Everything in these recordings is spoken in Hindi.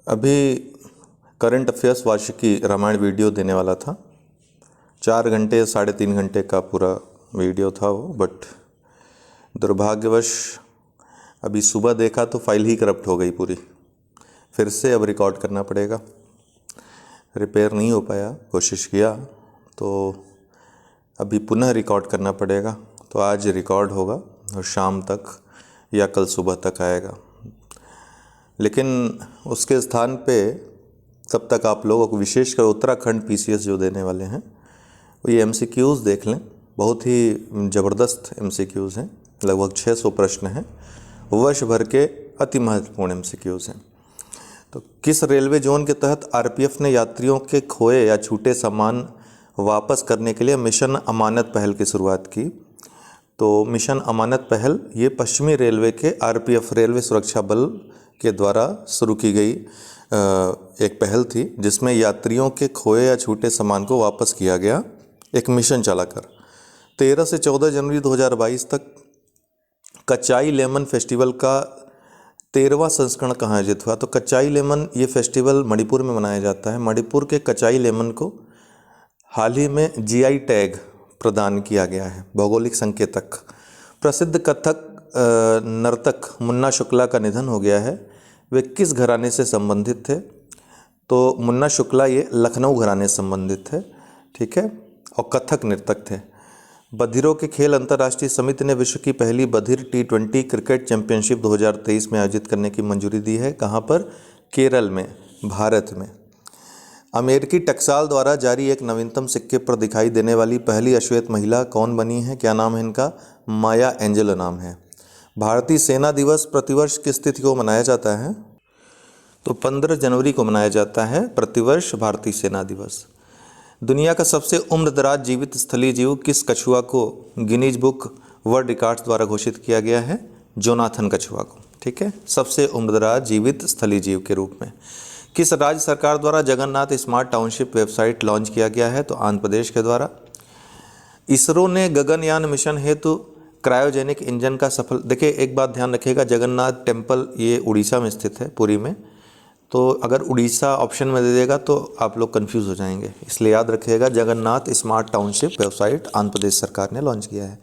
अभी करंट अफेयर्स वार्षिकी रामायण वीडियो देने वाला था। 4 घंटे 3.5 घंटे का पूरा वीडियो था वो, बट दुर्भाग्यवश अभी सुबह देखा तो फाइल ही करप्ट हो गई पूरी। फिर से अब रिकॉर्ड करना पड़ेगा। रिपेयर नहीं हो पाया, कोशिश किया तो अभी पुनः रिकॉर्ड करना पड़ेगा। तो आज रिकॉर्ड होगा और शाम तक या कल सुबह तक आएगा। लेकिन उसके स्थान पे तब तक आप लोगों को, विशेषकर उत्तराखंड पीसीएस जो देने वाले हैं, वो ये एमसीक्यूज़ देख लें। बहुत ही ज़बरदस्त एमसीक्यूज़ हैं, लगभग 600 प्रश्न हैं, वर्ष भर के अति महत्वपूर्ण एमसीक्यूज़ हैं। तो किस रेलवे जोन के तहत आरपीएफ ने यात्रियों के खोए या छूटे सामान वापस करने के लिए मिशन अमानत पहल की शुरुआत की? तो मिशन अमानत पहल ये पश्चिमी रेलवे के आरपीएफ, रेलवे सुरक्षा बल के द्वारा शुरू की गई एक पहल थी, जिसमें यात्रियों के खोए या छूटे सामान को वापस किया गया एक मिशन चलाकर। 13 से 14 जनवरी 2022 तक कचाई लेमन फेस्टिवल का 13वां संस्करण कहाँ आयोजित हुआ? तो कचाई लेमन ये फेस्टिवल मणिपुर में मनाया जाता है। मणिपुर के कचाई लेमन को हाल ही में जीआई टैग प्रदान किया गया है, भौगोलिक संकेतक। प्रसिद्ध कथक नर्तक मुन्ना शुक्ला का निधन हो गया है। वे किस घराने से संबंधित थे? तो मुन्ना शुक्ला ये लखनऊ घराने से संबंधित थे, ठीक है, और कथक नर्तक थे। बधिरों के खेल अंतर्राष्ट्रीय समिति ने विश्व की पहली बधिर T20 क्रिकेट चैंपियनशिप 2023 में आयोजित करने की मंजूरी दी है। कहाँ पर? केरल में, भारत में। अमेरिकी टकसाल द्वारा जारी एक नवीनतम सिक्के पर दिखाई देने वाली पहली अश्वेत महिला कौन बनी है? क्या नाम है इनका? माया एंजेलो नाम है। भारतीय सेना दिवस प्रतिवर्ष किस तिथि को मनाया जाता है? तो 15 जनवरी को मनाया जाता है प्रतिवर्ष भारतीय सेना दिवस। दुनिया का सबसे उम्रदराज जीवित स्थलीय जीव किस कछुआ को गिनीज बुक वर्ल्ड रिकॉर्ड्स द्वारा घोषित किया गया है? जोनाथन कछुआ को, ठीक है, सबसे उम्रदराज जीवित स्थलीय जीव के रूप में। किस राज्य सरकार द्वारा Jagannath smart township website launch किया गया है? तो आंध्र प्रदेश के द्वारा। इसरो ने गगनयान मिशन हेतु क्रायोजेनिक इंजन का सफल, देखिए एक बात ध्यान रखिएगा, जगन्नाथ टेम्पल ये उड़ीसा में स्थित है, पुरी में। तो अगर उड़ीसा ऑप्शन में दे देगा तो आप लोग कंफ्यूज हो जाएंगे, इसलिए याद रखिएगा Jagannath smart township website Andhra Pradesh सरकार ने लॉन्च किया है।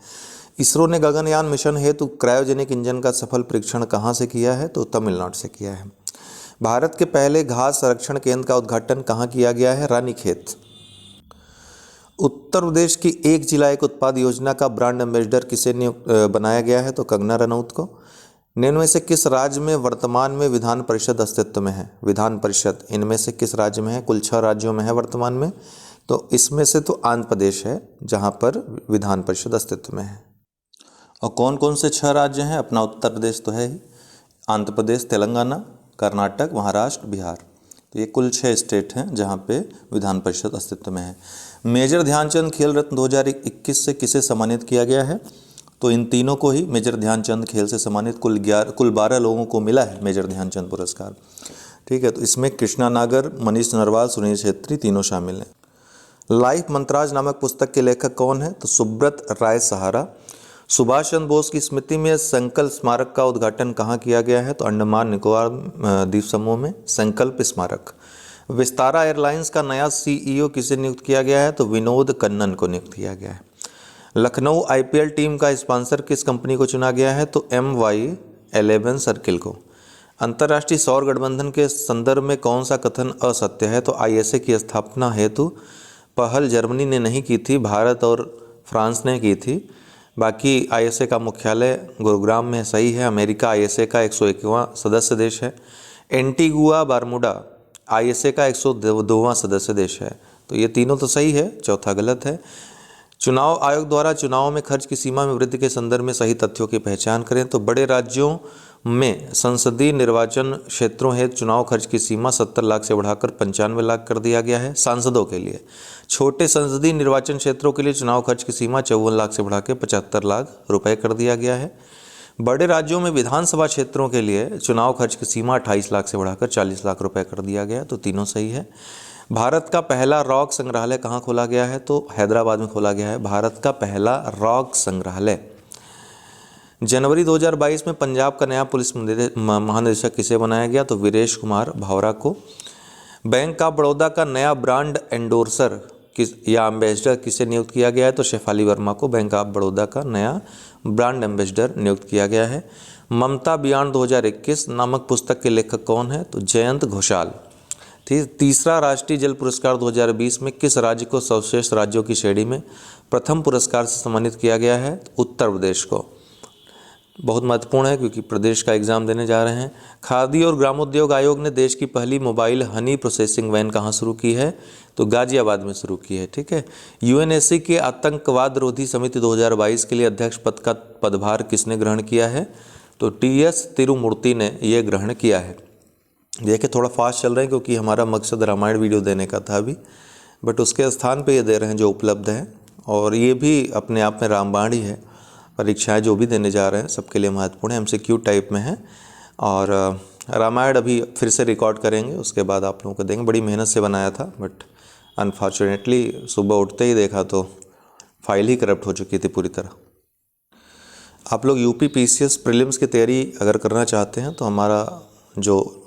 इसरो ने गगनयान मिशन हेतु क्रायोजेनिक इंजन का सफल परीक्षण कहाँ से किया है? तो तमिलनाडु से किया है। भारत के पहले घास संरक्षण केंद्र का उद्घाटन कहाँ किया गया है? रानीखेत। उत्तर प्रदेश की एक जिला एक उत्पाद योजना का ब्रांड एम्बेसडर किसे बनाया गया है? तो कंगना रनौत को। निम्न में से किस राज्य में वर्तमान में विधान परिषद अस्तित्व में है? विधान परिषद इनमें से किस राज्य में है? कुल 6 राज्यों में है वर्तमान में। तो इसमें से तो आंध्र प्रदेश है जहां पर विधान परिषद अस्तित्व में है। और कौन कौन से 6 राज्य हैं? अपना उत्तर प्रदेश तो है ही, आंध्र प्रदेश, तेलंगाना, कर्नाटक, महाराष्ट्र, बिहार। तो ये कुल 6 स्टेट हैं जहाँ पे विधान परिषद अस्तित्व में है। मेजर ध्यानचंद खेल रत्न 2021 से किसे सम्मानित किया गया है? तो इन तीनों को ही मेजर ध्यानचंद खेल से सम्मानित कुल 12 लोगों को मिला है मेजर ध्यानचंद पुरस्कार, ठीक है। तो इसमें कृष्णा नागर, मनीष नरवाल, सुनील छेत्री तीनों शामिल हैं। लाइफ मंत्राज नामक पुस्तक के लेखक कौन है? तो सुब्रत राय सहारा। सुभाष चंद्र बोस की स्मृति में संकल्प स्मारक का उद्घाटन कहाँ किया गया है? तो अंडमान निकोबार द्वीप समूह में संकल्प स्मारक। विस्तारा एयरलाइंस का नया सीईओ किसे नियुक्त किया गया है? तो विनोद कन्नन को नियुक्त किया गया है। लखनऊ आईपीएल टीम का स्पॉन्सर किस कंपनी को चुना गया है? तो MY11 सर्किल को। अंतर्राष्ट्रीय सौर गठबंधन के संदर्भ में कौन सा कथन असत्य है? तो आईएसए की स्थापना हेतु पहल जर्मनी ने नहीं की थी, भारत और फ्रांस ने की थी। बाकी आईएसए का मुख्यालय गुरुग्राम में सही है। अमेरिका आईएसए का 101वां सदस्य देश है। एंटीगुआ बारमूडा आईएसए का 102वां सदस्य देश है। तो ये तीनों तो सही है, चौथा गलत है। चुनाव आयोग द्वारा चुनाव में खर्च की सीमा में वृद्धि के संदर्भ में सही तथ्यों की पहचान करें। तो बड़े राज्यों में संसदीय निर्वाचन क्षेत्रों हेतु चुनाव खर्च की सीमा 70 लाख से बढ़ाकर 95 लाख कर दिया गया है सांसदों के लिए। छोटे संसदीय निर्वाचन क्षेत्रों के लिए चुनाव खर्च की सीमा 54 लाख से बढ़ाकर 75 लाख रुपए कर दिया गया है। बड़े राज्यों में विधानसभा क्षेत्रों के लिए चुनाव खर्च की सीमा 28 लाख से बढ़ाकर 40 लाख रुपए कर दिया गया। तो तीनों सही है। भारत का पहला रॉक संग्रहालय कहाँ खोला गया है? तो हैदराबाद में खोला गया है भारत का पहला रॉक संग्रहालय। जनवरी 2022 में पंजाब का नया पुलिस महानिदेशक किसे बनाया गया? तो वीरेश कुमार भावरा को। बैंक ऑफ बड़ौदा का नया ब्रांड एंडोर्सर या एम्बेसडर किसे नियुक्त किया गया है? तो शेफाली वर्मा को बैंक ऑफ बड़ौदा का नया ब्रांड एम्बेसडर नियुक्त किया गया है। ममता बियॉन्ड 2021 नामक पुस्तक के लेखक कौन है? तो जयंत घोषाल। तीसरा राष्ट्रीय जल पुरस्कार 2020 में किस राज्य को सर्वश्रेष्ठ राज्यों की श्रेणी में प्रथम पुरस्कार से सम्मानित किया गया है? उत्तर प्रदेश को। बहुत महत्वपूर्ण है क्योंकि प्रदेश का एग्जाम देने जा रहे हैं। खादी और ग्रामोद्योग आयोग ने देश की पहली मोबाइल हनी प्रोसेसिंग वैन कहाँ शुरू की है? तो गाजियाबाद में शुरू की है। ठीक है। यूएनएससी के आतंकवाद रोधी समिति 2022 के लिए अध्यक्ष पद का पदभार किसने ग्रहण किया है? तो टीएस तिरुमूर्ति ने यह ग्रहण किया है। देखिए थोड़ा फास्ट चल रहे हैं क्योंकि हमारा मकसद रामायण वीडियो देने का था अभी, बट उसके स्थान पे ये दे रहे हैं जो उपलब्ध है, और ये भी अपने आप में रामबाण ही है। परीक्षाएं जो भी देने जा रहे हैं सबके लिए महत्वपूर्ण है, एमसीक्यू टाइप में है। और रामायण अभी फिर से रिकॉर्ड करेंगे, उसके बाद आप लोगों को देंगे। बड़ी मेहनत से बनाया था बट अनफॉर्चुनेटली सुबह उठते ही देखा तो फाइल ही करप्ट हो चुकी थी पूरी तरह। आप लोग यूपी पीसीएस प्रीलिम्स की तैयारी अगर करना चाहते हैं तो हमारा जो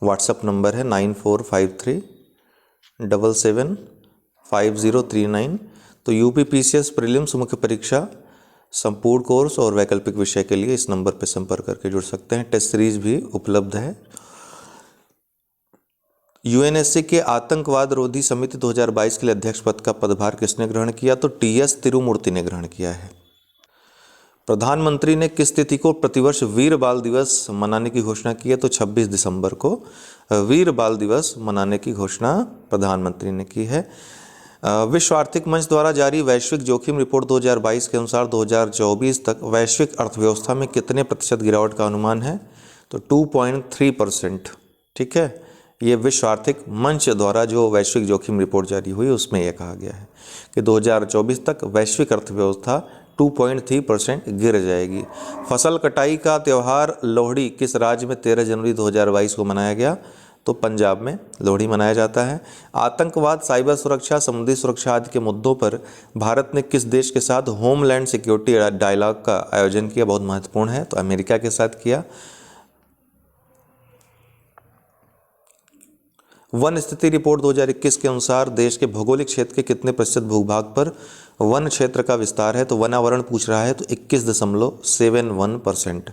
व्हाट्सअप नंबर है 9453775039। तो यूपी पीसीएस प्रीलिम्स मुख्य परीक्षा संपूर्ण कोर्स और वैकल्पिक विषय के लिए इस नंबर पर संपर्क करके जुड़ सकते हैं। टेस्ट सीरीज भी उपलब्ध है। यूएनएससी के आतंकवाद रोधी समिति 2022 के लिए अध्यक्ष पद का पदभार किसने ग्रहण किया? तो टीएस तिरुमूर्ति ने ग्रहण किया है। प्रधानमंत्री ने किस तिथि को प्रतिवर्ष वीर बाल दिवस मनाने की घोषणा की है? तो 26 दिसंबर को वीर बाल दिवस मनाने की घोषणा प्रधानमंत्री ने की है। विश्व आर्थिक मंच द्वारा जारी वैश्विक जोखिम रिपोर्ट 2022 के अनुसार 2024 तक वैश्विक अर्थव्यवस्था में कितने प्रतिशत गिरावट का अनुमान है? तो 2.3%। ठीक है। ये विश्व आर्थिक मंच द्वारा जो वैश्विक जोखिम रिपोर्ट जारी हुई उसमें यह कहा गया है कि 2024 तक वैश्विक अर्थव्यवस्था 2.3% गिर जाएगी। फसल कटाई का त्यौहार लोहड़ी किस राज्य में 13 जनवरी 2022 को मनाया गया? तो पंजाब में लोहड़ी मनाया जाता है। आतंकवाद, साइबर सुरक्षा, समुद्री सुरक्षा आदि के मुद्दों पर भारत ने किस देश के साथ होमलैंड सिक्योरिटी डायलॉग का आयोजन किया? बहुत महत्वपूर्ण है। तो अमेरिका के साथ किया। वन स्थिति रिपोर्ट 2021 के अनुसार देश के भौगोलिक क्षेत्र के कितने प्रतिशत भूभाग पर वन क्षेत्र का विस्तार है? तो वनावरण पूछ रहा है, तो 21.71%।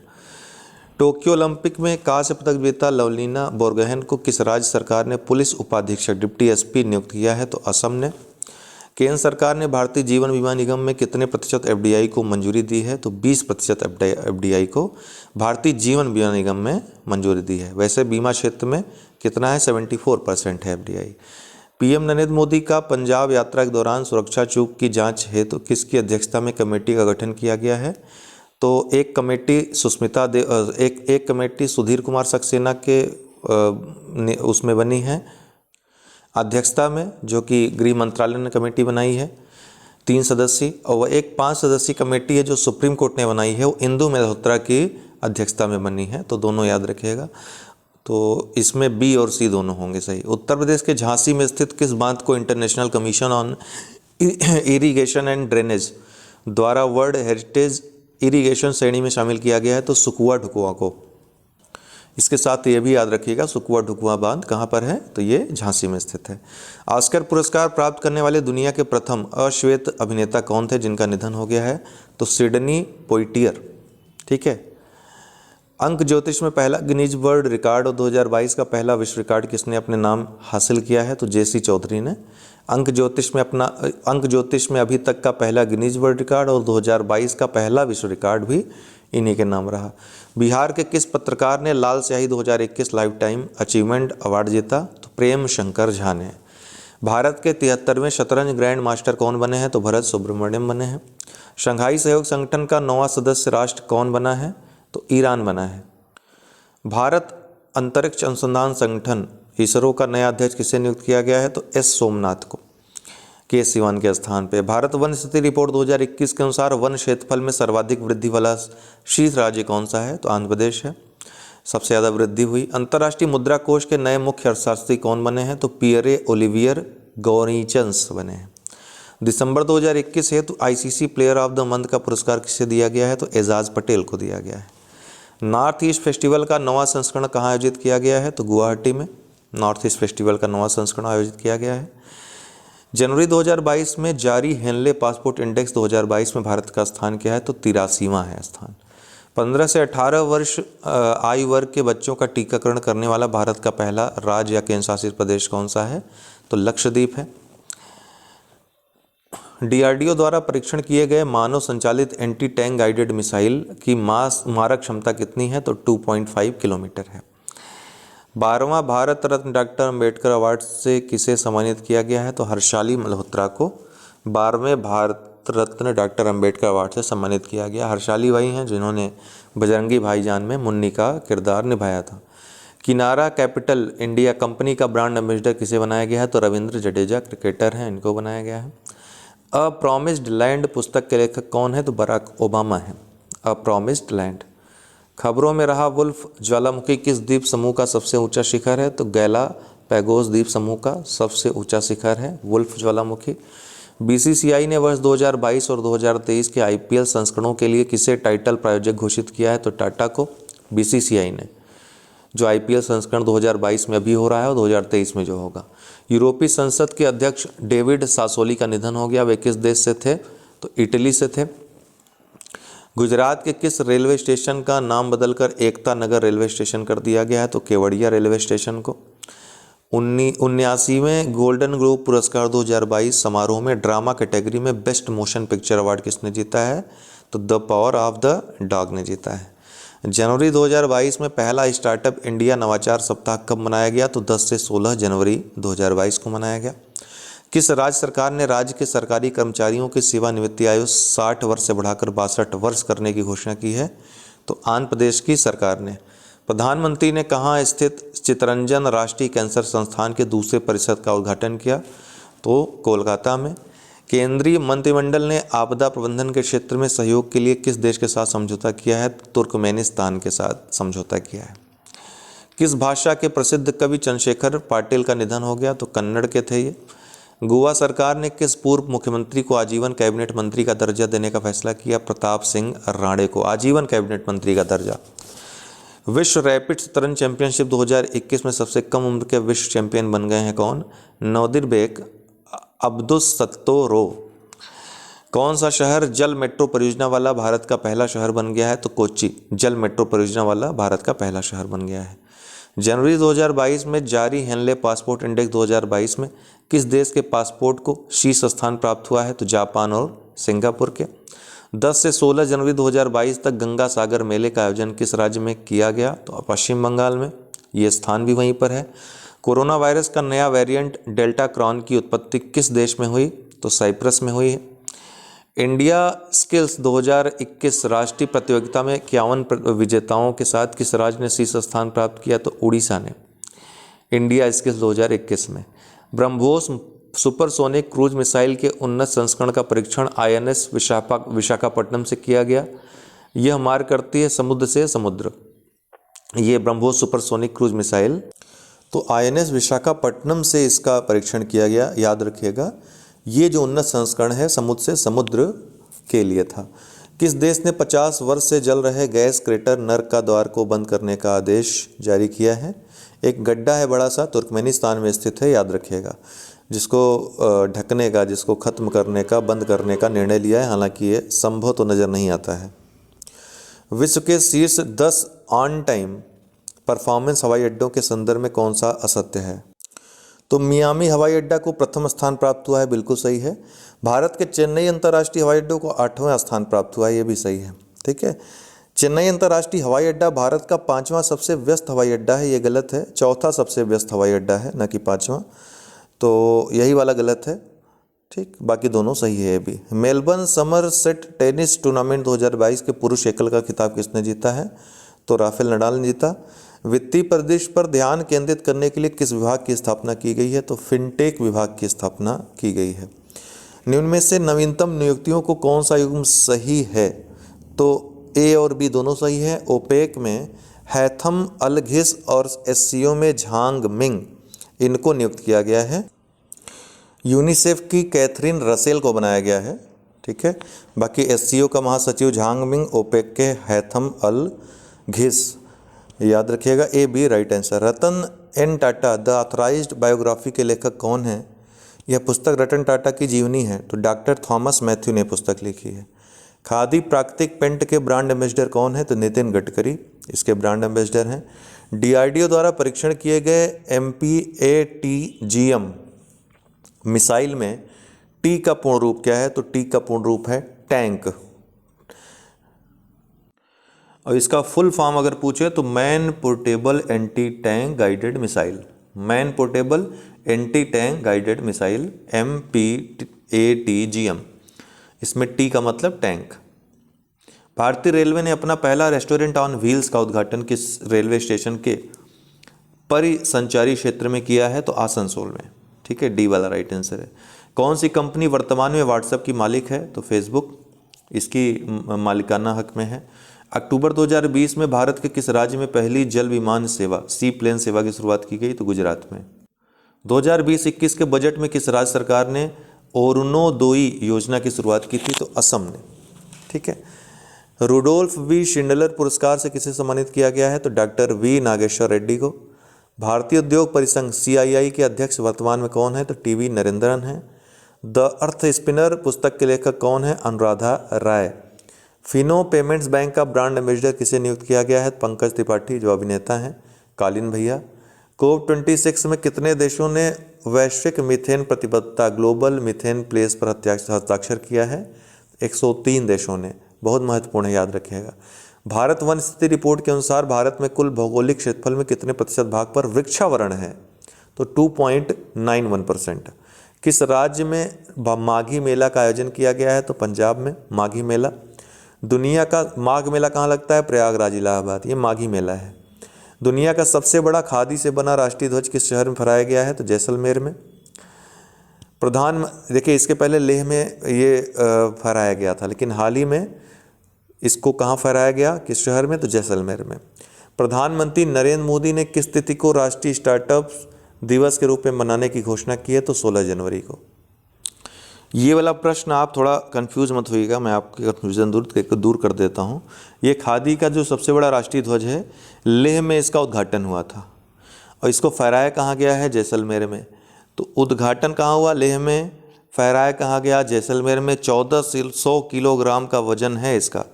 टोक्यो ओलंपिक में कांस्य पदक विजेता लवलीना बोरगोहेन को किस राज्य सरकार ने पुलिस उपाधीक्षक डिप्टी एसपी नियुक्त किया है? तो असम ने। केंद्र सरकार ने भारतीय जीवन बीमा निगम में कितने प्रतिशत एफडीआई को मंजूरी दी है? तो 20% एफडीआई को भारतीय जीवन बीमा निगम में मंजूरी दी है। वैसे बीमा क्षेत्र में कितना है? 74% है एफडीआई। पीएम नरेंद्र मोदी का पंजाब यात्रा के दौरान सुरक्षा चूक की जांच हेतु तो किसकी अध्यक्षता में कमेटी का गठन किया गया है? तो एक कमेटी सुधीर कुमार सक्सेना के उसमें बनी है अध्यक्षता में, जो कि गृह मंत्रालय ने कमेटी बनाई है 3 सदस्यीय, और एक 5 सदस्यीय कमेटी है जो सुप्रीम कोर्ट ने बनाई है, वो इंदु मल्होत्रा की अध्यक्षता में बनी है। तो दोनों याद रखिएगा। तो इसमें बी और सी दोनों होंगे सही। उत्तर प्रदेश के झांसी में स्थित किस बांध को international commission on irrigation and drainage द्वारा वर्ल्ड हेरिटेज इरिगेशन श्रेणी में शामिल किया गया है? तो सुकुआ ढुकुआ को। इसके साथ ये भी याद रखिएगा सुकुआ ढुकुआ बांध कहाँ पर है? तो ये झांसी में स्थित है। ऑस्कर पुरस्कार प्राप्त करने वाले दुनिया के प्रथम अश्वेत अभिनेता कौन थे जिनका निधन हो गया है? तो सिडनी पोइटियर। ठीक है। अंक ज्योतिष में पहला गिनीज वर्ल्ड रिकॉर्ड और 2022 का पहला विश्व रिकॉर्ड किसने अपने नाम हासिल किया है? तो जेसी चौधरी ने। अंक ज्योतिष में अभी तक का पहला गिनीज वर्ल्ड रिकॉर्ड और 2022 का पहला विश्व रिकॉर्ड भी इन्हीं के नाम रहा। बिहार के किस पत्रकार ने लाल स्याही 2021 लाइफ टाइम अचीवमेंट अवार्ड जीता? तो प्रेम शंकर झा ने। भारत के 73वें शतरंज ग्रैंड मास्टर कौन बने हैं? तो भरत सुब्रमण्यम बने हैं। शंघाई सहयोग संगठन का 9वां सदस्य राष्ट्र कौन बना है? तो ईरान बना है। भारत अंतरिक्ष अनुसंधान संगठन इसरो का नया अध्यक्ष किसे नियुक्त किया गया है? तो एस सोमनाथ को, के सिवान के स्थान पे। भारत वन स्थिति रिपोर्ट 2021 के अनुसार वन क्षेत्रफल में सर्वाधिक वृद्धि वाला शीर्ष राज्य कौन सा है? तो आंध्र प्रदेश है, सबसे ज़्यादा वृद्धि हुई। अंतर्राष्ट्रीय मुद्रा कोष के नए मुख्य अर्थशास्त्री कौन बने हैं? तो पियरे ओलिवियर गॉरिचन्स बने हैं। दिसंबर 2021 हेतु ICC player of the month का पुरस्कार किसे दिया गया है? तो एजाज पटेल को दिया गया है। नॉर्थ ईस्ट फेस्टिवल का 9वां संस्करण कहाँ आयोजित किया गया है? तो गुवाहाटी में नॉर्थ ईस्ट फेस्टिवल का 9वां संस्करण आयोजित किया गया है। जनवरी 2022 में जारी हेनले पासपोर्ट इंडेक्स 2022 में भारत का स्थान क्या है? तो 83वां है स्थान। 15 से 18 वर्ष आयु वर्ग के बच्चों का टीकाकरण करने वाला भारत का पहला राज्य या केंद्र शासित प्रदेश कौन सा है? तो लक्षद्वीप है। डीआरडीओ द्वारा परीक्षण किए गए मानव संचालित एंटी टैंक गाइडेड मिसाइल की मारक क्षमता कितनी है? तो 2.5 किलोमीटर है। 12वां भारत रत्न डॉक्टर अंबेडकर अवार्ड से किसे सम्मानित किया गया है? तो हर्षाली मल्होत्रा को 12वें भारत रत्न डॉक्टर अंबेडकर अवार्ड से सम्मानित किया गया। हर्षाली वही हैं जिन्होंने बजरंगी भाईजान में मुन्नी का किरदार निभाया था। किनारा कैपिटल इंडिया कंपनी का ब्रांड एम्बेसडर किसे बनाया गया है? तो रविंद्र जडेजा क्रिकेटर हैं, इनको बनाया गया है। अ प्रॉमिस्ड लैंड पुस्तक के लेखक कौन है? तो बराक ओबामा है। अ प्रॉमिस्ड लैंड। खबरों में रहा वुल्फ ज्वालामुखी किस द्वीप समूह का सबसे ऊंचा शिखर है? तो गैलापैगोस द्वीप समूह का सबसे ऊंचा शिखर है वुल्फ ज्वालामुखी। बीसीसीआई ने वर्ष 2022 और 2023 के आईपीएल संस्करणों के लिए किसे टाइटल प्रायोजक घोषित किया है? तो टाटा को बीसीसीआई ने, जो आईपीएल संस्करण 2022 में अभी हो रहा है और 2023 में जो होगा। यूरोपीय संसद के अध्यक्ष डेविड सासोली का निधन हो गया। वे किस देश से थे? तो इटली से थे। गुजरात के किस रेलवे स्टेशन का नाम बदलकर एकता नगर रेलवे स्टेशन कर दिया गया है? तो केवड़िया रेलवे स्टेशन को। 79वें गोल्डन ग्लोब पुरस्कार 2022 समारोह में ड्रामा कैटेगरी में बेस्ट मोशन पिक्चर अवार्ड किसने जीता है? तो the power of the dog ने जीता है। जनवरी 2022 में पहला स्टार्टअप इंडिया नवाचार सप्ताह कब मनाया गया? तो 10 से 16 जनवरी 2022 को मनाया गया। किस राज्य सरकार ने राज्य के सरकारी कर्मचारियों की सेवानिवृत्ति आयु 60 वर्ष से बढ़ाकर 62 वर्ष करने की घोषणा की है? तो आंध्र प्रदेश की सरकार ने। प्रधानमंत्री ने कहाँ स्थित चितरंजन राष्ट्रीय कैंसर संस्थान के दूसरे परिसर का उद्घाटन किया? तो कोलकाता में। केंद्रीय मंत्रिमंडल ने आपदा प्रबंधन के क्षेत्र में सहयोग के लिए किस देश के साथ समझौता किया है? तुर्कमेनिस्तान के साथ समझौता किया है। किस भाषा के प्रसिद्ध कवि चंद्रशेखर पाटिल का निधन हो गया? तो कन्नड़ के थे ये। गोवा सरकार ने किस पूर्व मुख्यमंत्री को आजीवन कैबिनेट मंत्री का दर्जा देने का फैसला किया? प्रताप सिंह राणे को आजीवन कैबिनेट मंत्री का दर्जा। विश्व रैपिड शतरंज चैंपियनशिप 2021 में सबसे कम उम्र के विश्व चैंपियन बन गए हैं कौन? Nodirbek Abdusattorov. कौन सा शहर जल मेट्रो परियोजना वाला भारत का पहला शहर बन गया है? तो कोच्चि जल मेट्रो परियोजना वाला भारत का पहला शहर बन गया है। जनवरी 2022 में जारी हेनले पासपोर्ट इंडेक्स 2022 में किस देश के पासपोर्ट को शीर्ष स्थान प्राप्त हुआ है? तो जापान और सिंगापुर के। 10 से 16 जनवरी 2022 तक गंगा सागर मेले का आयोजन किस राज्य में किया गया? तो पश्चिम बंगाल में, ये स्थान भी वहीं पर है। कोरोना वायरस का नया वेरिएंट डेल्टा क्रॉन की उत्पत्ति किस देश में हुई? तो साइप्रस में हुई है। इंडिया स्किल्स 2021 राष्ट्रीय प्रतियोगिता में 51 विजेताओं के साथ किस राज्य ने शीर्ष स्थान प्राप्त किया? तो उड़ीसा ने इंडिया स्किल्स 2021 में। ब्रह्मोस सुपरसोनिक क्रूज मिसाइल के उन्नत संस्करण का परीक्षण आईएनएस विशाखापट्टनम से किया गया। यह मार करती है समुद्र से समुद्र, ये ब्रह्मोस सुपरसोनिक क्रूज मिसाइल। तो आईएनएस विशाखापट्टनम से इसका परीक्षण किया गया, याद रखिएगा। ये जो उन्नत संस्करण है समुद्र से समुद्र के लिए था। किस देश ने 50 वर्ष से जल रहे गैस क्रेटर नर्क का द्वार को बंद करने का आदेश जारी किया है? एक गड्ढा है बड़ा सा, तुर्कमेनिस्तान में स्थित है, याद रखिएगा, जिसको ढकने का, जिसको ख़त्म करने का, बंद करने का निर्णय लिया है। हालांकि ये संभव तो नज़र नहीं आता है। विश्व के शीर्ष 10 ऑन टाइम परफॉर्मेंस हवाई अड्डों के संदर्भ में कौन सा असत्य है? तो मियामी हवाई अड्डा को प्रथम स्थान प्राप्त हुआ है, बिल्कुल सही है। भारत के चेन्नई अंतर्राष्ट्रीय हवाई अड्डे को 8वां स्थान प्राप्त हुआ है, ये भी सही है। ठीक है, चेन्नई अंतर्राष्ट्रीय हवाई अड्डा भारत का 5वां सबसे व्यस्त हवाई अड्डा है, ये गलत है। 4था सबसे व्यस्त हवाई अड्डा है, न कि 5वां, तो यही वाला गलत है। ठीक, बाकी दोनों सही है ये भी। मेलबर्न समरसेट टेनिस टूर्नामेंट 2022 के पुरुष एकल का खिताब किसने जीता है? तो राफेल नडाल ने जीता। वित्तीय परिदृश्य पर ध्यान केंद्रित करने के लिए किस विभाग की स्थापना की गई है? तो फिनटेक विभाग की स्थापना की गई है। निम्न में से नवीनतम नियुक्तियों को कौन सा युग्म सही है? तो ए और बी दोनों सही है। ओपेक में हैथम अलघिस और एससीओ में झांग मिंग, इनको नियुक्त किया गया है। यूनिसेफ की कैथरीन रसेल को बनाया गया है। ठीक है, बाकी एससीओ का महासचिव झांग मिंग, ओपेक के हैथम अल घिस, याद रखिएगा A B right answer. Ratan N Tata the authorized biography के लेखक कौन है? यह पुस्तक रतन टाटा की जीवनी है, तो डॉक्टर थॉमस मैथ्यू ने पुस्तक लिखी है। खादी प्राकृतिक पेंट के ब्रांड एम्बेसडर कौन है? तो नितिन गडकरी इसके ब्रांड एम्बेसडर हैं। डीआरडीओ द्वारा परीक्षण किए गए MPATGM मिसाइल में टी का पूर्ण रूप क्या है? तो टी का पूर्ण रूप है टैंक। और इसका फुल फॉर्म अगर पूछे तो man portable anti tank guided missile, man portable anti tank guided missile MPATGM। इसमें टी का मतलब टैंक। भारतीय रेलवे ने अपना पहला रेस्टोरेंट ऑन व्हील्स का उद्घाटन किस रेलवे स्टेशन के परिसंचारी क्षेत्र में किया है? तो आसनसोल में। ठीक है, डी वाला राइट आंसर है। कौन सी कंपनी वर्तमान में व्हाट्सएप की मालिक है? तो फेसबुक इसकी मालिकाना हक में है। अक्टूबर 2020 में भारत के किस राज्य में पहली जल विमान सेवा सी प्लेन सेवा की शुरुआत की गई? तो गुजरात में। 2020-21 के बजट में किस राज्य सरकार ने अरुणोदय योजना की शुरुआत की थी? तो असम ने। ठीक है, रुडोल्फ वी शिंडलर पुरस्कार से किसे सम्मानित किया गया है? तो डॉक्टर वी नागेश्वर रेड्डी को। भारतीय उद्योग परिसंघ CII के अध्यक्ष वर्तमान में कौन है? तो TV नरेंद्रन है। द अर्थ स्पिनर पुस्तक के लेखक कौन है? अनुराधा राय। फिनो पेमेंट्स बैंक का ब्रांड एम्बेसडर किसे नियुक्त किया गया है? पंकज त्रिपाठी जो अभिनेता हैं, कालीन भैया। COP26 में कितने देशों ने वैश्विक मीथेन प्रतिबद्धता ग्लोबल मीथेन प्लेस पर हस्ताक्षर किया है? 103 देशों ने। बहुत महत्वपूर्ण है, याद रखिएगा। भारत वन स्थिति रिपोर्ट के अनुसार भारत में कुल भौगोलिक क्षेत्रफल में कितने प्रतिशत भाग पर वृक्षावरण है? तो 2.91%। किस राज्य में माघी मेला का आयोजन किया गया है? तो पंजाब में माघी मेला। दुनिया का माघ मेला कहाँ लगता है? प्रयागराज इलाहाबाद, ये माघी मेला है। दुनिया का सबसे बड़ा खादी से बना राष्ट्रीय ध्वज किस शहर में फहराया गया है? तो जैसलमेर में। देखिए इसके पहले लेह में ये फहराया गया था, लेकिन हाल ही में इसको कहाँ फहराया गया, किस शहर में? तो जैसलमेर में। प्रधानमंत्री नरेंद्र मोदी ने किस तिथि को राष्ट्रीय स्टार्टअप दिवस के रूप में मनाने की घोषणा की है? तो 16 जनवरी को। ये वाला प्रश्न आप थोड़ा कंफ्यूज मत होइएगा, मैं आपके कन्फ्यूजन दूर कर देता हूँ। ये खादी का जो सबसे बड़ा राष्ट्रीय ध्वज है, लेह में इसका उद्घाटन हुआ था और इसको फहराया कहाँ गया है? जैसलमेर में। तो उद्घाटन कहाँ हुआ? लेह में। फहराया कहाँ गया? जैसलमेर में। 1400 किलोग्राम का वजन है इसका।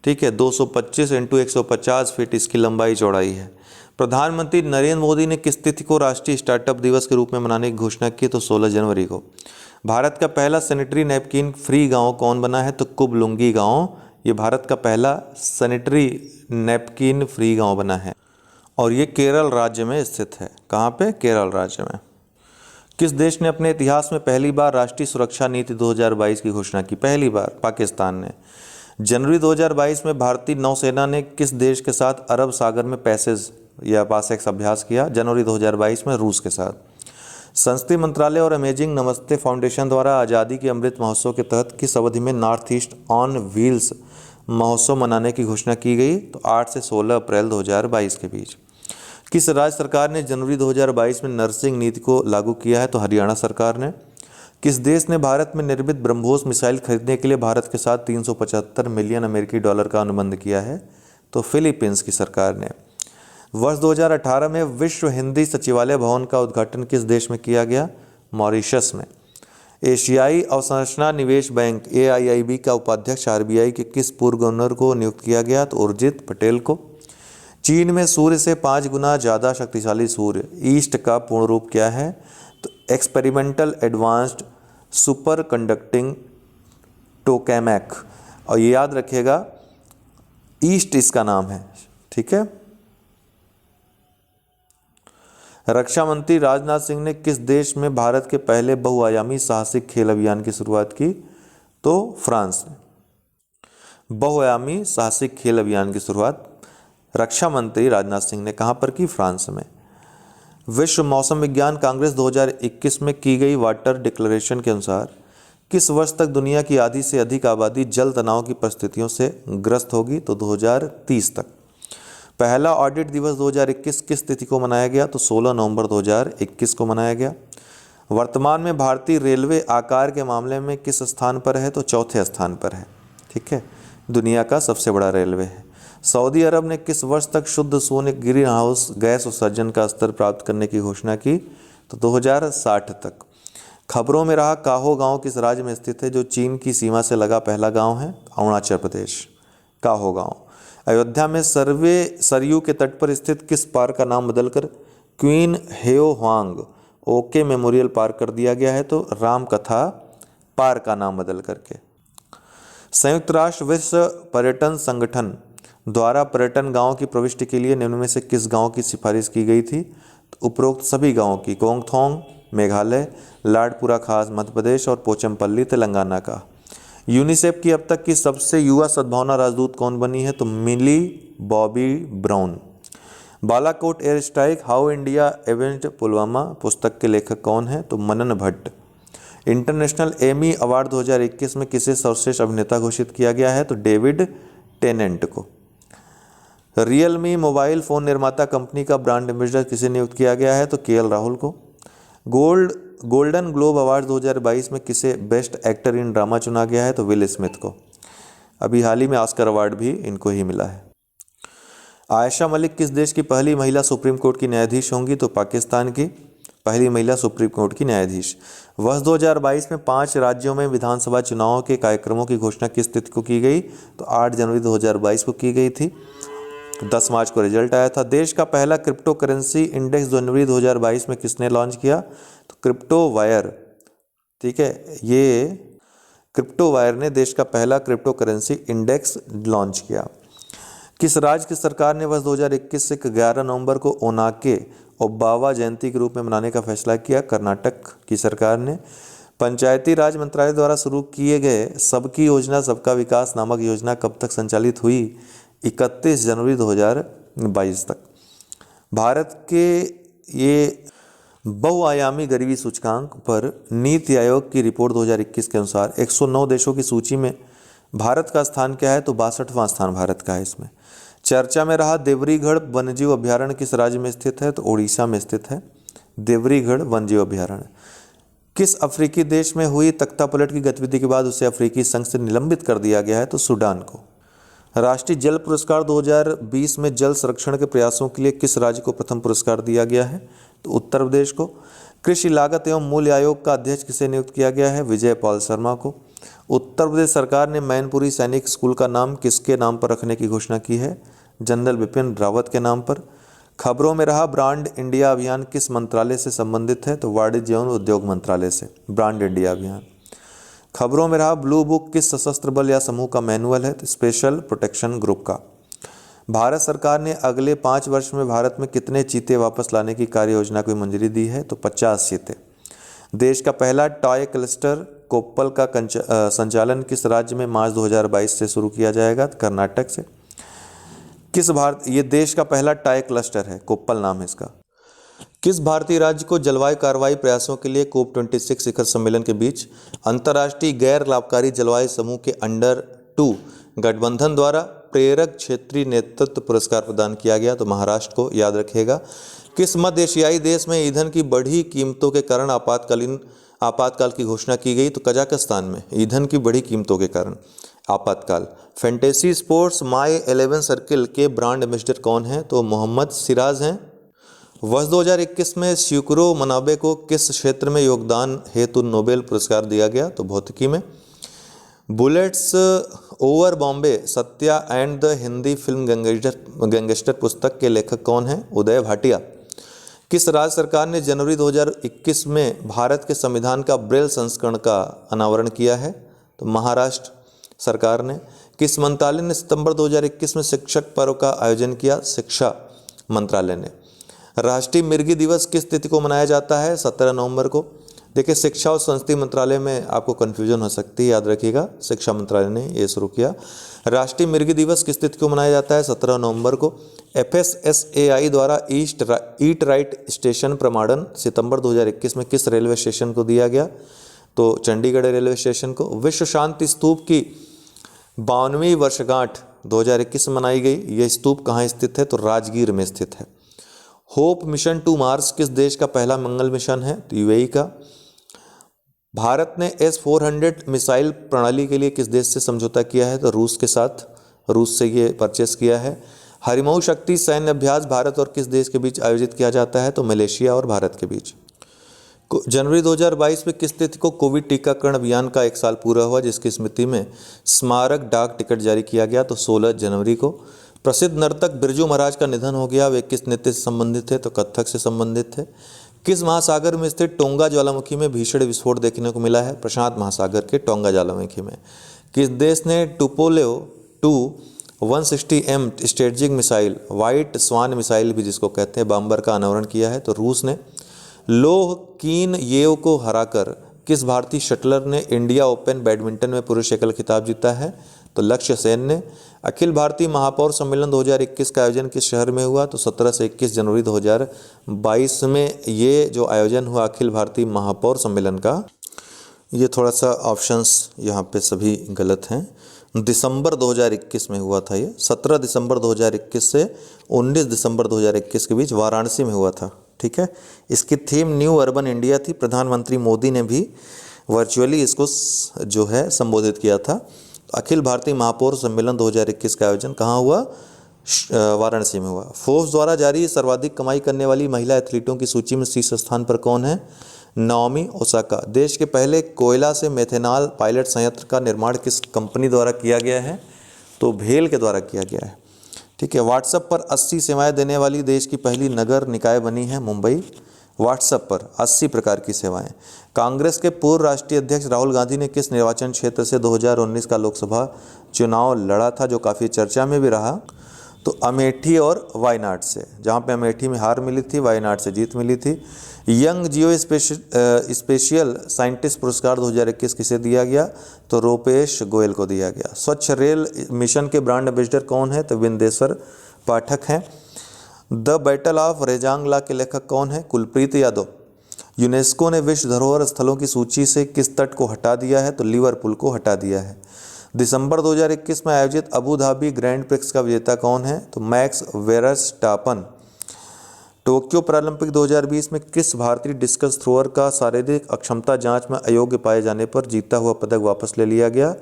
ठीक है, 225 × 150 फीट इसकी लंबाई चौड़ाई है। प्रधानमंत्री नरेंद्र मोदी ने किस तिथि को राष्ट्रीय स्टार्टअप दिवस के रूप में मनाने की घोषणा की? तो 16 जनवरी को। भारत का पहला सैनिटरी नैपकिन फ्री गांव कौन बना है? तो कुबलुंगी गांव, ये भारत का पहला सैनिटरी नैपकिन फ्री गांव बना है और ये केरल राज्य में स्थित है। कहाँ पे? केरल राज्य में। किस देश ने अपने इतिहास में पहली बार राष्ट्रीय सुरक्षा नीति 2022 की घोषणा की? पहली बार पाकिस्तान ने। जनवरी 2022 में भारतीय नौसेना ने किस देश के साथ अरब सागर में पैसेज या पासेक्स अभ्यास किया? जनवरी 2022 में रूस के साथ। संस्कृति मंत्रालय और अमेजिंग नमस्ते फाउंडेशन द्वारा आज़ादी के अमृत महोत्सव के तहत किस अवधि में नॉर्थ ईस्ट ऑन व्हील्स महोत्सव मनाने की घोषणा की गई? तो 8 से 16 अप्रैल 2022 के बीच। किस राज्य सरकार ने जनवरी 2022 में नर्सिंग नीति को लागू किया है? तो हरियाणा सरकार ने। किस देश ने भारत में निर्मित ब्रह्मोस मिसाइल खरीदने के लिए भारत के साथ 375 मिलियन अमेरिकी डॉलर का अनुबंध किया है? तो फिलीपींस की सरकार ने। वर्ष 2018 में विश्व हिंदी सचिवालय भवन का उद्घाटन किस देश में किया गया? मॉरिशस में। एशियाई अवसंरचना निवेश बैंक AIIB का उपाध्यक्ष RBI के किस पूर्व गवर्नर को नियुक्त किया गया? तो उर्जित पटेल को। चीन में सूर्य से 5 गुना ज़्यादा शक्तिशाली सूर्य ईस्ट का पूर्ण रूप क्या है? तो एक्सपेरिमेंटल एडवांस्ड सुपर कंडक्टिंग टोकैमैक, और ये याद रखिएगा ईस्ट इसका नाम है। ठीक है। रक्षा मंत्री राजनाथ सिंह ने किस देश में भारत के पहले बहुआयामी साहसिक खेल अभियान की शुरुआत की? तो फ्रांस ने। बहुआयामी साहसिक खेल अभियान की शुरुआत रक्षा मंत्री राजनाथ सिंह ने कहां पर की? फ्रांस में। विश्व मौसम विज्ञान कांग्रेस 2021 में की गई वाटर डिक्लेरेशन के अनुसार किस वर्ष तक दुनिया की आधी से अधिक आबादी जल तनाव की परिस्थितियों से ग्रस्त होगी? तो 2030 तक। पहला ऑडिट दिवस 2021 किस तिथि को मनाया गया? तो 16 नवंबर 2021 को मनाया गया। वर्तमान में भारतीय रेलवे आकार के मामले में किस स्थान पर है? तो चौथे स्थान पर है। ठीक है, दुनिया का सबसे बड़ा रेलवे है। सऊदी अरब ने किस वर्ष तक शुद्ध शून्य ग्रीन हाउस गैस उत्सर्जन का स्तर प्राप्त करने की घोषणा की? तो 2060 तक। खबरों में रहा काहो गांव किस राज्य में स्थित है? जो चीन की सीमा से लगा पहला गांव है, अरुणाचल प्रदेश, काहो गांव। अयोध्या में सरयू के तट पर स्थित किस पार्क का नाम बदलकर queen Heo Hwang Ok memorial park कर दिया गया है? तो राम कथा पार्क का नाम बदल करके। संयुक्त राष्ट्र विश्व पर्यटन संगठन द्वारा पर्यटन गांव की प्रविष्टि के लिए निम्न में से किस गांव की सिफारिश की गई थी? तो उपरोक्त सभी गांवों की, गोंगथोंग मेघालय, लाडपुरा खास मध्य प्रदेश और पोचमपल्ली तेलंगाना का। यूनिसेफ की अब तक की सबसे युवा सद्भावना राजदूत कौन बनी है? तो Millie Bobby Brown. Balakot air strike how India avenged Pulwama पुस्तक के लेखक कौन है? तो Manan Bhatt. International Emmy award 2021 में किसे सर्वश्रेष्ठ अभिनेता घोषित किया गया है? तो डेविड टेनेंट को। रियलमी मोबाइल फ़ोन निर्माता कंपनी का ब्रांड एम्बेसडर किसे नियुक्त किया गया है? तो केएल राहुल को। गोल्डन ग्लोब अवार्ड 2022 में किसे बेस्ट एक्टर इन ड्रामा चुना गया है? तो विल स्मिथ को। अभी हाल ही में ऑस्कर अवार्ड भी इनको ही मिला है। आयशा मलिक किस देश की पहली महिला सुप्रीम कोर्ट की न्यायाधीश होंगी? तो पाकिस्तान की पहली महिला सुप्रीम कोर्ट की न्यायाधीश। वर्ष 2022 में 5 राज्यों में विधानसभा चुनाव के कार्यक्रमों की घोषणा किस तिथि को की गई? तो 8 जनवरी 2022 को की गई थी। 10 मार्च को रिजल्ट आया था। देश का पहला क्रिप्टो करेंसी इंडेक्स जनवरी 2022 में किसने लॉन्च किया? तो क्रिप्टो वायर। ठीक है, ये क्रिप्टो वायर ने देश का पहला क्रिप्टो करेंसी इंडेक्स लॉन्च किया। किस राज्य की सरकार ने वर्ष 2021 से 11 नवंबर को ओनाके ओबावा जयंती के रूप में मनाने का फैसला किया? कर्नाटक की सरकार ने। पंचायती राज मंत्रालय द्वारा शुरू किए गए सबकी योजना सबका विकास नामक योजना कब तक संचालित हुई? 31 जनवरी 2022 तक। भारत के ये बहुआयामी गरीबी सूचकांक पर नीति आयोग की रिपोर्ट 2021 के अनुसार 109 देशों की सूची में भारत का स्थान क्या है? तो 62वां स्थान भारत का है इसमें। चर्चा में रहा देवरीगढ़ वन्यजीव अभ्यारण्य किस राज्य में स्थित है? तो ओडिशा में स्थित है देवरीगढ़ वन्यजीव अभ्यारण्य। किस अफ्रीकी देश में हुई तख्तापलट की गतिविधि के बाद उसे अफ्रीकी संघ से निलंबित कर दिया गया है? तो सूडान को। राष्ट्रीय जल पुरस्कार 2020 में जल संरक्षण के प्रयासों के लिए किस राज्य को प्रथम पुरस्कार दिया गया है? तो उत्तर प्रदेश को। कृषि लागत एवं मूल्य आयोग का अध्यक्ष किसे नियुक्त किया गया है? विजय पॉल शर्मा को। उत्तर प्रदेश सरकार ने मैनपुरी सैनिक स्कूल का नाम किसके नाम पर रखने की घोषणा की है? जनरल बिपिन रावत के नाम पर। खबरों में रहा ब्रांड इंडिया अभियान किस मंत्रालय से संबंधित है? तो वाणिज्य एवं उद्योग मंत्रालय से ब्रांड इंडिया अभियान। खबरों में रहा ब्लू बुक किस सशस्त्र बल या समूह का मैनुअल है? तो स्पेशल प्रोटेक्शन ग्रुप का। भारत सरकार ने अगले 5 वर्ष में भारत में कितने चीते वापस लाने की कार्य योजना को मंजूरी दी है? तो 50 चीते। देश का पहला टॉय क्लस्टर कोप्पल का संचालन किस राज्य में मार्च 2022 से शुरू किया जाएगा? कर्नाटक से। ये देश का पहला टॉय क्लस्टर है, कोप्पल नाम है इसका। किस भारतीय राज्य को जलवायु कार्रवाई प्रयासों के लिए COP26 शिखर सम्मेलन के बीच अंतर्राष्ट्रीय गैर लाभकारी जलवायु समूह के अंडर 2 गठबंधन द्वारा प्रेरक क्षेत्रीय नेतृत्व पुरस्कार प्रदान किया गया? तो महाराष्ट्र को, याद रखिएगा। किस मध्य एशियाई देश में ईंधन की बढ़ी कीमतों के कारण आपातकाल की घोषणा की गई? तो कजाकिस्तान में ईंधन की बढ़ी कीमतों के कारण आपातकाल। फैंटेसी स्पोर्ट्स माई 11 सर्किल के ब्रांड एम्बेसडर कौन है? तो मोहम्मद सिराज हैं। वर्ष 2021 में शुक्रो मनाबे को किस क्षेत्र में योगदान हेतु नोबेल पुरस्कार दिया गया? तो भौतिकी में। Bullets over Bombay Satya and the Hindi film gangster पुस्तक के लेखक कौन है? उदय भाटिया। किस राज्य सरकार ने जनवरी 2021 में भारत के संविधान का ब्रेल संस्करण का अनावरण किया है? तो महाराष्ट्र सरकार ने। किस मंत्रालय ने सितंबर 2021 में शिक्षक पर्व का आयोजन किया? शिक्षा मंत्रालय ने। राष्ट्रीय मिर्गी दिवस किस तिथि को मनाया जाता है? 17 नवंबर को। देखिए, शिक्षा और संस्कृति मंत्रालय में आपको कन्फ्यूजन हो सकती है, याद रखिएगा, शिक्षा मंत्रालय ने ये शुरू किया। राष्ट्रीय मिर्गी दिवस किस तिथि को मनाया जाता है? 17 नवंबर को। FSSAI द्वारा ईट राइट स्टेशन प्रमाणन सितंबर 2021 में किस रेलवे स्टेशन को दिया गया? तो चंडीगढ़ रेलवे स्टेशन को। विश्व शांति स्तूप की 52वीं वर्षगांठ 2021 में मनाई गई। यह स्तूप कहाँ स्थित है? तो राजगीर में स्थित है। होप मिशन टू मार्स किस देश का पहला मंगल मिशन है? तो UAE का। भारत ने S-400 मिसाइल प्रणाली के लिए किस देश से समझौता किया है? तो रूस के साथ, रूस से ये परचेस किया है। हरिमऊ शक्ति सैन्य अभ्यास भारत और किस देश के बीच आयोजित किया जाता है? तो मलेशिया और भारत के बीच। जनवरी 2022 में किस तिथि को कोविड टीकाकरण अभियान का 1 साल पूरा हुआ, जिसकी स्मृति में स्मारक डाक टिकट जारी किया गया? तो 16 जनवरी को। प्रसिद्ध नर्तक बिरजू महाराज का निधन हो गया, वे किस नृत्य से संबंधित थे? तो कथक से संबंधित थे। किस महासागर में स्थित टोंगा ज्वालामुखी में भीषण विस्फोट देखने को मिला है? प्रशांत महासागर के टोंगा ज्वालामुखी में। किस देश ने Tupolev 2 160M strategic missile, white swan missile भी जिसको कहते हैं, बॉम्बर का अनावरण किया है? तो रूस ने। लोह कीन येव को हराकर किस भारतीय शटलर ने इंडिया ओपन बैडमिंटन में पुरुष एकल खिताब जीता है? तो लक्ष्य सेन ने। अखिल भारतीय महापौर सम्मेलन 2021 का आयोजन किस शहर में हुआ? तो 17 से 21 जनवरी 2022 में ये जो आयोजन हुआ अखिल भारतीय महापौर सम्मेलन का, ये थोड़ा सा ऑप्शंस यहाँ पे सभी गलत हैं। दिसंबर 2021 में हुआ था ये, 17 दिसंबर 2021 से 19 दिसंबर 2021 के बीच वाराणसी में हुआ था। ठीक है, इसकी थीम न्यू अर्बन इंडिया थी। प्रधानमंत्री मोदी ने भी वर्चुअली इसको जो है संबोधित किया था। अखिल भारतीय महापौर सम्मेलन 2021 का आयोजन कहाँ हुआ? वाराणसी में हुआ। फोर्ब्स द्वारा जारी सर्वाधिक कमाई करने वाली महिला एथलीटों की सूची में शीर्ष स्थान पर कौन है? Naomi Osaka. देश के पहले कोयला से मेथेनॉल पायलट संयंत्र का निर्माण किस कंपनी द्वारा किया गया है? तो भेल के द्वारा किया गया है। ठीक है, व्हाट्सएप पर 80 सेवाएं देने वाली देश की पहली नगर निकाय बनी है मुंबई। व्हाट्सएप पर 80 प्रकार की सेवाएं। कांग्रेस के पूर्व राष्ट्रीय अध्यक्ष राहुल गांधी ने किस निर्वाचन क्षेत्र से 2019 का लोकसभा चुनाव लड़ा था, जो काफ़ी चर्चा में भी रहा? तो अमेठी और वायनाड से, जहां पे अमेठी में हार मिली थी, वायनाड से जीत मिली थी। यंग जियो स्पेशियल साइंटिस्ट पुरस्कार 2021 किसे दिया गया? तो रूपेश गोयल को दिया गया। स्वच्छ रेल मिशन के ब्रांड एम्बेसडर कौन है? तो बिंदेश्वर पाठक हैं। द बैटल ऑफ रेजांगला के लेखक कौन है? कुलप्रीत यादव। यूनेस्को ने विश्व धरोहर स्थलों की सूची से किस तट को हटा दिया है? तो लिवरपूल को हटा दिया है। दिसंबर 2021 में आयोजित अबू धाबी ग्रैंड प्रिक्स का विजेता कौन है? तो मैक्स वेरस्टापन। टोक्यो पैरालंपिक 2020 में किस भारतीय डिस्कस थ्रोअर का शारीरिक अक्षमता जांच में अयोग्य पाए जाने पर जीता हुआ पदक वापस ले लिया गया?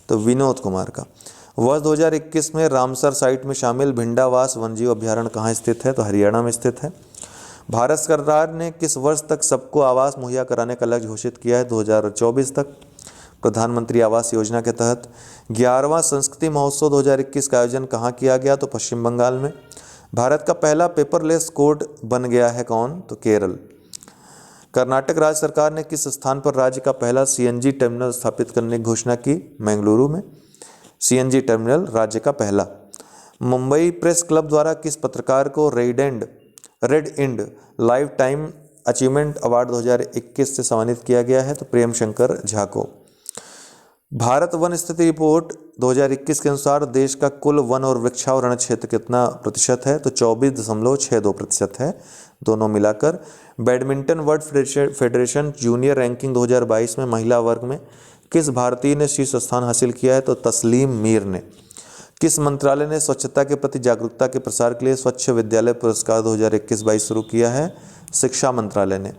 तो विनोद कुमार का। वर्ष 2021 में रामसर साइट में शामिल भिंडावास वन्यजीव अभ्यारण्य कहाँ स्थित है? तो हरियाणा में स्थित है। भारत सरकार ने किस वर्ष तक सबको आवास मुहैया कराने का लक्ष्य घोषित किया है? 2024 तक, प्रधानमंत्री आवास योजना के तहत। 11वां संस्कृति महोत्सव 2021 का आयोजन कहाँ किया गया? तो पश्चिम बंगाल में। भारत का पहला पेपरलेस कोर्ट बन गया है कौन? तो केरल। कर्नाटक राज्य सरकार ने किस स्थान पर राज्य का पहला CNG टर्मिनल स्थापित करने की घोषणा की? बेंगलुरु में। CNG टर्मिनल राज्य का पहला। मुंबई प्रेस क्लब द्वारा किस पत्रकार को red ink lifetime achievement award 2021 से सम्मानित किया गया है? तो प्रेम शंकर झा को। भारत वन स्थिति रिपोर्ट 2021 के अनुसार देश का कुल वन और वृक्षावरण क्षेत्र कितना प्रतिशत है? तो 24.62% है, दोनों मिलाकर। Badminton world federation junior ranking 2022 में महिला वर्ग में किस भारतीय ने शीर्ष स्थान हासिल किया है? तो तस्लीम मीर ने। किस मंत्रालय ने स्वच्छता के प्रति जागरूकता के प्रसार के लिए स्वच्छ विद्यालय पुरस्कार 2021-22 शुरू किया है? शिक्षा मंत्रालय ने।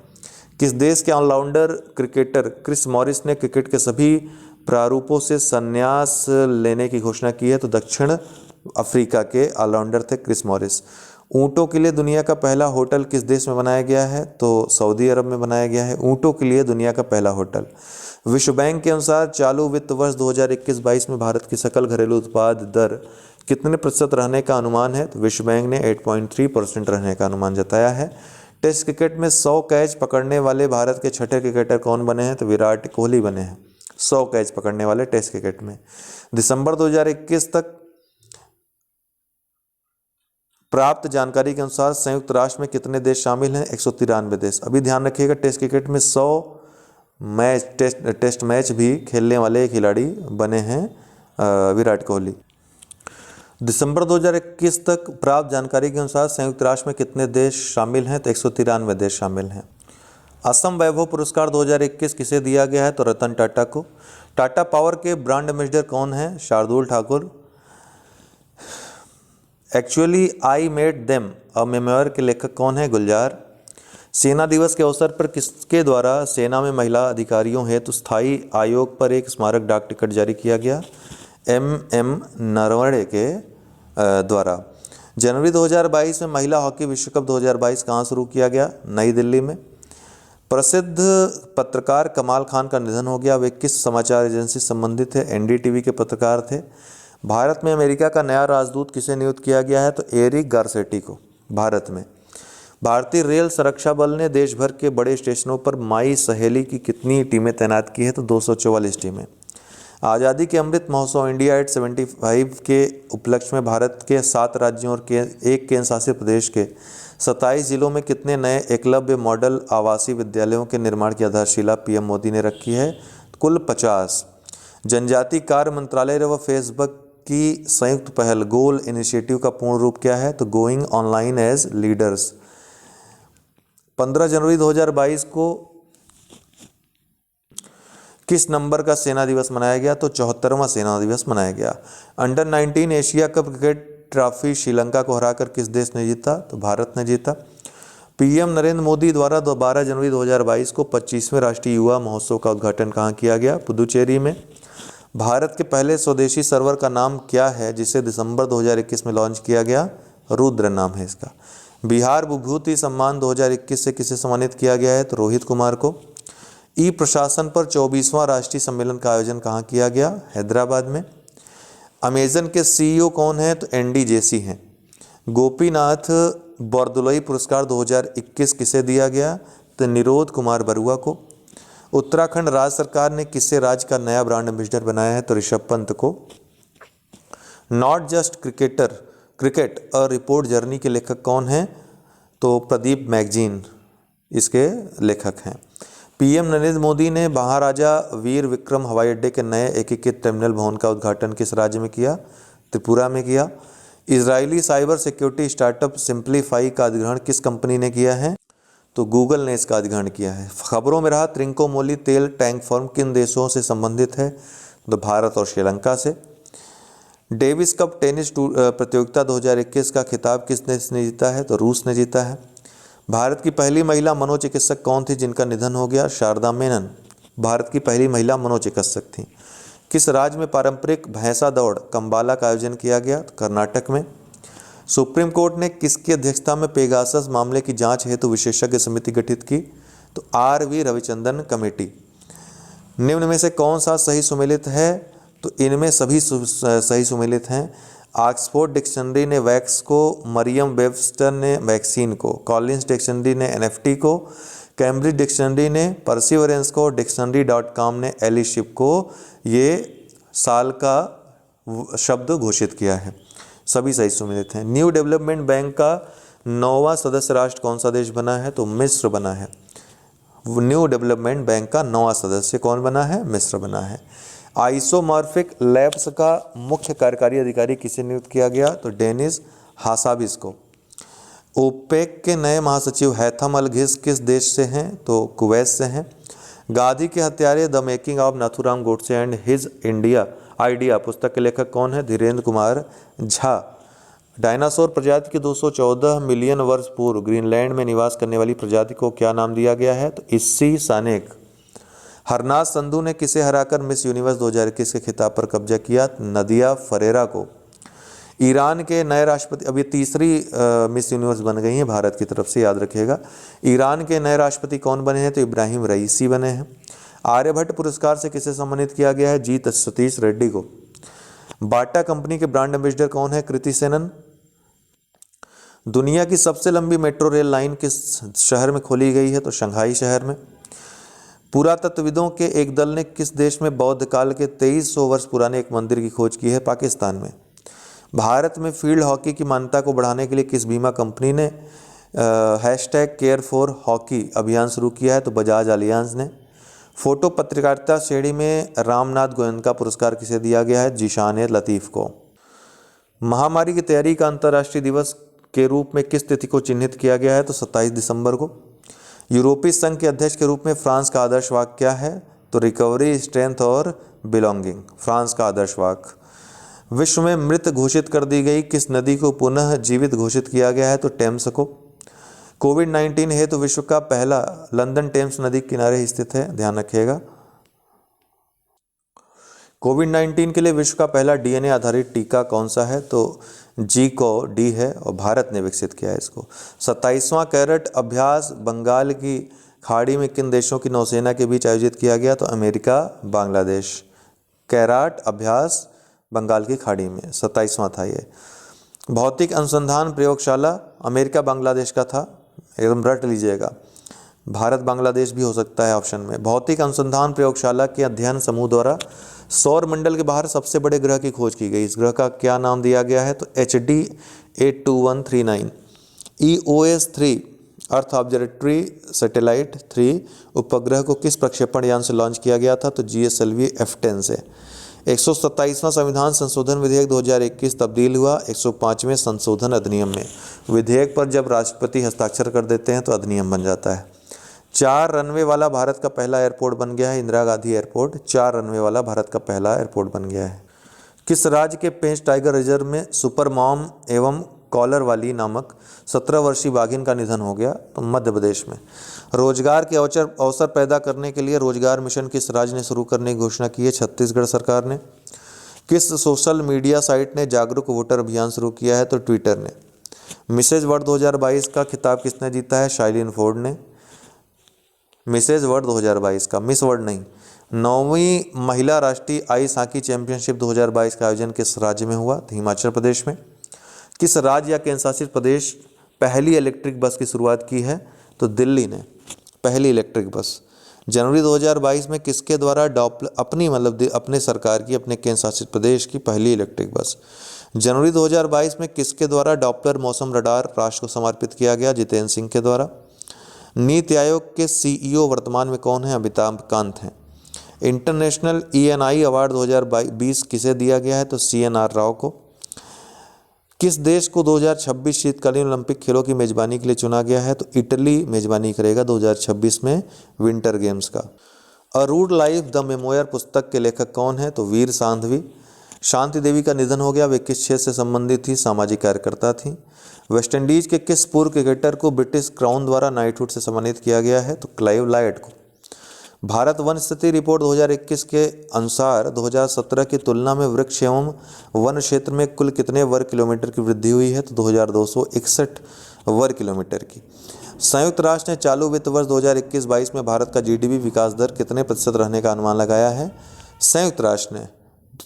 किस देश के ऑलराउंडर क्रिकेटर क्रिस मॉरिस ने क्रिकेट के सभी प्रारूपों से संन्यास लेने की घोषणा की है? तो दक्षिण अफ्रीका के ऑलराउंडर थे क्रिस मॉरिस। ऊँटों के लिए दुनिया का पहला होटल किस देश में बनाया गया है? तो सऊदी अरब में बनाया गया है ऊँटों के लिए दुनिया का पहला होटल। विश्व बैंक के अनुसार चालू वित्त वर्ष 2021-22 में भारत की सकल घरेलू उत्पाद दर कितने प्रतिशत रहने का अनुमान है? तो विश्व बैंक ने 8.3% रहने का अनुमान जताया है। टेस्ट क्रिकेट में 100 कैच पकड़ने वाले भारत के छठे क्रिकेटर कौन बने हैं? तो विराट कोहली बने हैं 100 कैच पकड़ने वाले टेस्ट क्रिकेट में। दिसंबर 2021 तक प्राप्त जानकारी के अनुसार संयुक्त राष्ट्र में कितने देश शामिल हैं? 193 देश। अभी ध्यान रखिएगा, टेस्ट क्रिकेट में 100 टेस्ट मैच भी खेलने वाले खिलाड़ी बने हैं विराट कोहली। दिसंबर 2021 तक प्राप्त जानकारी के अनुसार संयुक्त राष्ट्र में कितने देश शामिल हैं? तो 193 देश शामिल हैं। असम वैभव पुरस्कार 2021 किसे दिया गया है? तो रतन टाटा को। टाटा पावर के ब्रांड एम्बेसडर कौन है? Shardul Thakur. Actually I met them a memoir के लेखक कौन है? गुलजार। सेना दिवस के अवसर पर किसके द्वारा सेना में महिला अधिकारियों हेतु स्थायी आयोग पर एक स्मारक डाक टिकट जारी किया गया? एम नरवणे के द्वारा। जनवरी 2022 में महिला हॉकी विश्व कप 2022 कहाँ शुरू किया गया? नई दिल्ली में। प्रसिद्ध पत्रकार कमाल खान का निधन हो गया। वे किस समाचार एजेंसी से संबंधित थे? एनडीटीवी के पत्रकार थे। भारत में अमेरिका का नया राजदूत किसे नियुक्त किया गया है? तो एरिक गारसेटी को। भारत में भारतीय रेल सुरक्षा बल ने देश भर के बड़े स्टेशनों पर माई सहेली की कितनी टीमें तैनात की है? तो 244 टीमें। आज़ादी के अमृत महोत्सव इंडिया एट 75 के उपलक्ष्य में भारत के 7 राज्यों और एक केंद्र शासित प्रदेश के 27 जिलों में कितने नए एकलव्य मॉडल आवासीय विद्यालयों के निर्माण की आधारशिला पीएम मोदी ने रखी है? कुल 50। जनजातीय कार्य मंत्रालय व फेसबुक की संयुक्त पहल गोल इनिशिएटिव का पूर्ण रूप क्या है? तो गोइंग ऑनलाइन एज लीडर्स। 15 जनवरी 2022 को किस नंबर का सेना दिवस मनाया गया? तो 74वां सेना दिवस मनाया गया। Under 19 Asia cup cricket trophy Sri Lanka को हराकर किस देश ने जीता? तो भारत ने जीता। पीएम नरेंद्र मोदी द्वारा 12 जनवरी 2022 को 25वें राष्ट्रीय युवा महोत्सव का उद्घाटन कहाँ किया गया? पुदुचेरी में। भारत के पहले स्वदेशी सर्वर का नाम क्या है जिसे दिसंबर 2021 में लॉन्च किया गया? रुद्र नाम है इसका। बिहार विभूति सम्मान 2021 से किसे सम्मानित किया गया है? तो रोहित कुमार को। ई प्रशासन पर 24वां राष्ट्रीय सम्मेलन का आयोजन कहाँ किया गया? हैदराबाद में। अमेजन के सीईओ कौन है? तो एनडी जेसी हैं। गोपीनाथ बरदोलई पुरस्कार 2021 किसे दिया गया? तो निरोध कुमार बरुआ को। उत्तराखंड राज्य सरकार ने किसे राज्य का नया ब्रांड एम्बेसडर बनाया है? तो ऋषभ पंत को। Not just cricket a report journey के लेखक कौन हैं? तो प्रदीप मैगजीन इसके लेखक हैं। पीएम नरेंद्र मोदी ने महाराजा वीर विक्रम हवाई अड्डे के नए एकीकृत टर्मिनल भवन का उद्घाटन किस राज्य में किया? त्रिपुरा में किया। Israeli cyber security startup simplify का अधिग्रहण किस कंपनी ने किया है? तो गूगल ने इसका अधिग्रहण किया है। खबरों में रहा त्रिंकोमोली तेल टैंक फर्म किन देशों से संबंधित है? तो भारत और श्रीलंका से। डेविस कप टेनिस प्रतियोगिता 2021 का खिताब किस देश ने जीता है? तो रूस ने जीता है। भारत की पहली महिला मनोचिकित्सक कौन थी जिनका निधन हो गया? शारदा मेनन भारत की पहली महिला मनोचिकित्सक थी। किस राज्य में पारंपरिक भैंसा दौड़ कंबाला का आयोजन किया गया? तो कर्नाटक में। सुप्रीम कोर्ट ने किसकी अध्यक्षता में पेगासस मामले की जांच हेतु विशेषज्ञ समिति गठित की? तो आर.वी. रविचंद्रन कमेटी। निम्न में से कौन सा सही सुमेलित है? तो इनमें सभी सही सुमेलित हैं। ऑक्सफोर्ड डिक्शनरी ने वैक्स को, मरियम वेबस्टर ने वैक्सीन को, कॉलिंस डिक्शनरी ने एनएफटी को, कैम्ब्रिज डिक्शनरी ने परसिवरेंस को, डिक्शनरी.com ने एलीशिप को ये साल का शब्द घोषित किया है। सभी सही सुमेलित हैं। न्यू डेवलपमेंट बैंक का 9वां सदस्य राष्ट्र कौन सा देश बना है? तो मिस्र बना है। न्यू डेवलपमेंट बैंक का 9वां सदस्य कौन बना है? मिस्र बना है। आइसोमॉर्फिक लैब्स का मुख्य कार्यकारी अधिकारी किसे नियुक्त किया गया? तो डेनिस हासाबिस को। ओपेक के नए महासचिव हैथम अल घिस किस देश से हैं? तो कुवैत से हैं। गांधी के हत्यारे the making of Nathuram Godse and his India idea पुस्तक के लेखक कौन है? धीरेन्द्र कुमार झा। डायनासोर प्रजाति के 214 मिलियन वर्ष पूर्व ग्रीनलैंड में निवास करने वाली प्रजाति को क्या नाम दिया गया है? तो इस्सी सानेक। हरनाज संधू ने किसे हराकर मिस यूनिवर्स 2021 के खिताब पर कब्जा किया? नदिया फरेरा को। ईरान के नए राष्ट्रपति, अब ये तीसरी मिस यूनिवर्स बन गई हैं भारत की तरफ से, याद रखिएगा। ईरान के नए राष्ट्रपति कौन बने हैं? तो इब्राहिम रईसी बने हैं। आर्यभट्ट पुरस्कार से किसे सम्मानित किया गया है? जी सतीश रेड्डी को। बाटा कंपनी के ब्रांड एम्बेसडर कौन है? कृति सेनन। दुनिया की सबसे लंबी मेट्रो रेल लाइन किस शहर में खोली गई है? तो शंघाई शहर में। पुरातत्वविदों के एक दल ने किस देश में बौद्ध काल के 2300 वर्ष पुराने एक मंदिर की खोज की है? पाकिस्तान में। भारत में फील्ड हॉकी की मान्यता को बढ़ाने के लिए किस बीमा कंपनी ने #केयर फॉर हॉकी अभियान शुरू किया है? तो बजाज अलियांज ने। फोटो पत्रकारिता श्रेणी में रामनाथ गोयनका पुरस्कार किसे दिया गया है? जीशान लतीफ़ को। महामारी की तैयारी का अंतर्राष्ट्रीय दिवस के रूप में किस तिथि को चिन्हित किया गया है? तो 27 दिसंबर को। यूरोपीय संघ के अध्यक्ष के रूप में फ्रांस का आदर्श वाक्य क्या है? तो रिकवरी, स्ट्रेंथ और बिलोंगिंग फ्रांस का आदर्श वाक्य। विश्व में मृत घोषित कर दी गई किस नदी को पुनः जीवित घोषित किया गया है? तो टेम्स को। कोविड-19 हेतु विश्व का पहला लंदन टेम्स नदी किनारे स्थित है, ध्यान रखिएगा। कोविड-19 के लिए विश्व का पहला डीएनए आधारित टीका कौन सा है? तो जी-को-डी है और भारत ने विकसित किया है इसको। 27वां कैरेट अभ्यास बंगाल की खाड़ी में किन देशों की नौसेना के बीच आयोजित किया गया? तो अमेरिका, बांग्लादेश। कैराट अभ्यास बंगाल की खाड़ी में 27वां था ये। भौतिक अनुसंधान प्रयोगशाला अमेरिका बांग्लादेश का था, एकदम रट लीजिएगा। भारत बांग्लादेश भी हो सकता है ऑप्शन में। भौतिक अनुसंधान प्रयोगशाला के अध्ययन समूह द्वारा सौर मंडल के बाहर सबसे बड़े ग्रह की खोज की गई। इस ग्रह का क्या नाम दिया गया है? तो HD 82139। EOS-3 अर्थ ऑब्जर्वेटरी सैटेलाइट 3 उपग्रह को किस प्रक्षेपण यान से लॉन्च किया गया था? तो GSLV F10 से। 127वां संविधान संशोधन विधेयक 2021 तब्दील हुआ 105वें संशोधन अधिनियम में। विधेयक पर जब राष्ट्रपति हस्ताक्षर कर देते हैं तो अधिनियम बन जाता है। 4 रनवे वाला भारत का पहला एयरपोर्ट बन गया है इंदिरा गांधी एयरपोर्ट। 4 रनवे वाला भारत का पहला एयरपोर्ट बन गया है। किस राज्य के पेंच टाइगर रिजर्व में सुपर मॉम एवं कॉलर वाली नामक 17 वर्षीय बाघिन का निधन हो गया? तो मध्य प्रदेश में। रोजगार के अवसर पैदा करने के लिए रोजगार मिशन किस राज्य ने शुरू करने की घोषणा की है? छत्तीसगढ़ सरकार ने। किस सोशल मीडिया साइट ने जागरूक वोटर अभियान शुरू किया है? तो ट्विटर ने। मिसेज वर्ल्ड 2022 का खिताब किसने जीता है? शाइलिन फोर्ड ने। मिसेज वर्ल्ड 2022 का, मिस वर्ल्ड नहीं। 9वीं महिला राष्ट्रीय आइस हॉकी चैंपियनशिप 2022 का आयोजन किस राज्य में हुआ? तो हिमाचल प्रदेश में। किस राज्य या केंद्र शासित प्रदेश पहली इलेक्ट्रिक बस की शुरुआत की है? तो दिल्ली ने पहली इलेक्ट्रिक बस। जनवरी 2022 में किसके द्वारा अपने सरकार की, अपने केंद्र शासित प्रदेश की पहली इलेक्ट्रिक बस। जनवरी 2022 में किसके द्वारा डॉपलर मौसम रडार राष्ट्र को समर्पित किया गया? जितेंद्र सिंह के द्वारा। नीति आयोग के CEO वर्तमान में कौन है? अमिताभ कांत हैं। इंटरनेशनल ENI अवार्ड 2020 किसे दिया गया है? तो CNR राव को। किस देश को 2026 शीतकालीन ओलंपिक खेलों की मेजबानी के लिए चुना गया है? तो इटली मेजबानी करेगा 2026 में विंटर गेम्स का। A rude life the memoir पुस्तक के लेखक कौन है? तो वीर सांध्वी। शांति देवी का निधन हो गया, वे किस क्षेत्र से संबंधित थी? सामाजिक कार्यकर्ता थी। वेस्टइंडीज के किस पूर्व क्रिकेटर को ब्रिटिश क्राउन द्वारा नाइटहुड से सम्मानित किया गया है? तो क्लाइव लायड को। भारत वन स्थिति रिपोर्ट 2021 के अनुसार 2017 की तुलना में वृक्ष एवं वन क्षेत्र में कुल कितने वर्ग किलोमीटर की वृद्धि हुई है? तो 2261 वर्ग किलोमीटर की। संयुक्त राष्ट्र ने चालू वित्त वर्ष 2021-22 में भारत का GDP विकास दर कितने प्रतिशत रहने का अनुमान लगाया है? संयुक्त राष्ट्र ने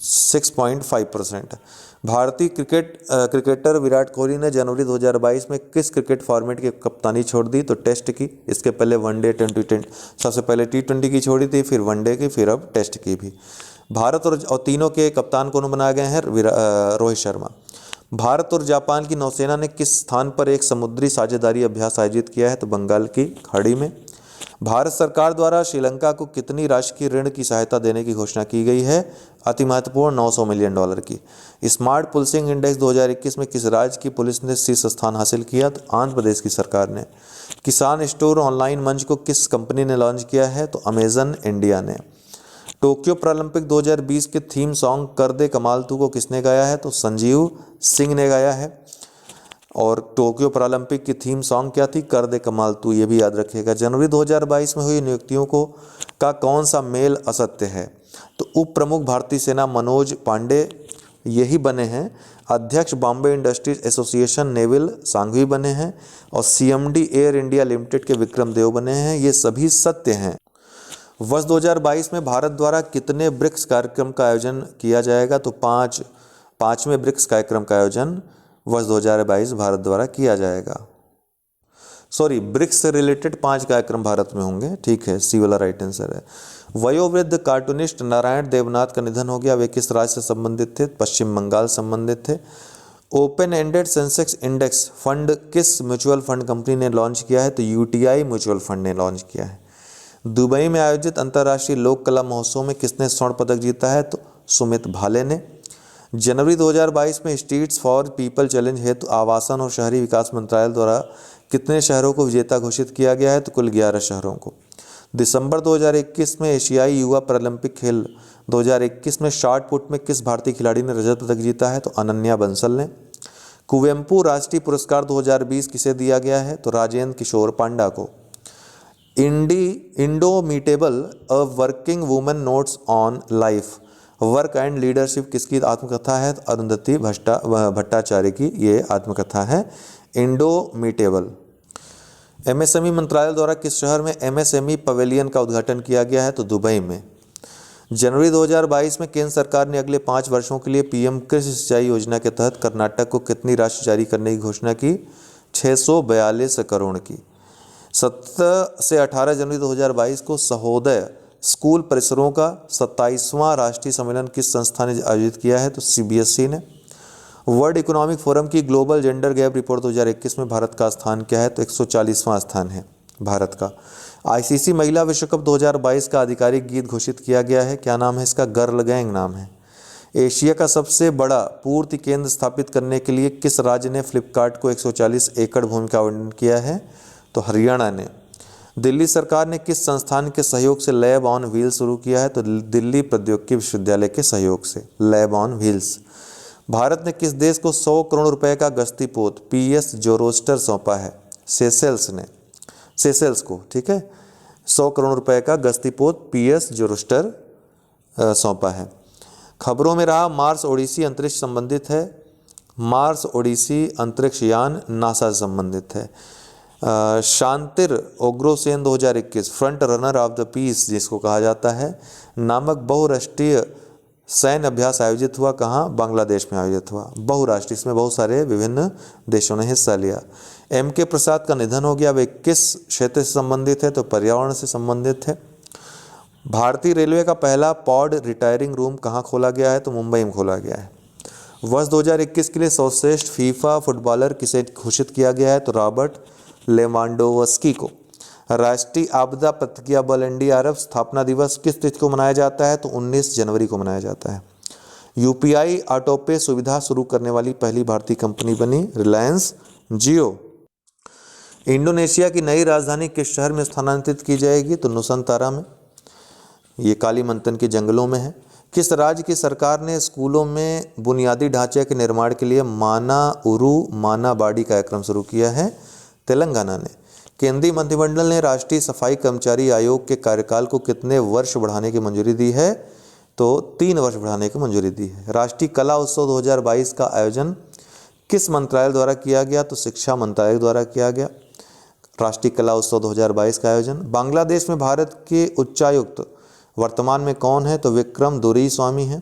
6.5%। भारतीय क्रिकेटर विराट कोहली ने जनवरी 2022 में किस क्रिकेट फॉर्मेट की कप्तानी छोड़ दी? तो टेस्ट की। इसके पहले वनडे, T20, सबसे पहले T20 की छोड़ी थी, फिर वनडे की, फिर अब टेस्ट की भी। भारत और तीनों के कप्तान कौन बनाए गए हैं? रोहित शर्मा। भारत और जापान की नौसेना ने किस स्थान पर एक समुद्री साझेदारी अभ्यास आयोजित किया है? तो बंगाल की खाड़ी में। भारत सरकार द्वारा श्रीलंका को कितनी राशि की ऋण की सहायता देने की घोषणा की गई है? अति महत्वपूर्ण $900 मिलियन की। स्मार्ट पुलिसिंग इंडेक्स 2021 में किस राज्य की पुलिस ने शीर्ष स्थान हासिल किया? तो आंध्र प्रदेश की सरकार ने। किसान स्टोर ऑनलाइन मंच को किस कंपनी ने लॉन्च किया है? तो अमेजन इंडिया ने। टोक्यो पैरालंपिक 2020 के थीम सॉन्ग कर दे कमाल तू को किसने गाया है? तो संजीव सिंह ने गाया है। और टोक्यो पैरालंपिक की थीम सॉन्ग क्या थी? कर दे कमाल तू, ये भी याद रखिएगा। जनवरी 2022 में हुई नियुक्तियों का कौन सा मेल असत्य है? तो उप प्रमुख भारतीय सेना मनोज पांडे यही बने हैं। अध्यक्ष बॉम्बे इंडस्ट्रीज एसोसिएशन नेविल सांघवी बने हैं। और CMD एयर इंडिया लिमिटेड के विक्रम देव बने हैं। ये सभी सत्य हैं। वर्ष 2022 में भारत द्वारा कितने ब्रिक्स कार्यक्रम का आयोजन किया जाएगा? तो पाँचवें ब्रिक्स कार्यक्रम का आयोजन वर्ष 2022 भारत द्वारा किया जाएगा। ब्रिक्स से रिलेटेड 5 कार्यक्रम भारत में होंगे। ठीक है, सी वाला राइट आंसर है। वयोवृद्ध कार्टूनिस्ट नारायण देवनाथ का निधन हो गया, वे किस राज्य से संबंधित थे? पश्चिम बंगाल संबंधित थे। Open ended Sensex index fund किस म्यूचुअल फंड कंपनी ने लॉन्च किया है? तो UTI म्यूचुअल फंड ने लॉन्च किया है। दुबई में आयोजित अंतर्राष्ट्रीय लोक कला महोत्सव में किसने स्वर्ण पदक जीता है? तो सुमित भाले ने। जनवरी 2022 में स्ट्रीट्स फॉर पीपल चैलेंज हेतु आवासन और शहरी विकास मंत्रालय द्वारा कितने शहरों को विजेता घोषित किया गया है? तो कुल 11 शहरों को। दिसंबर 2021 में एशियाई युवा पैरालंपिक खेल 2021 में शॉट पुट में किस भारतीय खिलाड़ी ने रजत पदक जीता है? तो अनन्या बंसल ने। कुवेम्पू राष्ट्रीय पुरस्कार 2020 किसे दिया गया है? तो राजेंद्र किशोर पांडा को। Indomitable a working woman notes on life, work and leadership किसकी आत्मकथा है? तो अरुंधति भट्टाचार्य की ये आत्मकथा है इंडोमिटेबल। एमएसएमई मंत्रालय द्वारा किस शहर में एमएसएमई पवेलियन का उद्घाटन किया गया है? तो दुबई में। जनवरी 2022 में केंद्र सरकार ने अगले 5 वर्षों के लिए पीएम कृषि सिंचाई योजना के तहत कर्नाटक को कितनी राशि जारी करने की घोषणा की? 642 करोड़ की। 17 से 18 जनवरी 2022 को सहोदय स्कूल परिसरों का 27वां राष्ट्रीय सम्मेलन किस संस्था ने आयोजित किया है? तो सीबीएसई ने। वर्ल्ड इकोनॉमिक फोरम की ग्लोबल जेंडर गैप रिपोर्ट 2021 में भारत का स्थान क्या है? तो 140वां स्थान है भारत का। आईसीसी महिला विश्व कप 2022 का आधिकारिक गीत घोषित किया गया है, क्या नाम है इसका? गर्ल गैंग नाम है। एशिया का सबसे बड़ा पूर्ति केंद्र स्थापित करने के लिए किस राज्य ने फ्लिपकार्ट को 140 एकड़ भूमि का आवंटन किया है? तो हरियाणा ने। दिल्ली सरकार ने किस संस्थान के सहयोग से लैब ऑन व्हील्स शुरू किया है? तो दिल्ली प्रौद्योगिकी विश्वविद्यालय के सहयोग से लैब ऑन व्हील्स। भारत ने किस देश को 100 करोड़ रुपए का गश्ती पोत पीएस जोरोस्टर सौंपा है? सेशेल्स ने, सेशेल्स को, ठीक है। 100 करोड़ रुपए का गश्ती पोत पीएस जोरोस्टर सौंपा है। खबरों में रहा मार्स ओडिसी अंतरिक्ष संबंधित है। मार्स ओडिसी अंतरिक्ष यान नासा से संबंधित है। Shantir Ogroshen 2021 front runner of the peace जिसको कहा जाता है नामक बहुराष्ट्रीय सैन्य अभ्यास आयोजित हुआ कहाँ? बांग्लादेश में आयोजित हुआ। बहुराष्ट्रीय, इसमें बहुत सारे विभिन्न देशों ने हिस्सा लिया। एम.के. प्रसाद का निधन हो गया, वे किस क्षेत्र से संबंधित है? तो पर्यावरण से संबंधित है। भारतीय रेलवे का पहला पॉड रिटायरिंग रूम कहाँ खोला गया है? तो मुंबई में खोला गया है। वर्ष 2021 के लिए सर्वश्रेष्ठ फीफा फुटबॉलर किसे घोषित किया गया है? तो रॉबर्ट लेवांडोव्स्की को। राष्ट्रीय आपदा प्रतिक्रिया बल एनडीआरएफ स्थापना दिवस किस तिथि को मनाया जाता है? तो 19 जनवरी को मनाया जाता है। यूपीआई ऑटोपे सुविधा शुरू करने वाली पहली भारतीय कंपनी बनी रिलायंस जियो। इंडोनेशिया की नई राजधानी किस शहर में स्थानांतरित की जाएगी? तो नुसंतारा में, ये कालीमंतन के जंगलों में है। किस राज्य की सरकार ने स्कूलों में बुनियादी ढांचे के निर्माण के लिए माना उरु माना बाड़ी कार्यक्रम शुरू किया है? तेलंगाना ने। केंद्रीय मंत्रिमंडल ने राष्ट्रीय सफाई कर्मचारी आयोग के कार्यकाल को कितने वर्ष बढ़ाने की मंजूरी दी है? तो 3 वर्ष बढ़ाने की मंजूरी दी है। राष्ट्रीय कला उत्सव 2022 का आयोजन किस मंत्रालय द्वारा किया गया? तो शिक्षा मंत्रालय द्वारा किया गया राष्ट्रीय कला उत्सव 2022 का आयोजन। बांग्लादेश में भारत के उच्चायुक्त वर्तमान में कौन है? तो विक्रम दुरईस्वामी है।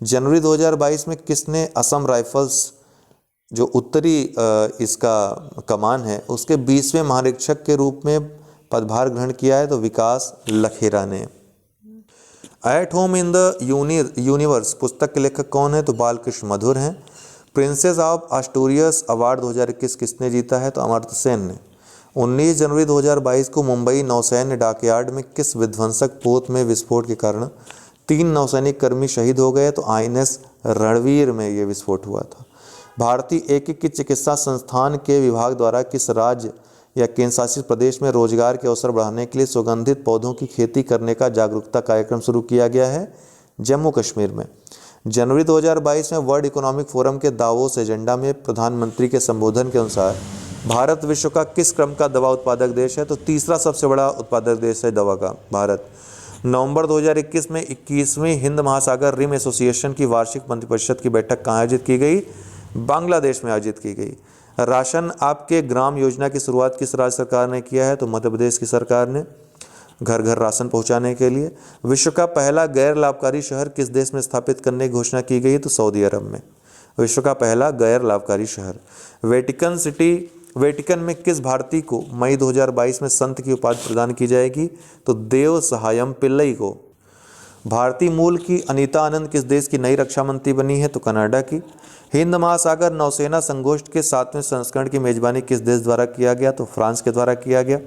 जनवरी 2022 में किसने असम राइफल्स जो उत्तरी इसका कमान है उसके 20वें महानिरीक्षक के रूप में पदभार ग्रहण किया है? तो विकास लखेरा ने। At home in the universe पुस्तक के लेखक कौन है? तो बालकृष्ण मधुर हैं। प्रिंसेस ऑफ एस्टोरियस अवार्ड 2021 किसने जीता है? तो अमर्त्य सेन ने। 19 जनवरी 2022 को मुंबई नौसैन्य डॉकयार्ड में किस विध्वंसक पोत में विस्फोट के कारण 3 नौसैनिक कर्मी शहीद हो गए? तो INS रणवीर में ये विस्फोट हुआ था। भारतीय एकीकृत चिकित्सा संस्थान के विभाग द्वारा किस राज्य या केंद्र शासित प्रदेश में रोजगार के अवसर बढ़ाने के लिए सुगंधित पौधों की खेती करने का जागरूकता कार्यक्रम शुरू किया गया है? जम्मू कश्मीर में। जनवरी 2022 में वर्ल्ड इकोनॉमिक फोरम के दावोस एजेंडा में प्रधानमंत्री के संबोधन के अनुसार भारत विश्व का किस क्रम का दवा उत्पादक देश है? तो तीसरा सबसे बड़ा उत्पादक देश है दवा का भारत। नवंबर 2021 में 21वीं हिंद महासागर रिम एसोसिएशन की वार्षिक मंत्रिपरिषद की बैठक कहाँ आयोजित की गई? बांग्लादेश में आयोजित की गई। राशन आपके ग्राम योजना की शुरुआत किस राज्य सरकार ने किया है? तो मध्य प्रदेश की सरकार ने घर घर राशन पहुंचाने के लिए। विश्व का पहला गैर लाभकारी शहर किस देश में स्थापित करने की घोषणा की गई? तो सऊदी अरब में। विश्व का पहला गैर लाभकारी शहर। वेटिकन में किस भारतीय को मई 2022 में संत की उपाधि प्रदान की जाएगी? तो देव सहायम पिल्लई को। भारतीय मूल की अनीता आनंद किस देश की नई रक्षा मंत्री बनी है? तो कनाडा की। हिंद महासागर नौसेना संगोष्ठ के 7वें संस्करण की मेजबानी किस देश द्वारा किया गया? तो फ्रांस के द्वारा किया गया।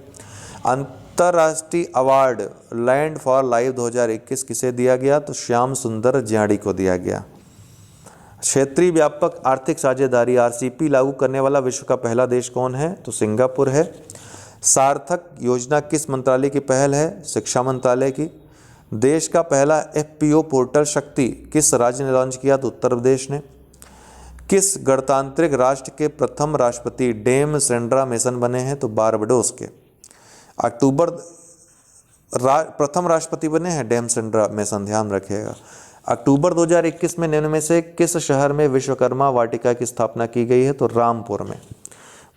अंतर्राष्ट्रीय अवार्ड लैंड फॉर लाइफ 2021 किसे दिया गया? तो श्याम सुंदर जियाड़ी को दिया गया। क्षेत्रीय व्यापक आर्थिक साझेदारी RCEP लागू करने वाला विश्व का पहला देश कौन है? तो सिंगापुर है। सार्थक योजना किस मंत्रालय की पहल है? शिक्षा मंत्रालय की। देश का पहला FPO पोर्टल शक्ति किस राज्य ने लॉन्च किया? तो उत्तर प्रदेश ने। किस गणतांत्रिक राष्ट्र के प्रथम राष्ट्रपति डेम सेंड्रा मेसन बने हैं? तो बारबाडोस के। प्रथम राष्ट्रपति बने हैं डेम सेंड्रा मेसन, ध्यान रखिएगा। अक्टूबर 2021 में निम्न में से किस शहर में विश्वकर्मा वाटिका की स्थापना की गई है? तो रामपुर में।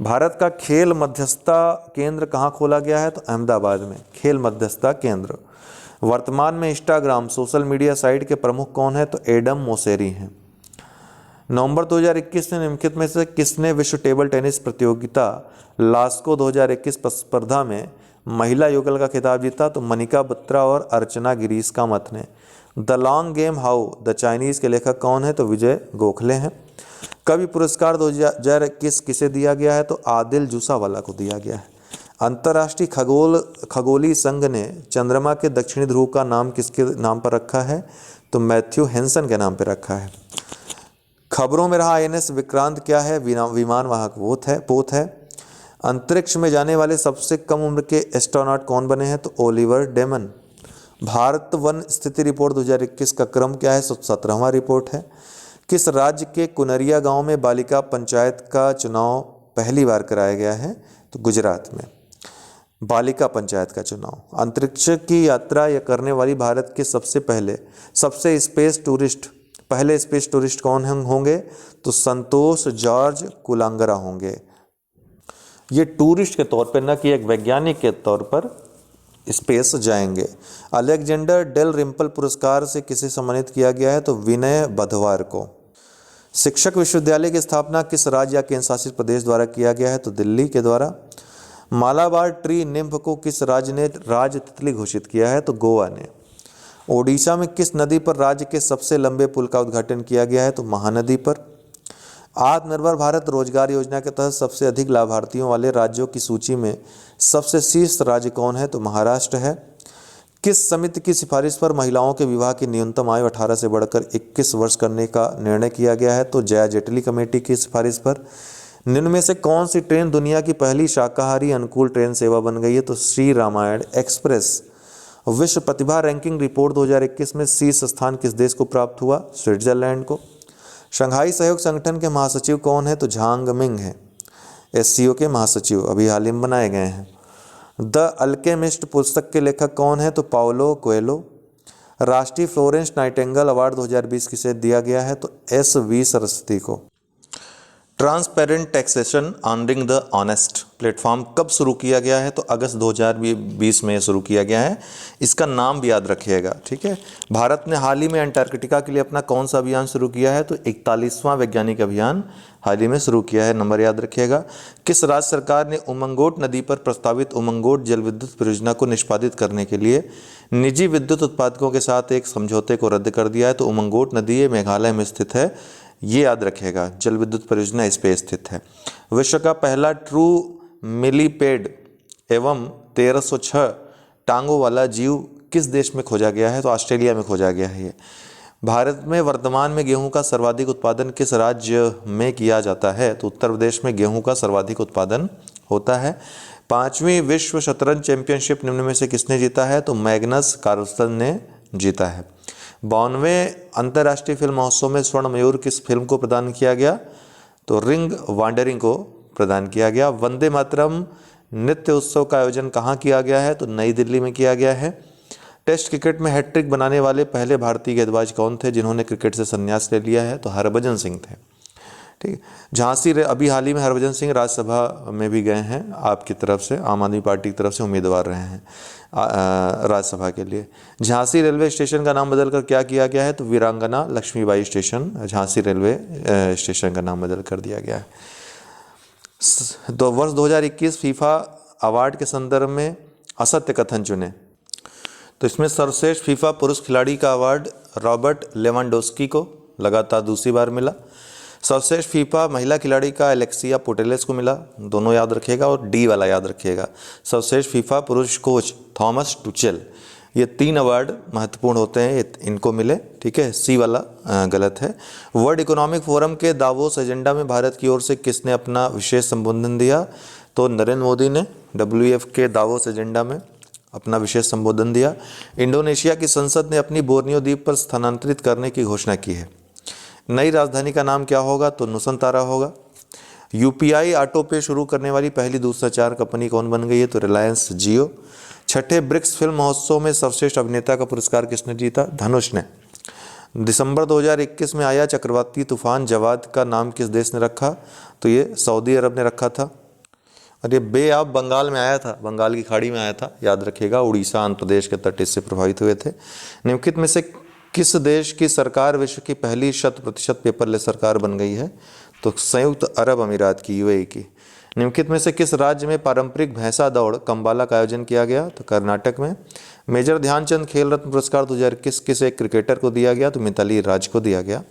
भारत का खेल मध्यस्थता केंद्र कहाँ खोला गया है? तो अहमदाबाद में खेल मध्यस्थता केंद्र। वर्तमान में इंस्टाग्राम सोशल मीडिया साइट के प्रमुख कौन है? तो एडम मोसेरी हैं। नवंबर 2021 में निम्नलिखित में से किसने विश्व टेबल टेनिस प्रतियोगिता लास्को 2021 स्पर्धा में महिला युगल का खिताब जीता? तो मनिका बत्रा और अर्चना गिरीश कामत ने। The long game how the Chinese के लेखक कौन है? तो विजय गोखले हैं। कवि पुरस्कार 2021 किसे दिया गया है? तो आदिल जूसावाला को दिया गया है। अंतर्राष्ट्रीय खगोलीय संघ ने चंद्रमा के दक्षिणी ध्रुव का नाम किसके नाम पर रखा है? तो मैथ्यू हेंसन के नाम पर रखा है। खबरों में रहा आईएनएस विक्रांत क्या है? विमान वाहक पोत है। अंतरिक्ष में जाने वाले सबसे कम उम्र के एस्ट्रोनॉट कौन बने हैं? तो ओलिवर डेमन। भारत वन स्थिति रिपोर्ट 2021 का क्रम क्या है? 17वां रिपोर्ट है। किस राज्य के कुनरिया गांव में बालिका पंचायत का चुनाव पहली बार कराया गया है? तो गुजरात में बालिका पंचायत का चुनाव। अंतरिक्ष की यात्रा करने वाली भारत के सबसे पहले स्पेस टूरिस्ट कौन होंगे? तो संतोष जॉर्ज कुलांगरा होंगे। ये टूरिस्ट के तौर पर, न कि एक वैज्ञानिक के तौर पर स्पेस जाएंगे। अलेक्जेंडर डेल रिम्पल पुरस्कार से किसे सम्मानित किया गया है? तो विनय बधवार को। शिक्षक विश्वविद्यालय की स्थापना किस राज्य या केंद्र शासित प्रदेश द्वारा किया गया है? तो दिल्ली के द्वारा। मालाबार ट्री निम्फ को किस राज्य ने राज्य तितली घोषित किया है? तो गोवा ने। ओडिशा में किस नदी पर राज्य के सबसे लंबे पुल का उद्घाटन किया गया है? तो महानदी पर। आत्मनिर्भर भारत रोजगार योजना के तहत सबसे अधिक लाभार्थियों वाले राज्यों की सूची में सबसे शीर्ष राज्य कौन है? तो महाराष्ट्र है। किस समिति की सिफारिश पर महिलाओं के विवाह की न्यूनतम आयु 18 से बढ़कर 21 वर्ष करने का निर्णय किया गया है? तो जया जेटली कमेटी की सिफारिश पर। निम्न में से कौन सी ट्रेन दुनिया की पहली शाकाहारी अनुकूल ट्रेन सेवा बन गई है? तो श्री रामायण एक्सप्रेस। विश्व प्रतिभा रैंकिंग रिपोर्ट 2021 में शीर्ष स्थान किस देश को प्राप्त हुआ? स्विट्जरलैंड को। शंघाई सहयोग संगठन के महासचिव कौन है? तो झांग मिंग है। एससीओ के महासचिव अभी हाल ही में बनाए गए हैं। द अल्केमिस्ट पुस्तक के लेखक कौन है? तो पाउलो कोएलो। राष्ट्रीय फ्लोरेंस नाइटिंगेल अवार्ड 2020 किसे दिया गया है? तो SV सरस्वती को। Transparent taxation honouring the honest platform कब शुरू किया गया है? तो अगस्त 2020 में शुरू किया गया है। इसका नाम भी याद रखिएगा, ठीक है। भारत ने हाल ही में अंटार्कटिका के लिए अपना कौन सा अभियान शुरू किया है? तो 41वां वैज्ञानिक अभियान हाल ही में शुरू किया है। नंबर याद रखिएगा। किस राज्य सरकार ने उमंगोट नदी पर प्रस्तावित उमंगोट जल विद्युत परियोजना को निष्पादित करने के लिए निजी विद्युत उत्पादकों के साथ एक समझौते को रद्द कर दिया है? तो उमंगोट नदी ये मेघालय में स्थित है, ये याद रखिएगा। जल विद्युत परियोजना इस पे स्थित है। विश्व का पहला ट्रू मिलीपेड एवं 1306 टांगों वाला जीव किस देश में खोजा गया है? तो ऑस्ट्रेलिया में खोजा गया है। भारत में वर्तमान में गेहूं का सर्वाधिक उत्पादन किस राज्य में किया जाता है? तो उत्तर प्रदेश में गेहूं का सर्वाधिक उत्पादन होता है। 5वीं विश्व शतरंज चैंपियनशिप निम्न में से किसने जीता है? तो मैग्नस कार्लसन ने जीता है। 52वें अंतर्राष्ट्रीय फिल्म महोत्सव में स्वर्ण मयूर किस फिल्म को प्रदान किया गया? तो रिंग वांडरिंग को प्रदान किया गया। वंदे मातरम नृत्य उत्सव का आयोजन कहाँ किया गया है? तो नई दिल्ली में किया गया है। टेस्ट क्रिकेट में हैट्रिक बनाने वाले पहले भारतीय गेंदबाज कौन थे जिन्होंने क्रिकेट से संन्यास ले लिया है? तो हरभजन सिंह थे, ठीक है। अभी हाल ही में हरभजन सिंह राज्यसभा में भी गए हैं, आपकी तरफ से, आम आदमी पार्टी की तरफ से उम्मीदवार रहे हैं राज्यसभा के लिए। झांसी रेलवे स्टेशन का नाम बदलकर क्या किया गया है? तो Veerangana Lakshmibai station Jhansi railway station का नाम बदल कर दिया गया है। वर्ष 2021 फीफा अवार्ड के संदर्भ में असत्य कथन चुने। तो इसमें सर्वश्रेष्ठ फीफा पुरुष खिलाड़ी का अवार्ड रॉबर्ट लेवांडोस्की को लगातार दूसरी बार मिला। सर्वश्रेष्ठ फीफा महिला खिलाड़ी का एलेक्सिया पुटेलेस को मिला, दोनों याद रखिएगा, और डी वाला याद रखिएगा। सर्वश्रेष्ठ फीफा पुरुष कोच थॉमस टुचेल। ये 3 अवार्ड महत्वपूर्ण होते हैं, इनको मिले, ठीक है। सी वाला गलत है। वर्ल्ड इकोनॉमिक फोरम के दावोस एजेंडा में भारत की ओर से किसने अपना विशेष संबोधन दिया? तो नरेंद्र मोदी ने WEF के दावोस एजेंडा में अपना विशेष संबोधन दिया। इंडोनेशिया की संसद ने अपनी बोर्नियो द्वीप पर स्थानांतरित करने की घोषणा की है। नई राजधानी का नाम क्या होगा? तो नुसंतारा होगा। यूपीआई ऑटो पे शुरू करने वाली पहली दूरसंचार कंपनी कौन बन गई है? तो रिलायंस जियो। छठे ब्रिक्स फिल्म महोत्सव में सर्वश्रेष्ठ अभिनेता का पुरस्कार किसने जीता? धनुष ने। दिसंबर 2021 में आया चक्रवाती तूफान जवाद का नाम किस देश ने रखा? तो ये सऊदी अरब ने रखा था। और ये बे ऑफ बंगाल में आया था, बंगाल की खाड़ी में आया था, याद रखिएगा। उड़ीसा आंध्र प्रदेश के तट इससे प्रभावित हुए थे। निम्नलिखित में से किस देश की सरकार विश्व की पहली 100% पेपरलेस सरकार बन गई है? तो संयुक्त अरब अमीरात की, यूएई की। निम्नलिखित में से किस राज्य में पारंपरिक भैंसा दौड़ कंबाला का आयोजन किया गया? तो कर्नाटक में। मेजर ध्यानचंद खेल रत्न पुरस्कार 2021 किस एक क्रिकेटर को दिया गया? तो मिताली राज को दिया गया।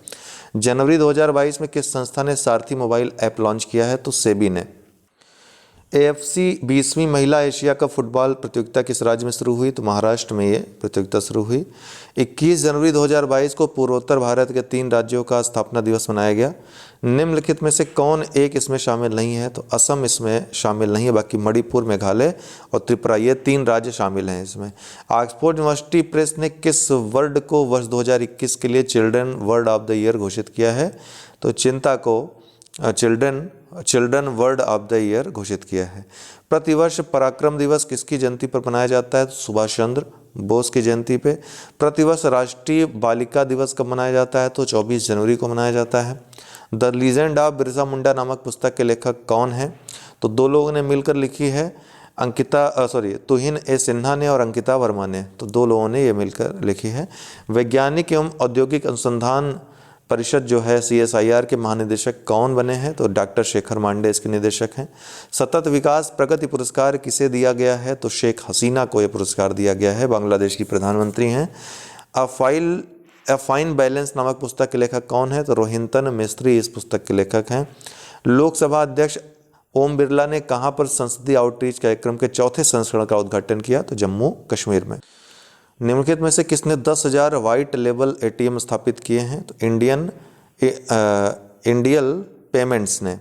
जनवरी 2022 में किस संस्था ने सारथी मोबाइल ऐप लॉन्च किया है? तो सेबी ने। AFC 20वीं महिला एशिया कप फुटबॉल प्रतियोगिता किस राज्य में शुरू हुई? तो महाराष्ट्र में ये प्रतियोगिता शुरू हुई। 21 जनवरी 2022 को पूर्वोत्तर भारत के 3 राज्यों का स्थापना दिवस मनाया गया। निम्नलिखित में से कौन एक इसमें शामिल नहीं है? तो असम इसमें शामिल नहीं है, बाकी मणिपुर, मेघालय और त्रिपुरा, ये 3 राज्य शामिल हैं इसमें। ऑक्सफोर्ड यूनिवर्सिटी प्रेस ने किस वर्ड को वर्ष 2021 के लिए children word of the year घोषित किया है? तो चिंता को children word of the year घोषित किया है। प्रतिवर्ष पराक्रम दिवस किसकी जयंती पर मनाया जाता है? तो सुभाष चंद्र बोस की जयंती पे। प्रतिवर्ष राष्ट्रीय बालिका दिवस कब मनाया जाता है? तो 24 जनवरी को मनाया जाता है। The legend of Birsa Munda नामक पुस्तक के लेखक कौन है? तो 2 लोगों ने मिलकर लिखी है, तुहिन ए सिन्हा ने और अंकिता वर्मा ने। तो 2 लोगों ने ये मिलकर लिखी है। वैज्ञानिक एवं औद्योगिक अनुसंधान परिषद जो है CSIR के महानिदेशक कौन बने हैं? तो डॉक्टर शेखर मांडे इसके निदेशक हैं। सतत विकास प्रगति पुरस्कार किसे दिया गया है? तो शेख हसीना को यह पुरस्कार दिया गया है, बांग्लादेश की प्रधानमंत्री हैं। अ फाइन बैलेंस नामक पुस्तक के लेखक कौन है? तो रोहिंटन मिस्त्री इस पुस्तक के लेखक हैं। लोकसभा अध्यक्ष ओम बिरला ने कहाँ पर संसदीय आउटरीच कार्यक्रम के 4थे संस्करण का उद्घाटन किया? तो जम्मू कश्मीर में। निम्नलिखित में से किसने 10,000 वाइट लेबल ATM स्थापित किए हैं? तो इंडियल पेमेंट्स ने।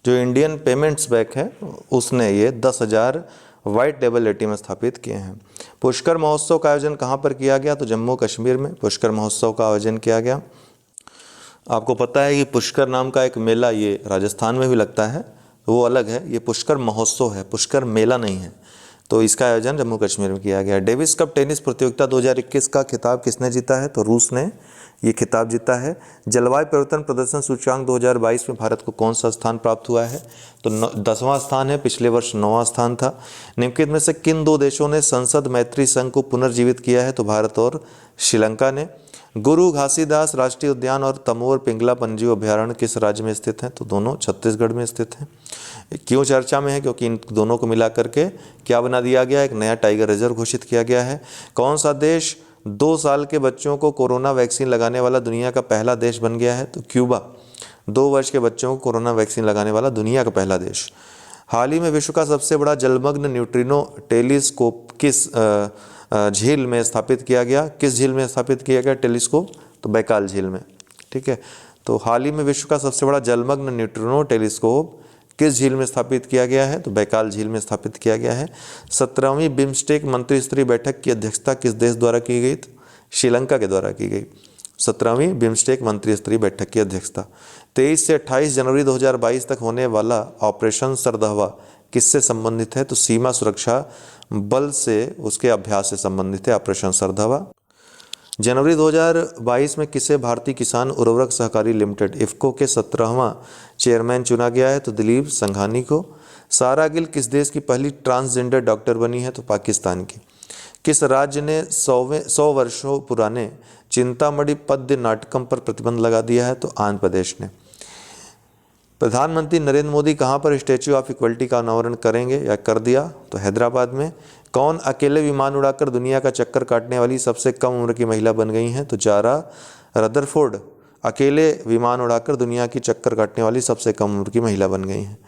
जो इंडियन पेमेंट्स बैंक है उसने ये 10,000 वाइट लेबल ATM स्थापित किए हैं। पुष्कर महोत्सव का आयोजन कहाँ पर किया गया? तो जम्मू कश्मीर में पुष्कर महोत्सव का आयोजन किया गया। आपको पता है कि पुष्कर नाम का एक मेला ये राजस्थान में भी लगता है, वो अलग है, ये पुष्कर महोत्सव है, पुष्कर मेला नहीं है। तो इसका आयोजन जम्मू कश्मीर में किया गया। डेविस कप टेनिस प्रतियोगिता 2021 का खिताब किसने जीता है? तो रूस ने ये खिताब जीता है। जलवायु परिवर्तन प्रदर्शन सूचकांक 2022 में भारत को कौन सा स्थान प्राप्त हुआ है? तो 10वां स्थान है, पिछले वर्ष 9वां स्थान था। निम्नलिखित में से किन 2 देशों ने संसद मैत्री संघ को पुनर्जीवित किया है? तो भारत और श्रीलंका ने। गुरु घासीदास राष्ट्रीय उद्यान और तमोर पिंगला वन्यजीव अभ्यारण्य किस राज्य में स्थित हैं? तो दोनों छत्तीसगढ़ में स्थित हैं। क्यों चर्चा में है? क्योंकि इन दोनों को मिला करके क्या बना दिया गया? एक नया टाइगर रिजर्व घोषित किया गया है। कौन सा देश 2 साल के बच्चों को कोरोना वैक्सीन लगाने वाला दुनिया का पहला देश बन गया है? तो क्यूबा। 2 वर्ष के बच्चों को कोरोना वैक्सीन लगाने वाला दुनिया का पहला देश। हाल ही में विश्व का सबसे बड़ा जलमग्न न्यूट्रिनो टेलीस्कोप किस झील में स्थापित किया गया? किस झील में स्थापित किया गया टेलीस्कोप? तो बैकाल झील में। ठीक है, तो हाल ही में विश्व का सबसे बड़ा जलमग्न न्यूट्रिनो टेलीस्कोप किस झील में स्थापित किया गया है? तो बैकाल झील में स्थापित किया गया है। 17वीं बिम्स्टेक मंत्री स्तरीय बैठक की अध्यक्षता किस देश द्वारा की गई? श्रीलंका के द्वारा की गई। 17वीं बिम्स्टेक मंत्री स्तरीय बैठक की अध्यक्षता। 23 से 28 जनवरी 2022 तक होने वाला ऑपरेशन सरदहवा किससे संबंधित है? तो सीमा सुरक्षा बल से उसके अभ्यास से संबंधित है ऑपरेशन सरदहवा। जनवरी 2022 में किसे भारतीय किसान उर्वरक सहकारी लिमिटेड इफ्को के 17वां चेयरमैन चुना गया है? तो दिलीप संघानी को। सारा गिल किस देश की पहली ट्रांसजेंडर डॉक्टर बनी है? तो पाकिस्तान की। किस राज्य ने 100 वर्षों पुराने चिंतामणि पद्य नाटकम पर प्रतिबंध लगा दिया है? तो आंध्र प्रदेश ने। प्रधानमंत्री नरेंद्र मोदी कहाँ पर स्टैच्यू ऑफ इक्वलिटी का अनावरण करेंगे या कर दिया? तो हैदराबाद में। कौन अकेले विमान उड़ाकर दुनिया का चक्कर काटने वाली सबसे कम उम्र की महिला बन गई हैं? तो जारा रदरफोर्ड अकेले विमान उड़ाकर दुनिया की चक्कर काटने वाली सबसे कम उम्र की महिला बन गई हैं।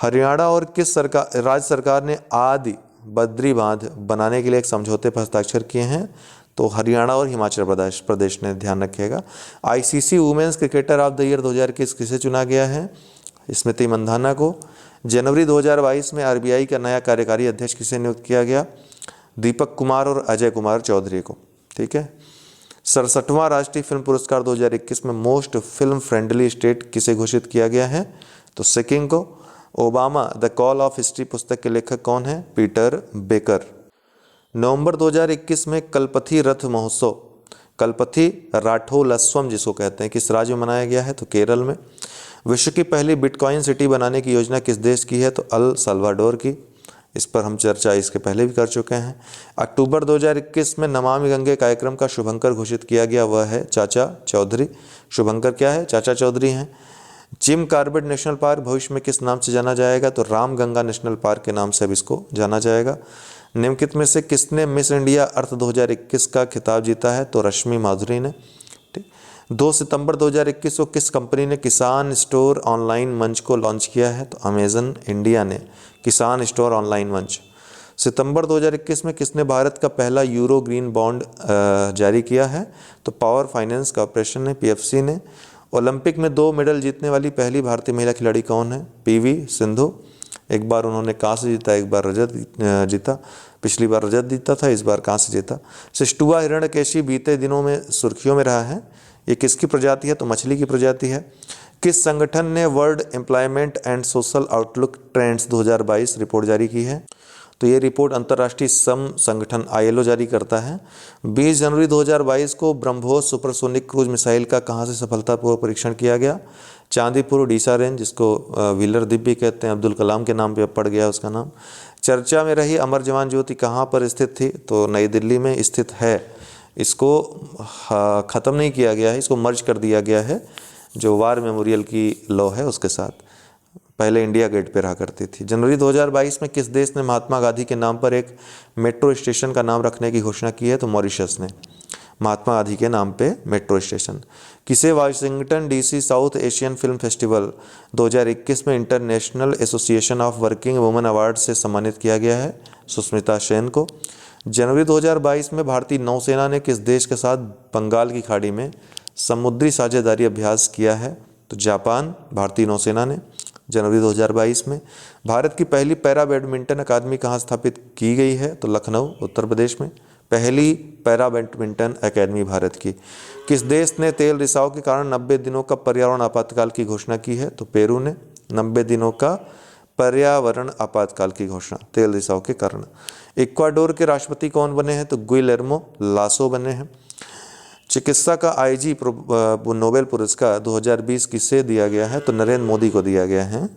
हरियाणा और किस राज्य सरकार ने आदि बद्री बांध बनाने के लिए एक समझौते पर हस्ताक्षर किए हैं? तो हरियाणा और हिमाचल प्रदेश ने, ध्यान रखिएगा। ICC women's cricketer of the year 2021 किसे चुना गया है? स्मृति मंधाना को। जनवरी 2022 में RBI का नया कार्यकारी अध्यक्ष किसे नियुक्त किया गया? दीपक कुमार और अजय कुमार चौधरी को। ठीक है। 67वां राष्ट्रीय फिल्म पुरस्कार 2021 में मोस्ट फिल्म फ्रेंडली स्टेट किसे घोषित किया गया है? तो सिक्किम को। Obama the call of history पुस्तक के लेखक कौन है? Peter baker. नवंबर 2021 में कलपथी रथ महोत्सव, कलपथी राठोलस्वम जिसको कहते हैं, किस राज्य में मनाया गया है? तो केरल में। विश्व की पहली बिटकॉइन सिटी बनाने की योजना किस देश की है? तो अल साल्वाडोर की। इस पर हम चर्चा इसके पहले भी कर चुके हैं। अक्टूबर 2021 में नमामि गंगे कार्यक्रम का शुभंकर घोषित किया गया, वह है चाचा चौधरी। शुभंकर क्या है? चाचा चौधरी हैं। जिम कॉर्बेट नेशनल पार्क भविष्य में किस नाम से जाना जाएगा? तो रामगंगा नेशनल पार्क के नाम से अब इसको जाना जाएगा। निम्नलिखित में से किसने मिस इंडिया अर्थ 2021 का खिताब जीता है? तो रश्मि माधुरी ने। ठीक। 2 सितंबर 2021 को किस कंपनी ने किसान स्टोर ऑनलाइन मंच को लॉन्च किया है? तो अमेजन इंडिया ने किसान स्टोर ऑनलाइन मंच। सितंबर 2021 में किसने भारत का पहला यूरो ग्रीन बॉन्ड जारी किया है? तो पावर फाइनेंस कॉर्पोरेशन ने, पीएफसी ने। ओलंपिक में 2 मेडल जीतने वाली पहली भारतीय महिला खिलाड़ी कौन है? पीवी सिंधु। एक बार उन्होंने कांस्य जीता, एक बार रजत जीता। पिछली बार रजत जीता था, इस बार कांस्य जीता। सिस्टुआ हिरण्यकेशी बीते दिनों में सुर्खियों में रहा है। ये किसकी प्रजाति है? तो मछली की प्रजाति है। किस संगठन ने world employment and social outlook trends 2022 report जारी की है? तो ये रिपोर्ट अंतर्राष्ट्रीय श्रम संगठन ILO जारी करता है। 20 जनवरी 2022 को ब्रह्मोस सुपरसोनिक क्रूज मिसाइल का कहाँ से सफलतापूर्वक परीक्षण किया गया? चांदीपुर उड़ीसा रेंज, जिसको व्हीलर द्वीप भी कहते हैं, अब्दुल कलाम के नाम पे पड़ गया उसका नाम। चर्चा में रही अमर जवान ज्योति कहाँ पर स्थित थी? तो नई दिल्ली में स्थित है। इसको ख़त्म नहीं किया गया है, इसको मर्ज कर दिया गया है जो वार मेमोरियल की लॉ है उसके साथ। पहले इंडिया गेट पे रहा करती थी। जनवरी 2022 में किस देश ने महात्मा गांधी के नाम पर एक मेट्रो स्टेशन का नाम रखने की घोषणा की है? तो मॉरिशस ने महात्मा गांधी के नाम पे मेट्रो स्टेशन। किसे Washington DC south Asian film festival 2021 में international association of working women award से सम्मानित किया गया है? सुष्मिता सेन को। जनवरी 2022 में भारतीय नौसेना ने किस देश के साथ बंगाल की खाड़ी में समुद्री साझेदारी अभ्यास किया है? तो जापान, भारतीय नौसेना ने। जनवरी 2022 में भारत की पहली पैरा बैडमिंटन अकादमी कहाँ स्थापित की गई है? तो लखनऊ, उत्तर प्रदेश में पहली पैरा बैडमिंटन अकादमी भारत की। किस देश ने तेल रिसाव के कारण 90 दिनों का पर्यावरण आपातकाल की घोषणा की है? तो पेरू ने 90 दिनों का पर्यावरण आपातकाल की घोषणा तेल रिसाव के कारण। इक्वाडोर के राष्ट्रपति कौन बने हैं? तो गुइलेर्मो लासो बने हैं। चिकित्सा का IG नोबेल पुरस्कार 2020 किसे दिया गया है? तो नरेंद्र मोदी को दिया गया है।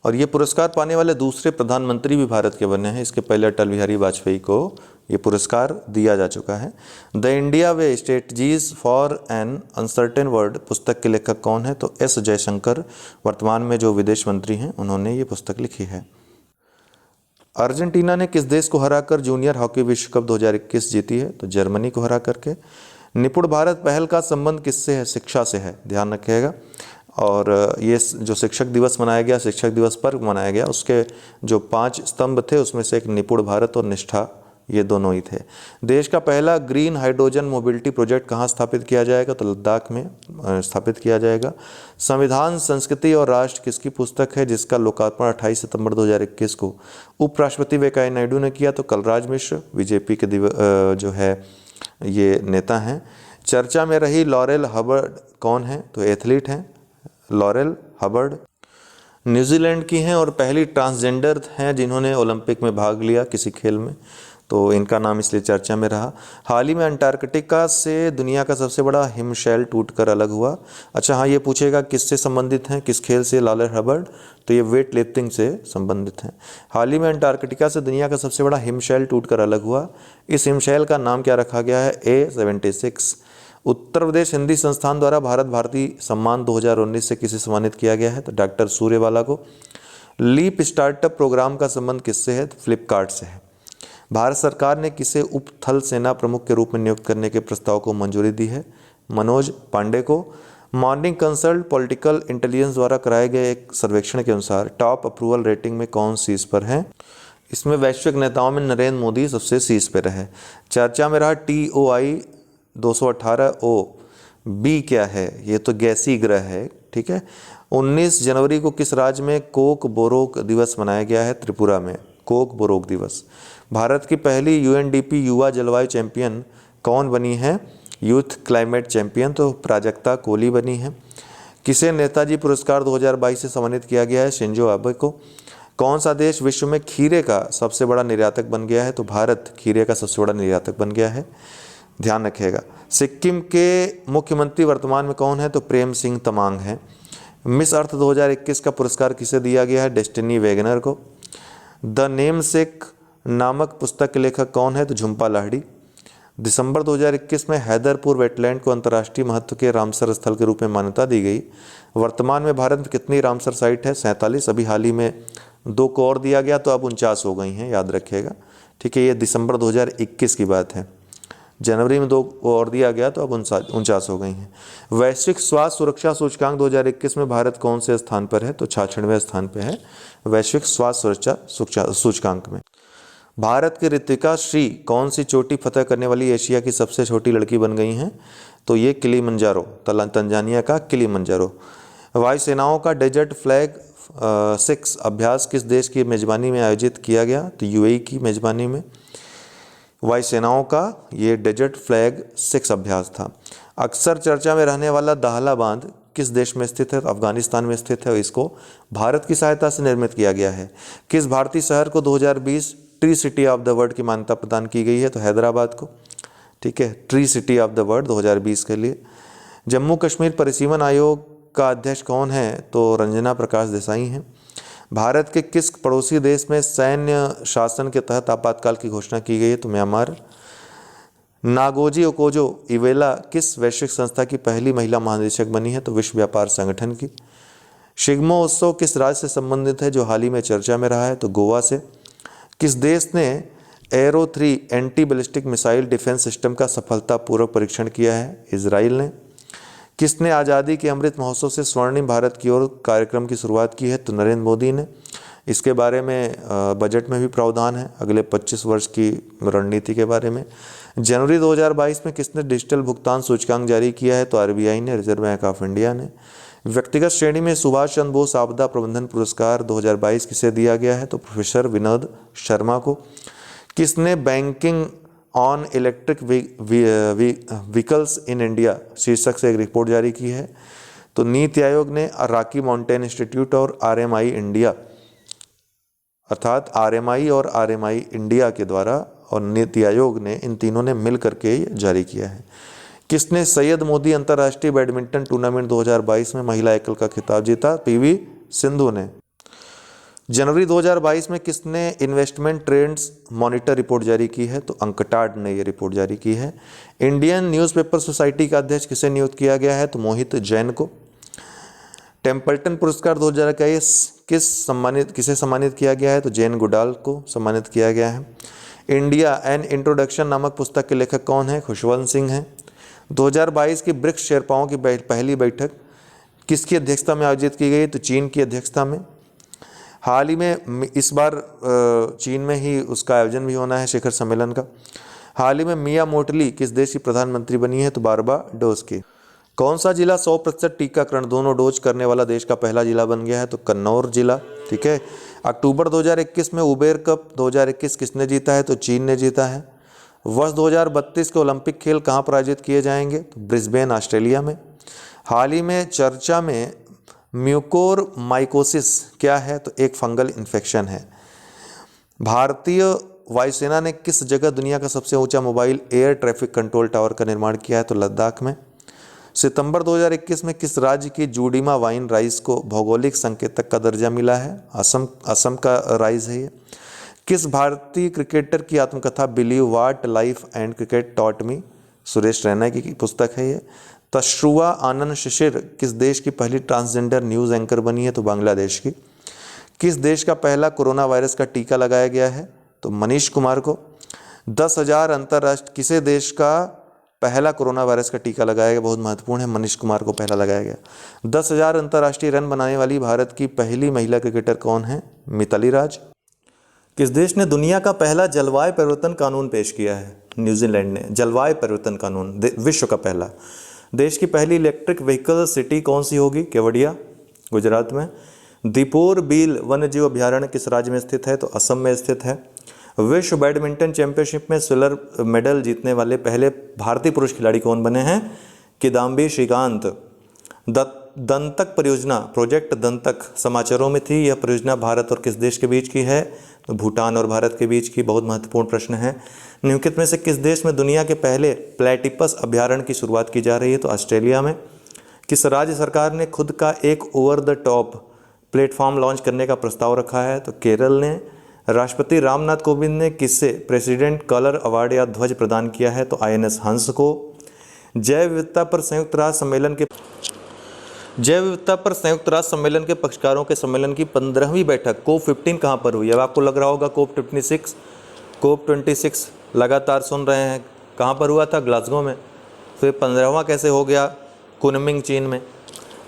और ये पुरस्कार पाने वाले दूसरे प्रधानमंत्री भी भारत के बने हैं। इसके पहले अटल बिहारी वाजपेयी को ये पुरस्कार दिया जा चुका है। The India way strategies for an uncertain world पुस्तक के लेखक कौन है? तो S जयशंकर, वर्तमान में जो विदेश मंत्री हैं, उन्होंने ये पुस्तक लिखी है। अर्जेंटीना ने किस देश को हराकर जूनियर हॉकी विश्व कप 2021 जीती है? तो जर्मनी को हरा करके। निपुण भारत पहल का संबंध किससे है? शिक्षा से है, ध्यान रखिएगा। और ये जो शिक्षक दिवस मनाया गया, शिक्षक दिवस पर्व मनाया गया, उसके जो 5 स्तंभ थे उसमें से एक निपुण भारत और निष्ठा, ये दोनों ही थे। देश का पहला ग्रीन हाइड्रोजन मोबिलिटी प्रोजेक्ट कहाँ स्थापित किया जाएगा? तो लद्दाख में स्थापित किया जाएगा। संविधान, संस्कृति और राष्ट्र किसकी पुस्तक है जिसका लोकार्पण 28 सितंबर 2021 को उपराष्ट्रपति वेंकैया नायडू ने किया? तो कलराज मिश्र, बीजेपी के जो है ये नेता हैं। चर्चा में रही लॉरेल हबर्ड कौन है? तो एथलीट हैं लॉरेल हबर्ड, न्यूजीलैंड की हैं और पहली ट्रांसजेंडर हैं जिन्होंने ओलंपिक में भाग लिया किसी खेल में, तो इनका नाम इसलिए चर्चा में रहा। हाल ही में अंटार्कटिका से दुनिया का सबसे बड़ा हिमशैल टूटकर अलग हुआ। अच्छा हाँ, ये पूछेगा किससे संबंधित हैं, किस खेल से लॉरेल हबर्ड? तो ये वेट लिफ्टिंग से संबंधित हैं। हाल ही में अंटार्कटिका से दुनिया का सबसे बड़ा हिमशैल टूटकर अलग हुआ। इस हिमशैल का नाम क्या रखा गया है? A76। उत्तर प्रदेश हिंदी संस्थान द्वारा भारत भारती सम्मान 2019 से किसे सम्मानित किया गया है? तो डॉक्टर सूर्यवाला को। लीप स्टार्टअप प्रोग्राम का संबंध किससे है? तो फ्लिपकार्ट से है। भारत सरकार ने किसे उप थल सेना प्रमुख के रूप में नियुक्त करने के प्रस्ताव को मंजूरी दी है? मनोज पांडे को। मॉर्निंग कंसल्ट पॉलिटिकल इंटेलिजेंस द्वारा कराए गए एक सर्वेक्षण के अनुसार टॉप अप्रूवल रेटिंग में कौन शीर्ष पर है? इसमें वैश्विक नेताओं में नरेंद्र मोदी सबसे शीर्ष पर है। चर्चा में रहा TOI 218O B क्या है? ये तो गैसीय ग्रह है, ठीक है। 19 जनवरी को किस राज्य में कोक बोरोक दिवस मनाया गया है? त्रिपुरा में कोक बोरोक दिवस। भारत की पहली UNDP युवा जलवायु चैंपियन कौन बनी है? यूथ क्लाइमेट चैंपियन तो प्राजक्ता कोहली बनी है। किसे नेताजी पुरस्कार 2022 से सम्मानित किया गया है? शिंजो आबे को। कौन सा देश विश्व में खीरे का सबसे बड़ा निर्यातक बन गया है? तो भारत खीरे का सबसे बड़ा निर्यातक बन गया है, ध्यान रखिएगा। सिक्किम के मुख्यमंत्री वर्तमान में कौन है? तो प्रेम सिंह तमांग हैं। मिस अर्थ 2021 का पुरस्कार किसे दिया गया है? डेस्टिनी वेगनर को। द नेमसेक नामक पुस्तक के लेखक कौन है? तो झुम्पा लाहिड़ी। दिसंबर 2021 में हैदरपुर वेटलैंड को अंतर्राष्ट्रीय महत्व के रामसर स्थल के रूप में मान्यता दी गई। वर्तमान में भारत में कितनी रामसर साइट है? 47। अभी हाल ही में 2 को और दिया गया तो अब 49 हो गई हैं, याद रखिएगा, ठीक है। ये दिसंबर 2021 की बात है, जनवरी में 2 को और दिया गया तो अब 49 हो गई हैं। वैश्विक स्वास्थ्य सुरक्षा सूचकांक 2021 में भारत कौन से स्थान पर है? तो 66वें स्थान पर है वैश्विक स्वास्थ्य सुरक्षा सूचकांक में। भारत की ऋतिका श्री कौन सी चोटी फतह करने वाली एशिया की सबसे छोटी लड़की बन गई हैं? तो ये किलिमंजारो, तंजानिया का किलिमंजारो। वायुसेनाओं का डेजर्ट फ्लैग 6 अभ्यास किस देश की मेजबानी में आयोजित किया गया? तो यूएई की मेजबानी में वायुसेनाओं का ये डेजर्ट फ्लैग 6 अभ्यास था। अक्सर चर्चा में रहने वाला दाहला बांध किस देश में स्थित है? अफगानिस्तान में स्थित है और इसको भारत की सहायता से निर्मित किया गया है। किस भारतीय शहर को 2020 tree city of the world की मान्यता प्रदान की गई है? तो हैदराबाद को, ठीक है, tree city of the world 2020 के लिए। जम्मू कश्मीर परिसीमन आयोग का अध्यक्ष कौन है? तो रंजना प्रकाश देसाई हैं। भारत के किस पड़ोसी देश में सैन्य शासन के तहत आपातकाल की घोषणा की गई है? तो म्यांमार। नागोजी ओकोजो इवेला किस वैश्विक संस्था की पहली महिला महानिदेशक बनी है? तो विश्व व्यापार संगठन की। शिग्मो उत्सव किस राज्य से संबंधित है जो हाल ही में चर्चा में रहा है? तो गोवा से। किस देश ने arrow 3 anti ballistic missile defence system का सफलतापूर्वक परीक्षण किया है? इजराइल ने। किसने आज़ादी के अमृत महोत्सव से स्वर्णिम भारत की ओर कार्यक्रम की शुरुआत की है? तो नरेंद्र मोदी ने। इसके बारे में बजट में भी प्रावधान है अगले 25 वर्ष की रणनीति के बारे में। जनवरी 2022 में किसने डिजिटल भुगतान सूचकांक जारी किया है? तो आरबीआई ने, रिजर्व बैंक ऑफ इंडिया ने। व्यक्तिगत श्रेणी में सुभाष चंद्र बोस आपदा प्रबंधन पुरस्कार 2022 किसे दिया गया है? तो प्रोफेसर विनोद शर्मा को। किसने banking on electric vehicles in India शीर्षक से एक रिपोर्ट जारी की है? तो नीति आयोग ने, रॉकी माउंटेन इंस्टीट्यूट और आरएमआई इंडिया, अर्थात आरएमआई और आरएमआई इंडिया के द्वारा और नीति आयोग ने, इन तीनों ने मिल करके जारी किया है। किसने सैयद मोदी अंतर्राष्ट्रीय बैडमिंटन टूर्नामेंट 2022 में महिला एकल का खिताब जीता? पीवी सिंधु ने। जनवरी 2022 में किसने इन्वेस्टमेंट ट्रेंड्स मॉनिटर रिपोर्ट जारी की है? तो अंकटाड ने ये रिपोर्ट जारी की है। इंडियन न्यूज़पेपर सोसाइटी का अध्यक्ष किसे नियुक्त किया गया है? तो मोहित जैन को। टेम्पल्टन पुरस्कार 2021 किसे सम्मानित किया गया है? तो जैन गुडाल को सम्मानित किया गया है। इंडिया एन इंट्रोडक्शन नामक पुस्तक के लेखक कौन है? खुशवंत सिंह हैं। 2022 की ब्रिक्स शेरपाओं की पहली बैठक किसकी अध्यक्षता में आयोजित की गई? तो चीन की अध्यक्षता में। हाल ही में इस बार चीन में ही उसका आयोजन भी होना है, शिखर सम्मेलन का। हाल ही में मिया मोटली किस देश की प्रधानमंत्री बनी है? तो बारबाडोस की। कौन सा जिला 100% टीकाकरण दोनों डोज करने वाला देश का पहला जिला बन गया है? तो कन्नौर जिला, ठीक है। अक्टूबर 2021 में उबेर कप 2021 किसने जीता है? तो चीन ने जीता है। वर्ष 2032 के ओलंपिक खेल कहाँ पर आयोजित किए जाएंगे? तो ब्रिस्बेन, ऑस्ट्रेलिया में। हाल ही में चर्चा में म्यूकोरमाइकोसिस क्या है? तो एक फंगल इन्फेक्शन है। भारतीय वायुसेना ने किस जगह दुनिया का सबसे ऊंचा mobile air traffic control tower का निर्माण किया है? तो लद्दाख में। सितंबर 2021 में किस राज्य की जूडीमा वाइन राइस को भौगोलिक संकेतक का दर्जा मिला है? असम का राइस है ये। किस भारतीय क्रिकेटर की आत्मकथा believe what life and cricket taught me, Suresh Raina की पुस्तक है ये। तशरुआ आनंद शिशिर किस देश की पहली ट्रांसजेंडर न्यूज़ एंकर बनी है? तो बांग्लादेश की। किस देश का पहला कोरोना वायरस का टीका लगाया गया है? तो मनीष कुमार को। 10,000 अंतर्राष्ट्रीय किसे देश का पहला कोरोना वायरस का टीका लगाया गया? बहुत महत्वपूर्ण है, मनीष कुमार को पहला लगाया गया। 10,000 अंतर्राष्ट्रीय रन बनाने वाली भारत की पहली महिला क्रिकेटर कौन है? मिताली राज। किस देश ने दुनिया का पहला जलवायु परिवर्तन कानून पेश किया है? न्यूजीलैंड ने जलवायु परिवर्तन कानून, विश्व का पहला। देश की पहली इलेक्ट्रिक व्हीकल सिटी कौन सी होगी? केवड़िया, गुजरात में। दीपोर बील वन्यजीव अभयारण्य किस राज्य में स्थित है? तो असम में स्थित है। विश्व बैडमिंटन चैंपियनशिप में सिल्वर मेडल जीतने वाले पहले भारतीय पुरुष खिलाड़ी कौन बने हैं? किदाम्बी श्रीकांत। दंतक परियोजना, प्रोजेक्ट दंतक समाचारों में थी। यह परियोजना भारत और किस देश के बीच की है? तो भूटान और भारत के बीच की। बहुत महत्वपूर्ण प्रश्न है। निम्नलिखित में से किस देश में दुनिया के पहले प्लेटिपस अभयारण्य की शुरुआत की जा रही है? तो ऑस्ट्रेलिया में। किस राज्य सरकार ने खुद का एक over the top platform launch करने का प्रस्ताव रखा है? तो केरल ने। राष्ट्रपति रामनाथ कोविंद ने किससे प्रेसिडेंट कलर अवार्ड या ध्वज प्रदान किया है? तो INS हंस को। जैव विविधता पर संयुक्त राष्ट्र सम्मेलन के पक्षकारों के सम्मेलन की 15वीं बैठक COP15 कहाँ पर हुई? अब आपको लग रहा होगा COP26 लगातार सुन रहे हैं। कहाँ पर हुआ था? ग्लासगो में। तो ये 15वां कैसे हो गया? कुनमिंग चीन में।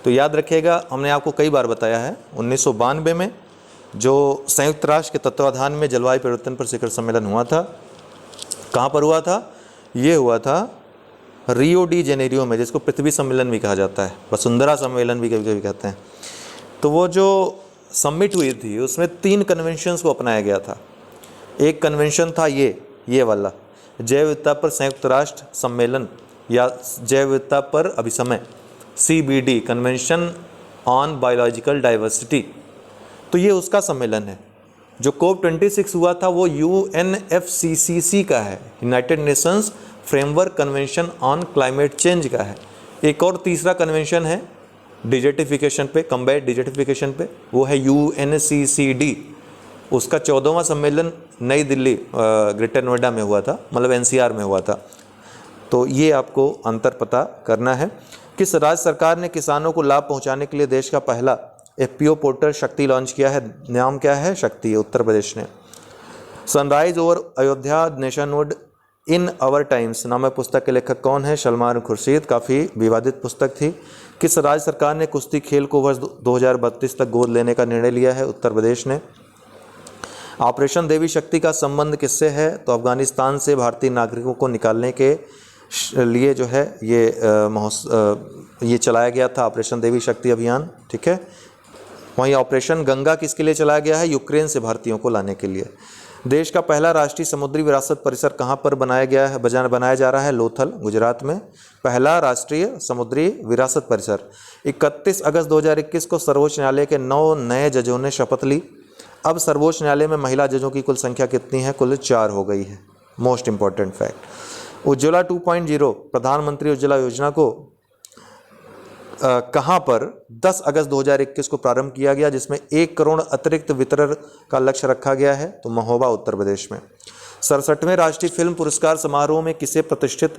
तो याद रखिएगा, हमने आपको कई बार बताया है 1992 में जो संयुक्त राष्ट्र के तत्वाधान में जलवायु परिवर्तन पर शिखर सम्मेलन हुआ था, कहाँ पर हुआ था? ये हुआ था रियो डी जेनेरियो में, जिसको पृथ्वी सम्मेलन भी कहा जाता है, वसुंधरा सम्मेलन भी कभी कभी कहते हैं। तो वो जो समिट हुई थी उसमें 3 कन्वेंशंस को अपनाया गया था। एक कन्वेंशन था ये वाला, जैव विविधता पर संयुक्त राष्ट्र सम्मेलन या जैव विविधता पर अभिसमय, CBD convention on biological diversity. तो ये उसका सम्मेलन है। जो COP26 हुआ था वो UNFCCC का है, United Nations framework convention on climate change का है। एक और तीसरा कन्वेंशन है डिजर्टिफिकेशन पे, कम्बैट डिजर्टिफिकेशन पे, वो है UNCCD। उसका 14वां सम्मेलन नई दिल्ली ग्रेटर नोएडा में हुआ था, मतलब NCR में हुआ था। तो ये आपको अंतर पता करना है। किस राज्य सरकार ने किसानों को लाभ पहुंचाने के लिए देश का पहला FPO पोर्टल शक्ति लॉन्च किया है? नाम क्या है? शक्ति, उत्तर प्रदेश ने। Sunrise over Ayodhya nationhood in our times नामक पुस्तक के लेखक कौन है? सलमान खुर्शीद। काफ़ी विवादित पुस्तक थी। किस राज्य सरकार ने कुश्ती खेल को वर्ष 2032 तक गोद लेने का निर्णय लिया है? उत्तर प्रदेश ने। ऑपरेशन देवी शक्ति का संबंध किससे है? तो अफगानिस्तान से भारतीय नागरिकों को निकालने के लिए जो है ये चलाया गया था ऑपरेशन देवी शक्ति अभियान, ठीक है। वहीं ऑपरेशन गंगा किसके लिए चलाया गया है? यूक्रेन से भारतीयों को लाने के लिए। देश का पहला राष्ट्रीय समुद्री विरासत परिसर कहाँ पर बनाया जा रहा है? लोथल, गुजरात में पहला राष्ट्रीय समुद्री विरासत परिसर। 31 अगस्त 2021 को सर्वोच्च न्यायालय के 9 नए जजों ने शपथ ली। अब सर्वोच्च न्यायालय में महिला जजों की कुल संख्या कितनी है? कुल 4 हो गई है। Most important fact. उज्ज्वला 2.0 प्रधानमंत्री उज्ज्वला योजना को कहाँ पर 10 अगस्त 2021 को प्रारंभ किया गया, जिसमें 1 करोड़ अतिरिक्त वितरण का लक्ष्य रखा गया है? तो महोबा, उत्तर प्रदेश में। 67वें राष्ट्रीय फिल्म पुरस्कार समारोह में किसे प्रतिष्ठित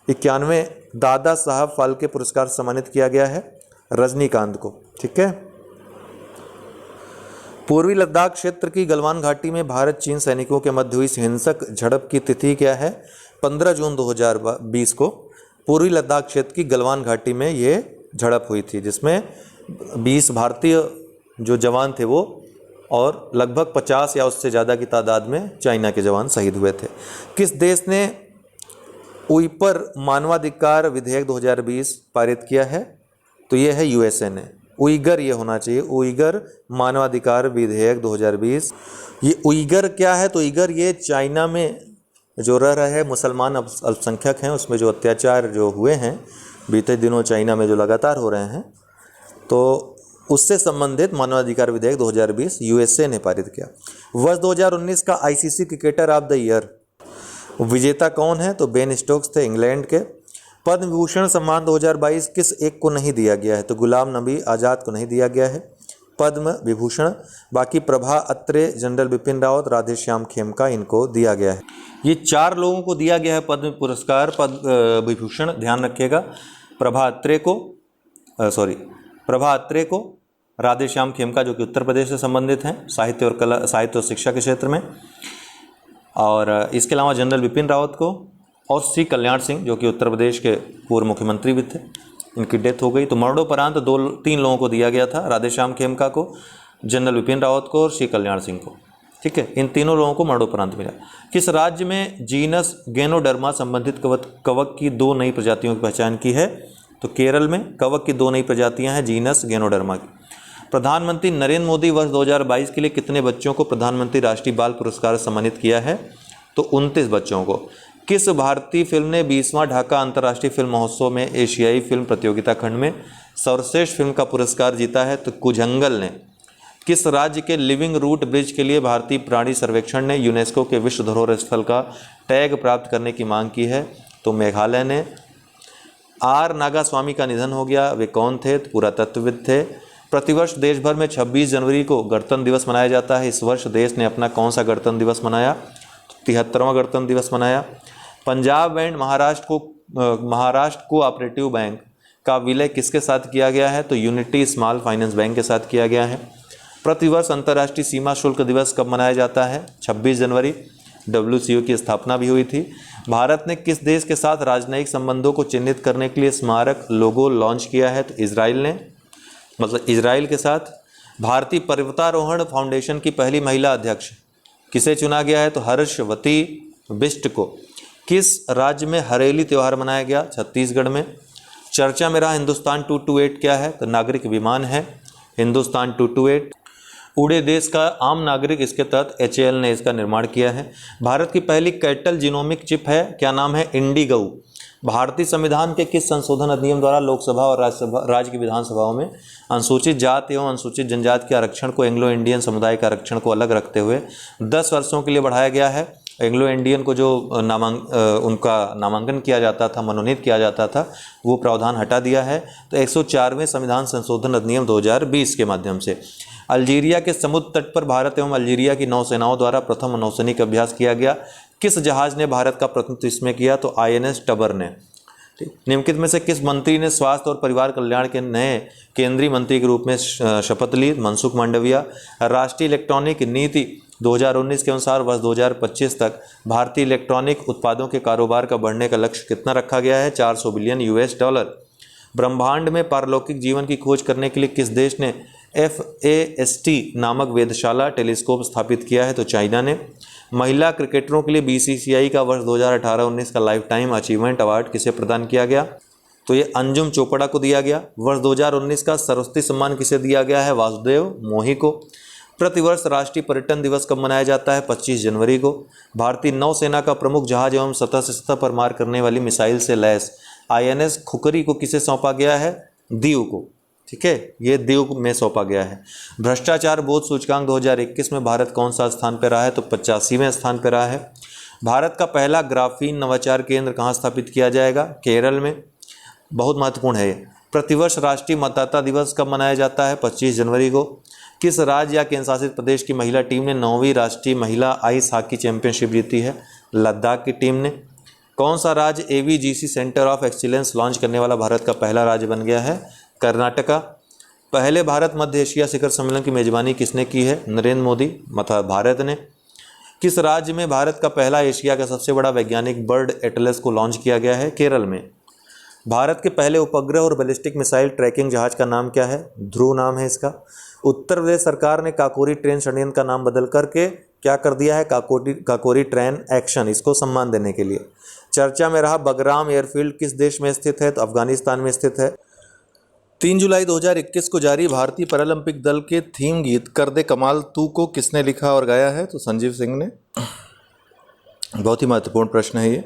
91वें दादा साहब फाल्के पुरस्कार सम्मानित किया गया है? रजनीकांत को, ठीक है। पूर्वी लद्दाख क्षेत्र की गलवान घाटी में भारत चीन सैनिकों के मध्य हुई हिंसक झड़प की तिथि क्या है? 15 जून 2020 को पूर्वी लद्दाख क्षेत्र की गलवान घाटी में ये झड़प हुई थी, जिसमें 20 भारतीय जो जवान थे वो और लगभग 50 या उससे ज़्यादा की तादाद में चाइना के जवान शहीद हुए थे। किस देश ने उइपर मानवाधिकार विधेयक 2020 पारित किया है? तो ये है USA ने। उइगर ये होना चाहिए, उइगर मानवाधिकार विधेयक 2020। ये उइगर क्या है? तो उइगर ये चाइना में जो रह रहे मुसलमान अल्पसंख्यक हैं, उसमें जो अत्याचार जो हुए हैं बीते दिनों चाइना में जो लगातार हो रहे हैं, तो उससे संबंधित मानवाधिकार विधेयक 2020 USA ने पारित किया। वर्ष 2019 का ICC cricketer of the year विजेता कौन है? तो बेन स्टोक्स थे, इंग्लैंड के। पद्म विभूषण सम्मान 2022 किस एक को नहीं दिया गया है? तो गुलाम नबी आज़ाद को नहीं दिया गया है पद्म विभूषण। बाकी प्रभा अत्रे, जनरल बिपिन रावत, राधेश्याम खेमका, इनको दिया गया है। ये 4 लोगों को दिया गया है पद्म पुरस्कार, पद्म विभूषण, ध्यान रखिएगा। प्रभा अत्रे को, राधेश्याम खेमका जो कि उत्तर प्रदेश से संबंधित हैं, साहित्य और शिक्षा के क्षेत्र में, और इसके अलावा जनरल बिपिन रावत को, और श्री कल्याण सिंह जो कि उत्तर प्रदेश के पूर्व मुख्यमंत्री भी थे, इनकी डेथ हो गई। तो मरणोपरांत 2-3 लोगों को दिया गया था, राधेश्याम खेमका को, जनरल बिपिन रावत को और श्री कल्याण सिंह को, ठीक है। इन तीनों लोगों को मरणोपरांत मिला। किस राज्य में जीनस गैनोडर्मा संबंधित कवक की 2 नई प्रजातियों की पहचान की है? तो केरल में कवक की 2 नई प्रजातियां हैं जीनस गैनोडर्मा की। प्रधानमंत्री नरेंद्र मोदी वर्ष 2022 के लिए कितने बच्चों को प्रधानमंत्री राष्ट्रीय बाल पुरस्कार से सम्मानित किया है? तो 29 बच्चों को। किस भारतीय फिल्म ने 20वां ढाका अंतर्राष्ट्रीय फिल्म महोत्सव में एशियाई फिल्म प्रतियोगिता खंड में सर्वश्रेष्ठ फिल्म का पुरस्कार जीता है? तो कुजंगल ने। किस राज्य के लिविंग रूट ब्रिज के लिए भारतीय प्राणी सर्वेक्षण ने यूनेस्को के विश्व धरोहर स्थल का टैग प्राप्त करने की मांग की है? तो मेघालय ने। आर नागास्वामी का निधन हो गया, वे कौन थे? तो पुरातत्वविद थे। प्रतिवर्ष देश भर में 26 जनवरी को गणतंत्र दिवस मनाया जाता है। इस वर्ष देश ने अपना कौन सा गणतंत्र दिवस मनाया? 73वां गणतंत्र दिवस मनाया। Punjab and Maharashtra cooperative bank का विलय किसके साथ किया गया है? तो यूनिटी स्मॉल फाइनेंस बैंक के साथ किया गया है। प्रतिवर्ष अंतर्राष्ट्रीय सीमा शुल्क दिवस कब मनाया जाता है? 26 जनवरी। WCO की स्थापना भी हुई थी। भारत ने किस देश के साथ राजनयिक संबंधों को चिन्हित करने के लिए स्मारक लोगो लॉन्च किया है? तो इजराइल ने, मतलब इजराइल के साथ। भारतीय पर्वतारोहण फाउंडेशन की पहली महिला अध्यक्ष किसे चुना गया है? तो हर्षवती बिष्ट को। किस राज्य में हरेली त्यौहार मनाया गया? छत्तीसगढ़ में। चर्चा में रहा हिंदुस्तान 228 क्या है? तो नागरिक विमान है हिंदुस्तान 228। उड़े देश का आम नागरिक, इसके तहत HAL ने इसका निर्माण किया है। भारत की पहली कैटल जीनोमिक चिप है, क्या नाम है? इंडिगो। भारतीय संविधान के किस संशोधन अधिनियम द्वारा लोकसभा और राज्य की विधानसभाओं में अनुसूचित जाति एवं अनुसूचित जनजाति के आरक्षण को एंग्लो इंडियन समुदाय के आरक्षण को अलग रखते हुए 10 वर्षों के लिए बढ़ाया गया है? एंग्लो इंडियन को जो उनका नामांकन किया जाता था, मनोनीत किया जाता था, वो प्रावधान हटा दिया है। तो 104वें संविधान संशोधन अधिनियम 2020 के माध्यम से। अल्जीरिया के समुद्र तट पर भारत एवं अल्जीरिया की नौसेनाओं द्वारा प्रथम नौसैनिक अभ्यास किया गया। किस जहाज ने भारत का प्रतिनिधित्व इसमें किया? तो INS टबर ने। निम्नलिखित में से किस मंत्री ने स्वास्थ्य और परिवार कल्याण के नए केंद्रीय मंत्री के रूप में शपथ ली? मनसुख मांडविया। राष्ट्रीय इलेक्ट्रॉनिक नीति 2019 के अनुसार वर्ष 2025 तक भारतीय इलेक्ट्रॉनिक उत्पादों के कारोबार का बढ़ने का लक्ष्य कितना रखा गया है? $400 बिलियन। ब्रह्मांड में पारलौकिक जीवन की खोज करने के लिए किस देश ने FAST नामक वेधशाला टेलीस्कोप स्थापित किया है? तो चाइना ने। महिला क्रिकेटरों के लिए BCCI का वर्ष 2018-19 का लाइफ टाइम अचीवमेंट अवार्ड किसे प्रदान किया गया? तो ये अंजुम चोपड़ा को दिया गया। वर्ष 2019 का सरस्वती सम्मान किसे दिया गया है? वासुदेव मोही को। प्रतिवर्ष राष्ट्रीय पर्यटन दिवस कब मनाया जाता है? 25 जनवरी को। भारतीय नौसेना का प्रमुख जहाज एवं सतह से सतह पर मार करने वाली मिसाइल से लैस INS खुकरी को किसे सौंपा गया है? दीव को। ठीक है, ये दीव में सौंपा गया है। भ्रष्टाचार बोध सूचकांक 2021 में भारत कौन सा स्थान पर रहा है? तो 85वें स्थान पर रहा है। भारत का पहला ग्राफीन नवाचार केंद्र कहाँ स्थापित किया जाएगा? केरल में। बहुत महत्वपूर्ण है ये। प्रतिवर्ष राष्ट्रीय मतदाता दिवस कब मनाया जाता है? 25 जनवरी को। किस राज्य या केंद्र शासित प्रदेश की महिला टीम ने 9वीं राष्ट्रीय महिला आइस हॉकी चैंपियनशिप जीती है? लद्दाख की टीम ने। कौन सा राज्य AVGC centre of excellence launch करने वाला भारत का पहला राज्य बन गया है? कर्नाटका। पहले भारत मध्य एशिया शिखर सम्मेलन की मेजबानी किसने की है? नरेंद्र मोदी, मतलब भारत ने। किस राज्य में भारत का पहला एशिया का सबसे बड़ा वैज्ञानिक बर्ड एटलस को लॉन्च किया गया है? केरल में। भारत के पहले उपग्रह और बैलिस्टिक मिसाइल ट्रैकिंग जहाज का नाम क्या है? ध्रुव नाम है इसका। उत्तर प्रदेश सरकार ने काकोरी ट्रेन षड्यंत्र का नाम बदल करके क्या कर दिया है? काकोरी ट्रेन एक्शन, इसको सम्मान देने के लिए। चर्चा में रहा बगराम एयरफील्ड किस देश में स्थित है? तो अफगानिस्तान में स्थित है। 3 जुलाई 2021 को जारी भारतीय पैरालंपिक दल के थीम गीत कर दे कमाल तू को किसने लिखा और गाया है? तो संजीव सिंह ने। बहुत ही महत्वपूर्ण प्रश्न है ये।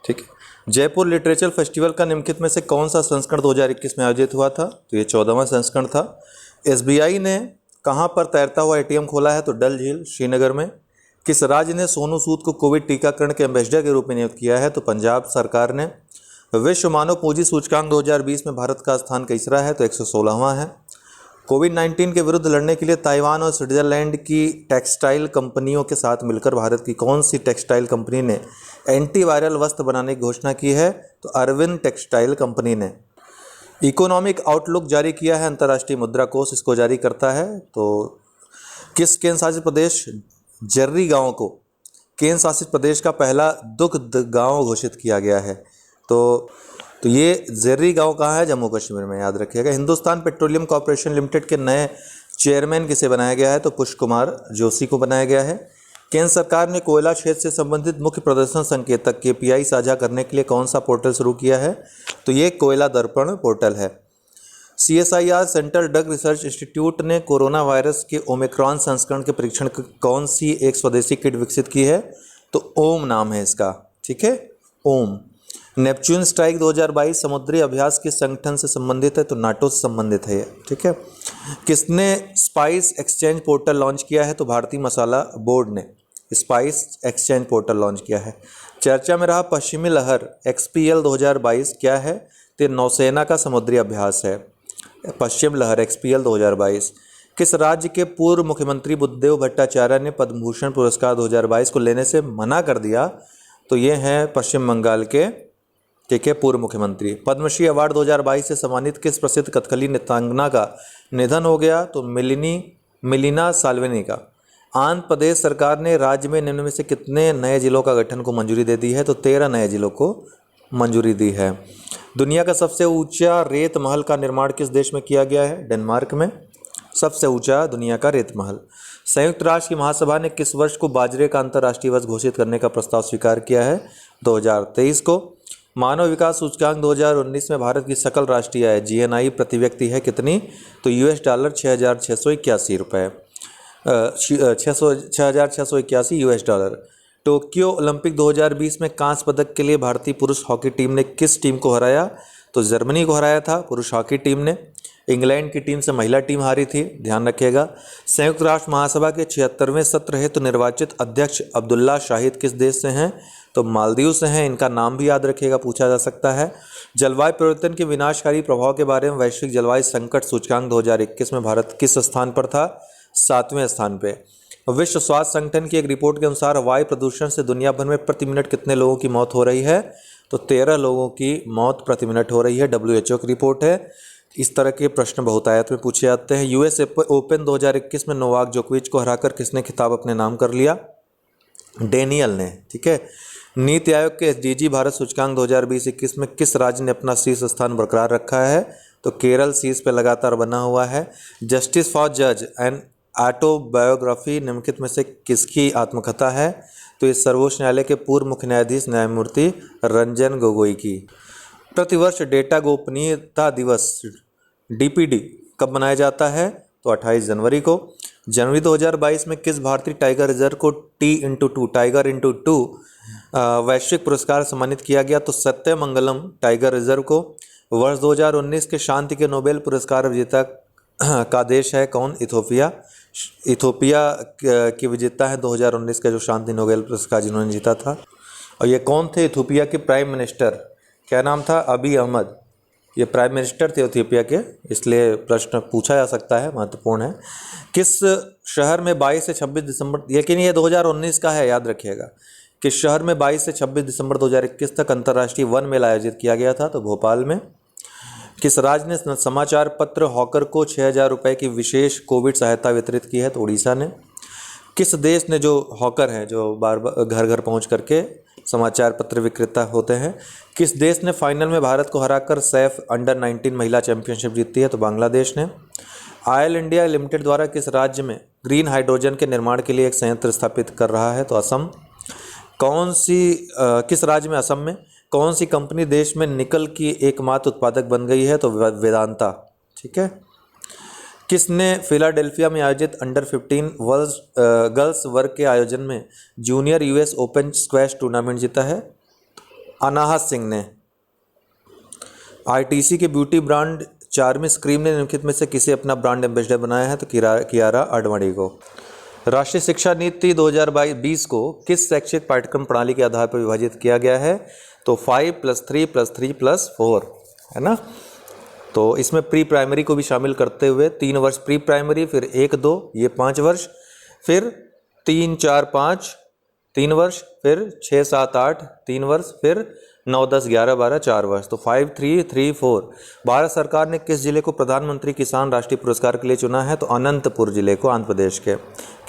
ठीक है। जयपुर लिटरेचर फेस्टिवल का निम्नलिखित में से कौन सा संस्करण 2021 में आयोजित हुआ था? तो ये 14वां संस्करण था। SBI ने कहाँ पर तैरता हुआ ATM खोला है? तो डल झील, श्रीनगर में। किस राज्य ने सोनू सूद को कोविड टीकाकरण के एम्बेसडर के रूप में नियुक्त किया है? तो पंजाब सरकार ने। विश्व मानव पूंजी सूचकांक 2020 में भारत का स्थान किसरा है? तो 116वां है। कोविड-19 के विरुद्ध लड़ने के लिए ताइवान और स्विट्जरलैंड की टेक्सटाइल कंपनियों के साथ मिलकर भारत की कौन सी टेक्सटाइल कंपनी ने एंटीवायरल वस्त्र बनाने की घोषणा की है? तो अरविंद टेक्सटाइल कंपनी ने। इकोनॉमिक आउटलुक जारी किया है अंतर्राष्ट्रीय मुद्रा कोष, इसको जारी करता है। तो किस केंद्र शासित प्रदेश जर्री गांव को केंद्र शासित प्रदेश का पहला दुग्ध गांव घोषित किया गया है? तो ये जर्री गांव कहाँ है? जम्मू कश्मीर में, याद रखिएगा। हिंदुस्तान पेट्रोलियम कॉर्पोरेशन लिमिटेड के नए चेयरमैन किसे बनाया गया है? तो पुष्प कुमार जोशी को बनाया गया है। केंद्र सरकार ने कोयला क्षेत्र से संबंधित मुख्य प्रदर्शन संकेतक KPI साझा करने के लिए कौन सा पोर्टल शुरू किया है? तो ये कोयला दर्पण पोर्टल है। CSIR central drug research institute ने कोरोना वायरस के ओमिक्रॉन संस्करण के परीक्षण की कौन सी एक स्वदेशी किट विकसित की है? तो ओम नाम है इसका, ठीक है, ओम। नेपच्यून स्ट्राइक 2022 समुद्री अभ्यास किस संगठन से संबंधित है? तो नाटो से संबंधित है ये, ठीक है। किसने स्पाइस एक्सचेंज पोर्टल लॉन्च किया है? तो भारतीय मसाला बोर्ड ने स्पाइस एक्सचेंज पोर्टल लॉन्च किया है। चर्चा में रहा पश्चिमी लहर XPL 2022 क्या है? तो नौसेना का समुद्री अभ्यास है पश्चिम लहर XPL 2022। किस राज्य के पूर्व मुख्यमंत्री बुद्धदेव भट्टाचार्य ने पद्म भूषण पुरस्कार 2022 को लेने से मना कर दिया? तो ये हैं पश्चिम बंगाल के, ठीक है, पूर्व मुख्यमंत्री। पद्मश्री अवार्ड 2022 से सम्मानित किस प्रसिद्ध कथकली नृत्यांगना का निधन हो गया? तो मिलिना साल्वेनी का। आंध्र प्रदेश सरकार ने राज्य में निम्न में से कितने नए जिलों का गठन को मंजूरी दे दी है? तो 13 नए जिलों को मंजूरी दी है। दुनिया का सबसे ऊंचा रेत महल का निर्माण किस देश में किया गया है? डेनमार्क में सबसे ऊंचा दुनिया का रेत महल। संयुक्त राष्ट्र की महासभा ने किस वर्ष को बाजरे का अंतर्राष्ट्रीय वर्ष घोषित करने का प्रस्ताव स्वीकार किया है? 2023 को। मानव विकास सूचकांक 2019 में भारत की सकल राष्ट्रीय आय GNI प्रति व्यक्ति है कितनी? तो $6,681 रुपये, 6,681 $6,681। टोक्यो ओलंपिक 2020 में कांस्य पदक के लिए भारतीय पुरुष हॉकी टीम ने किस टीम को हराया? तो जर्मनी को हराया था पुरुष हॉकी टीम ने। इंग्लैंड की टीम से महिला टीम हारी थी, ध्यान रखिएगा। संयुक्त राष्ट्र महासभा के 76वें सत्र हेतु निर्वाचित अध्यक्ष अब्दुल्ला शाहिद किस देश से हैं? तो मालदीव से हैं। इनका नाम भी याद रखिएगा, पूछा जा सकता है। जलवायु परिवर्तन के विनाशकारी प्रभाव के बारे में वैश्विक जलवायु संकट सूचकांक 2021 में भारत किस स्थान पर था? 7वें स्थान पे। विश्व स्वास्थ्य संगठन की एक रिपोर्ट के अनुसार वायु प्रदूषण से दुनिया भर में प्रति मिनट कितने लोगों की मौत हो रही है? तो 13 लोगों की मौत प्रति मिनट हो रही है, WHO की रिपोर्ट है। इस तरह के प्रश्न बहुतायत में पूछे जाते हैं। US ओपन 2021 में नोवाक जोकोविच को हराकर किसने खिताब अपने नाम कर लिया? डेनियल ने, ठीक है। नीति आयोग के SDG भारत सूचकांक 2020-21 में किस राज्य ने अपना शीर्ष स्थान बरकरार रखा है? तो केरल शीर्ष पे लगातार बना हुआ है। जस्टिस फॉर जज एंड ऑटोबायोग्राफी निम्नलिखित में से किसकी आत्मकथा है? तो ये सर्वोच्च न्यायालय के पूर्व मुख्य न्यायाधीश न्यायमूर्ति रंजन गोगोई की। प्रतिवर्ष डेटा गोपनीयता दिवस DPD कब मनाया जाता है? तो 28 जनवरी को। जनवरी 2022 में किस भारतीय टाइगर रिजर्व को T×2 टाइगर × 2 वैश्विक पुरस्कार सम्मानित किया गया? तो सत्यमंगलम टाइगर रिजर्व को। वर्ष 2019 के शांति के नोबेल पुरस्कार विजेता का देश है कौन? इथोपिया। इथोपिया की विजेता है 2019 का जो शांति नोबेल पुरस्कार जिन्होंने जीता था। और ये कौन थे? इथोपिया के प्राइम मिनिस्टर, क्या नाम था? अबी अहमद। ये प्राइम मिनिस्टर थे इथोपिया के, इसलिए प्रश्न पूछा जा सकता है, महत्वपूर्ण है। किस शहर में 22 से 26 दिसंबर, लेकिन ये 2019 का है, याद रखिएगा। किस शहर में 22 से 26 दिसंबर 2021 तक अंतर्राष्ट्रीय वन मेला आयोजित किया गया था? तो भोपाल में। किस राज्य ने समाचार पत्र हॉकर को 6,000 रुपये की विशेष कोविड सहायता वितरित की है? तो उड़ीसा ने। किस देश ने, जो हॉकर हैं जो बार बार घर घर पहुंच करके समाचार पत्र विक्रेता होते हैं, किस देश ने फाइनल में भारत को हराकर सैफ अंडर-19 महिला चैंपियनशिप जीती है? तो बांग्लादेश ने। ऑयल इंडिया लिमिटेड द्वारा किस राज्य में ग्रीन हाइड्रोजन के निर्माण के लिए एक संयंत्र स्थापित कर रहा है? तो असम। किस राज्य में? असम में। कौन सी कंपनी देश में निकल की एकमात्र उत्पादक बन गई है? तो वेदांता, ठीक है। किसने फिलाडेल्फिया में आयोजित अंडर-15 गर्ल्स वर्ग के आयोजन में junior US open squash tournament जीता है? अनाहत सिंह ने। ITC के ब्यूटी ब्रांड चार्मिस क्रीम ने निम्नलिखित में से किसे अपना ब्रांड एम्बेसडर बनाया है? तो कियारा आडवाणी को। राष्ट्रीय शिक्षा नीति 2020 को किस शैक्षिक पाठ्यक्रम प्रणाली के आधार पर विभाजित किया गया है? तो 5+3+3+4, है ना। तो इसमें प्री प्राइमरी को भी शामिल करते हुए 3 वर्ष प्री प्राइमरी, फिर 1-2 ये 5 वर्ष, फिर 3-4-5 3 वर्ष, फिर 6-7-8 3 वर्ष, फिर 9-10-11-12 4 वर्ष। तो 5-3-3-4। भारत सरकार ने किस जिले को प्रधानमंत्री किसान राष्ट्रीय पुरस्कार के लिए चुना है? तो अनंतपुर जिले को, आंध्र प्रदेश के।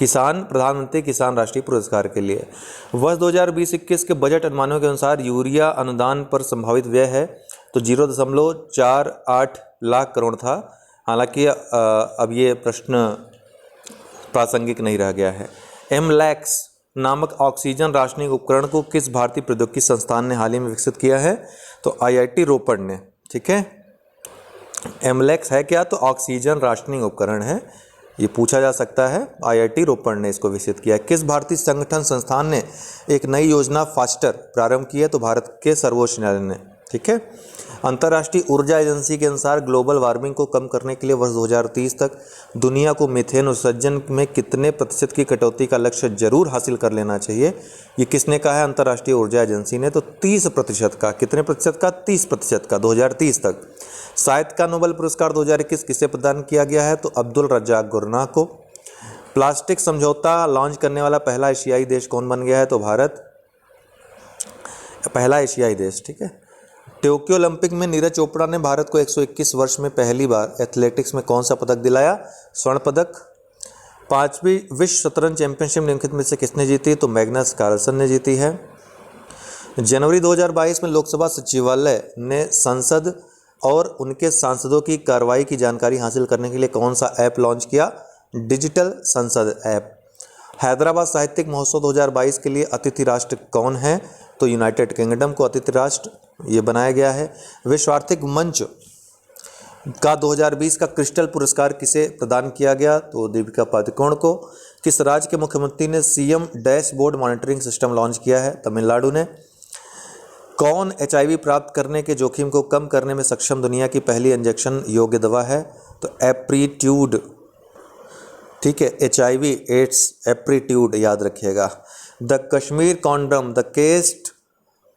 प्रधानमंत्री किसान राष्ट्रीय पुरस्कार के लिए। वर्ष 2020-21 के बजट अनुमानों के अनुसार यूरिया अनुदान पर संभावित व्यय है तो 0.48 लाख करोड़ था। हालांकि अब ये प्रश्न प्रासंगिक नहीं रह गया है। MLAX नामक ऑक्सीजन राशनिंग उपकरण को किस भारतीय प्रौद्योगिकी संस्थान ने हाल ही में विकसित किया है? तो IIT रोपड़ ने, ठीक है। एमलेक्स है क्या? तो ऑक्सीजन राशनिंग उपकरण है, ये पूछा जा सकता है। आईआईटी रोपड़ ने इसको विकसित किया है। किस भारतीय संगठन संस्थान ने एक नई योजना फास्टर प्रारंभ की है? तो भारत के सर्वोच्च न्यायालय ने। ठीक है। अंतर्राष्ट्रीय ऊर्जा एजेंसी के अनुसार ग्लोबल वार्मिंग को कम करने के लिए वर्ष 2030 तक दुनिया को मीथेन उत्सर्जन में कितने प्रतिशत की कटौती का लक्ष्य जरूर हासिल कर लेना चाहिए? ये किसने कहा है? अंतर्राष्ट्रीय ऊर्जा एजेंसी ने। तो 30% का, कितने प्रतिशत का? 30% का 2030 तक। साहित्य का नोबेल पुरस्कार 2021 किसे प्रदान किया गया है? तो अब्दुल रज्जाक गुरनाह को। प्लास्टिक समझौता लॉन्च करने वाला पहला एशियाई देश कौन बन गया है? तो भारत, पहला एशियाई देश। ठीक है। टोक्यो ओलंपिक में नीरज चोपड़ा ने भारत को 121 वर्ष में पहली बार एथलेटिक्स में कौन सा पदक दिलाया? स्वर्ण पदक। 5वीं विश्व शतरंज चैंपियनशिप निम्नलिखित में से किसने जीती? तो मैग्नस कार्लसन ने जीती है। जनवरी 2022 में लोकसभा सचिवालय ने संसद और उनके सांसदों की कार्रवाई की जानकारी हासिल करने के लिए कौन सा ऐप लॉन्च किया? डिजिटल संसद ऐप। हैदराबाद साहित्यिक महोत्सव 2022 के लिए अतिथि राष्ट्र कौन है? तो यूनाइटेड किंगडम को अतिथि राष्ट्र ये बनाया गया है। विश्व आर्थिक मंच का 2020 का क्रिस्टल पुरस्कार किसे प्रदान किया गया? तो दीपिका पादुकोण को। किस राज्य के मुख्यमंत्री ने CM dashboard monitoring system launch किया है? तमिलनाडु ने। कौन एचआईवी प्राप्त करने के जोखिम को कम करने में सक्षम दुनिया की पहली इंजेक्शन योग्य दवा है? तो एप्रीट्यूड। ठीक है, एचआईवी एड्स एप्रीट्यूड याद रखिएगा। The Kashmir condom the cast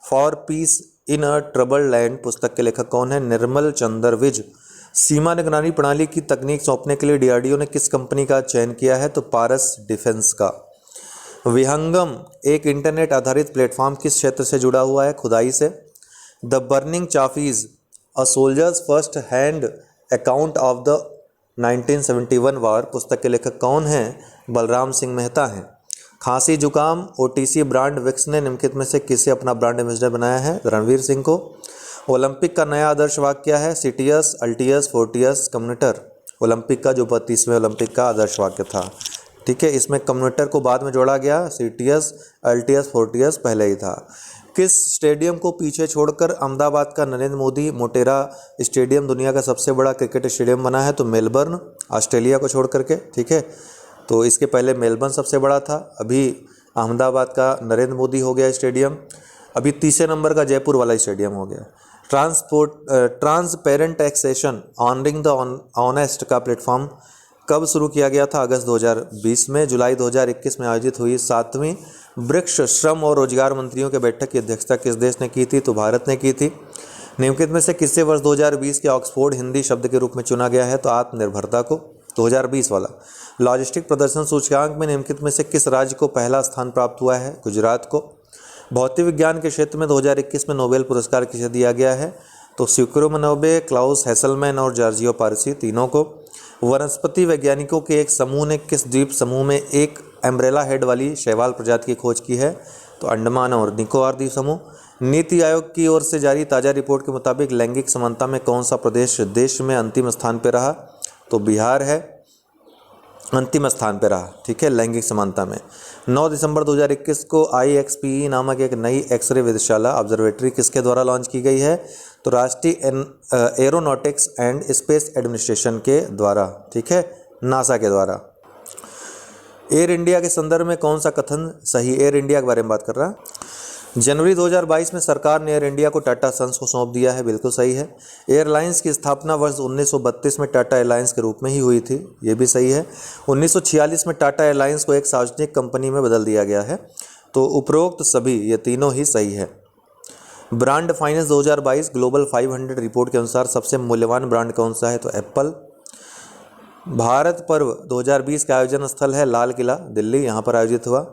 for piece in a trouble land पुस्तक के लेखक कौन है? निर्मल चंद्र विज। सीमा निगरानी प्रणाली की तकनीक सौंपने के लिए डीआरडीओ ने किस कंपनी का चयन किया है? तो पारस डिफेंस का। विहंगम एक इंटरनेट आधारित प्लेटफॉर्म किस क्षेत्र से जुड़ा हुआ है? खुदाई से। The burning chaffees a soldier's first hand account of the 1971 war पुस्तक के लेखक कौन हैं? बलराम सिंह मेहता हैं। खांसी जुकाम ओटीसी ब्रांड विक्स ने निम्नलिखित में से किसे अपना ब्रांड एम्बेसडर बनाया है? रणवीर सिंह को। ओलंपिक का नया आदर्श वाक्य क्या है? Citius altius fortius communiter. Olympic का जो 32वें ओलंपिक का आदर्श वाक्य था। ठीक है, इसमें कम्युनिटर को बाद में जोड़ा गया, सिटियस अल्टियस फोर्टियस पहले ही था। किस स्टेडियम को पीछे छोड़कर अहमदाबाद का नरेंद्र मोदी मोटेरा स्टेडियम दुनिया का सबसे बड़ा क्रिकेट स्टेडियम बना है? तो मेलबर्न, ऑस्ट्रेलिया को छोड़ करके। ठीक है, तो इसके पहले मेलबर्न सबसे बड़ा था, अभी अहमदाबाद का नरेंद्र मोदी हो गया स्टेडियम, अभी तीसरे नंबर का जयपुर वाला स्टेडियम हो गया। Transparent taxation honouring the honest का प्लेटफॉर्म कब शुरू किया गया था? अगस्त 2020 में। जुलाई 2021 में आयोजित हुई 7वीं ब्रिक्स श्रम और रोजगार मंत्रियों के बैठक की अध्यक्षता किस देश ने की थी? तो भारत ने की थी। निम्नलिखित में से किसे वर्ष 2020 के ऑक्सफोर्ड हिंदी शब्द के रूप में चुना गया है? तो आत्मनिर्भरता को, 2020 वाला। लॉजिस्टिक प्रदर्शन सूचकांक में निम्नलिखित में से किस राज्य को पहला स्थान प्राप्त हुआ है? गुजरात को। भौतिक विज्ञान के क्षेत्र में 2021 में नोबेल पुरस्कार किसे दिया गया है? तो सिक्रो मनोबे, क्लाउस हेसलमैन और जॉर्जियो पारसी, तीनों को। वनस्पति वैज्ञानिकों के एक समूह ने किस द्वीप समूह में एक एम्ब्रेला हेड वाली शैवाल प्रजाति की खोज की है? तो अंडमान और निकोबार द्वीप समूह। नीति आयोग की ओर से जारी ताज़ा रिपोर्ट के मुताबिक लैंगिक समानता में कौन सा प्रदेश देश में अंतिम स्थान पर रहा? तो बिहार है, अंतिम स्थान पर रहा। ठीक है, लैंगिक समानता में। 9 दिसंबर 2021 को IXPE नामक एक नई एक्सरे वेधशाला ऑब्जर्वेटरी किसके द्वारा लॉन्च की गई है? तो राष्ट्रीय एरोनॉटिक्स एंड स्पेस एडमिनिस्ट्रेशन के द्वारा। ठीक है, नासा के द्वारा। एयर इंडिया के संदर्भ में कौन सा कथन सही? एयर इंडिया के बारे में बात कर रहा है। जनवरी 2022 में सरकार ने एयर इंडिया को टाटा सन्स को सौंप दिया है, बिल्कुल सही है। एयरलाइंस की स्थापना वर्ष 1932 में टाटा एयरलाइंस के रूप में ही हुई थी, ये भी सही है। 1946 में टाटा एयरलाइंस को एक सार्वजनिक कंपनी में बदल दिया गया है। तो उपरोक्त सभी ये तीनों ही सही है। ब्रांड फाइनेंस 2022 ग्लोबल 500 रिपोर्ट के अनुसार सबसे मूल्यवान ब्रांड कौन सा है? तो एप्पल। भारत पर्व 2020 का आयोजन स्थल है लाल किला, दिल्ली, यहाँ पर आयोजित हुआ।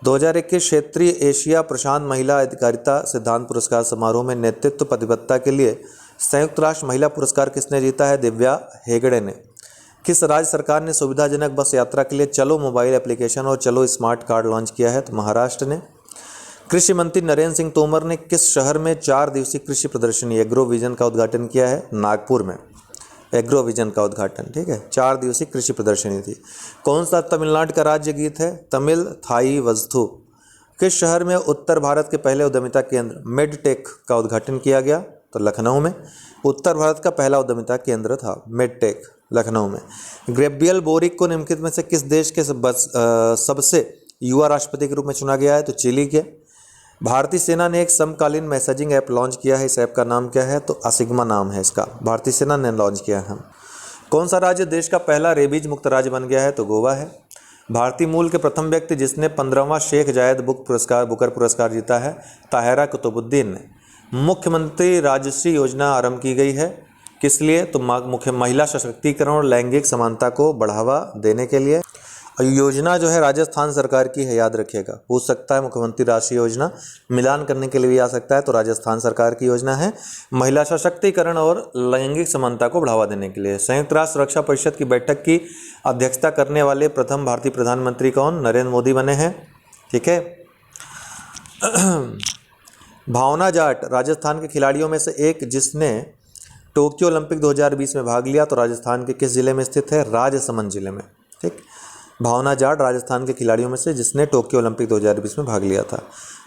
2021 क्षेत्रीय एशिया प्रशांत महिला अधिकारिता सिद्धांत पुरस्कार समारोह में नेतृत्व प्रतिबद्धता के लिए संयुक्त राष्ट्र महिला पुरस्कार किसने जीता है? दिव्या हेगड़े ने। किस राज्य सरकार ने सुविधाजनक बस यात्रा के लिए चलो मोबाइल एप्लीकेशन और चलो स्मार्ट कार्ड लॉन्च किया है? तो महाराष्ट्र ने। कृषि मंत्री नरेंद्र सिंह तोमर ने किस शहर में 4 दिवसीय कृषि प्रदर्शनी एग्रो विजन का उद्घाटन किया है? नागपुर में एग्रो विजन का उद्घाटन। ठीक है, 4 दिवसीय कृषि प्रदर्शनी थी। कौन सा तमिलनाडु का राज्य गीत है? तमिल थाई वस्तु। किस शहर में उत्तर भारत के पहले उद्यमिता केंद्र मेडटेक का उद्घाटन किया गया? तो लखनऊ में। उत्तर भारत का पहला उद्यमिता केंद्र था मेडटेक, लखनऊ में। गैब्रियल बोरिक को निम्नलिखित में से किस देश के सबसे युवा राष्ट्रपति के रूप में चुना गया है? तो चिली के। भारतीय सेना ने एक समकालीन मैसेजिंग ऐप लॉन्च किया है, इस ऐप का नाम क्या है? तो असिग्मा नाम है इसका, भारतीय सेना ने लॉन्च किया है। कौन सा राज्य देश का पहला रेबीज मुक्त राज्य बन गया है? तो गोवा है। भारतीय मूल के प्रथम व्यक्ति जिसने 15वां शेख जायद बुकर पुरस्कार जीता है, ताहिरा कुतुबुद्दीन ने। मुख्यमंत्री राजश्री योजना आरंभ की गई है, किस लिए? तो मुख्य महिला सशक्तिकरण और लैंगिक समानता को बढ़ावा देने के लिए। योजना जो है राजस्थान सरकार की है, याद रखिएगा, पूछ सकता है। मुख्यमंत्री राष्ट्रीय योजना मिलान करने के लिए भी आ सकता है, तो राजस्थान सरकार की योजना है महिला सशक्तिकरण और लैंगिक समानता को बढ़ावा देने के लिए। संयुक्त राष्ट्र सुरक्षा परिषद की बैठक की अध्यक्षता करने वाले प्रथम भारतीय प्रधानमंत्री कौन? नरेंद्र मोदी बने हैं। ठीक है। भावना जाट राजस्थान के खिलाड़ियों में से एक जिसने टोक्यो ओलंपिक 2020 में भाग लिया, तो राजस्थान के किस जिले में स्थित है? राजसमंद जिले में। ठीक। भावना जाट राजस्थान के खिलाड़ियों में से जिसने टोक्यो ओलंपिक 2020 में भाग लिया था।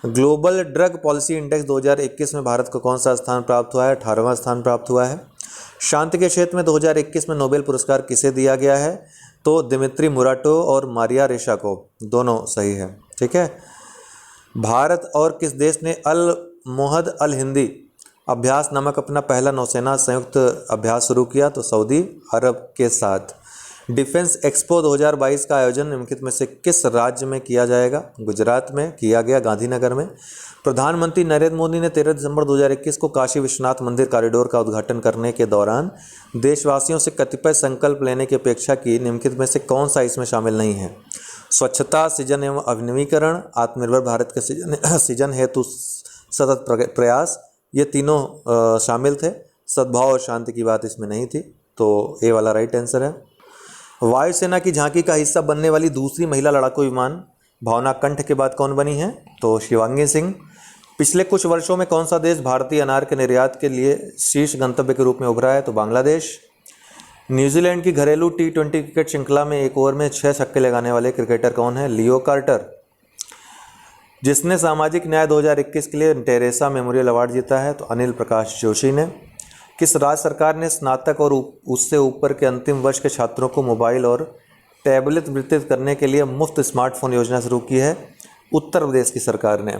ग्लोबल ड्रग पॉलिसी इंडेक्स 2021 में भारत को कौन सा स्थान प्राप्त हुआ है? 18वां स्थान प्राप्त हुआ है। शांति के क्षेत्र में 2021 में नोबेल पुरस्कार किसे दिया गया है? तो दिमित्री मुराटो और मारिया रेशा को, दोनों सही है। ठीक है। भारत और किस देश ने अल मोहद अल हिंदी अभ्यास नामक अपना पहला नौसेना संयुक्त अभ्यास शुरू किया? तो सऊदी अरब के साथ। डिफेंस एक्सपो 2022 का आयोजन निम्नलिखित में से किस राज्य में किया जाएगा? गुजरात में किया गया, गांधीनगर में। प्रधानमंत्री नरेंद्र मोदी ने 13 दिसंबर 2021 को काशी विश्वनाथ मंदिर कॉरिडोर का उद्घाटन करने के दौरान देशवासियों से कतिपय संकल्प लेने की अपेक्षा की, निम्नलिखित में से कौन सा इसमें शामिल नहीं है? स्वच्छता, सृजन एवं अभिनवीकरण, आत्मनिर्भर भारत के सृजन हेतु सतत प्रयास, ये तीनों शामिल थे। सद्भाव और शांति की बात इसमें नहीं थी, तो ए वाला राइट आंसर है। वायुसेना की झांकी का हिस्सा बनने वाली दूसरी महिला लड़ाकू विमान भावना कंठ के बाद कौन बनी है? तो शिवांगी सिंह। पिछले कुछ वर्षों में कौन सा देश भारतीय अनार के निर्यात के लिए शीर्ष गंतव्य के रूप में उभरा है? तो बांग्लादेश। न्यूजीलैंड की घरेलू T20 क्रिकेट श्रृंखला में एक ओवर में 6 छक्के लगाने वाले क्रिकेटर कौन है? लियो कार्टर। जिसने सामाजिक न्याय 2021 के लिए टेरेसा मेमोरियल अवार्ड जीता है? तो अनिल प्रकाश जोशी ने। किस राज्य सरकार ने स्नातक और उससे ऊपर के अंतिम वर्ष के छात्रों को मोबाइल और टैबलेट वितरित करने के लिए मुफ्त स्मार्टफोन योजना शुरू की है? उत्तर प्रदेश की सरकार ने।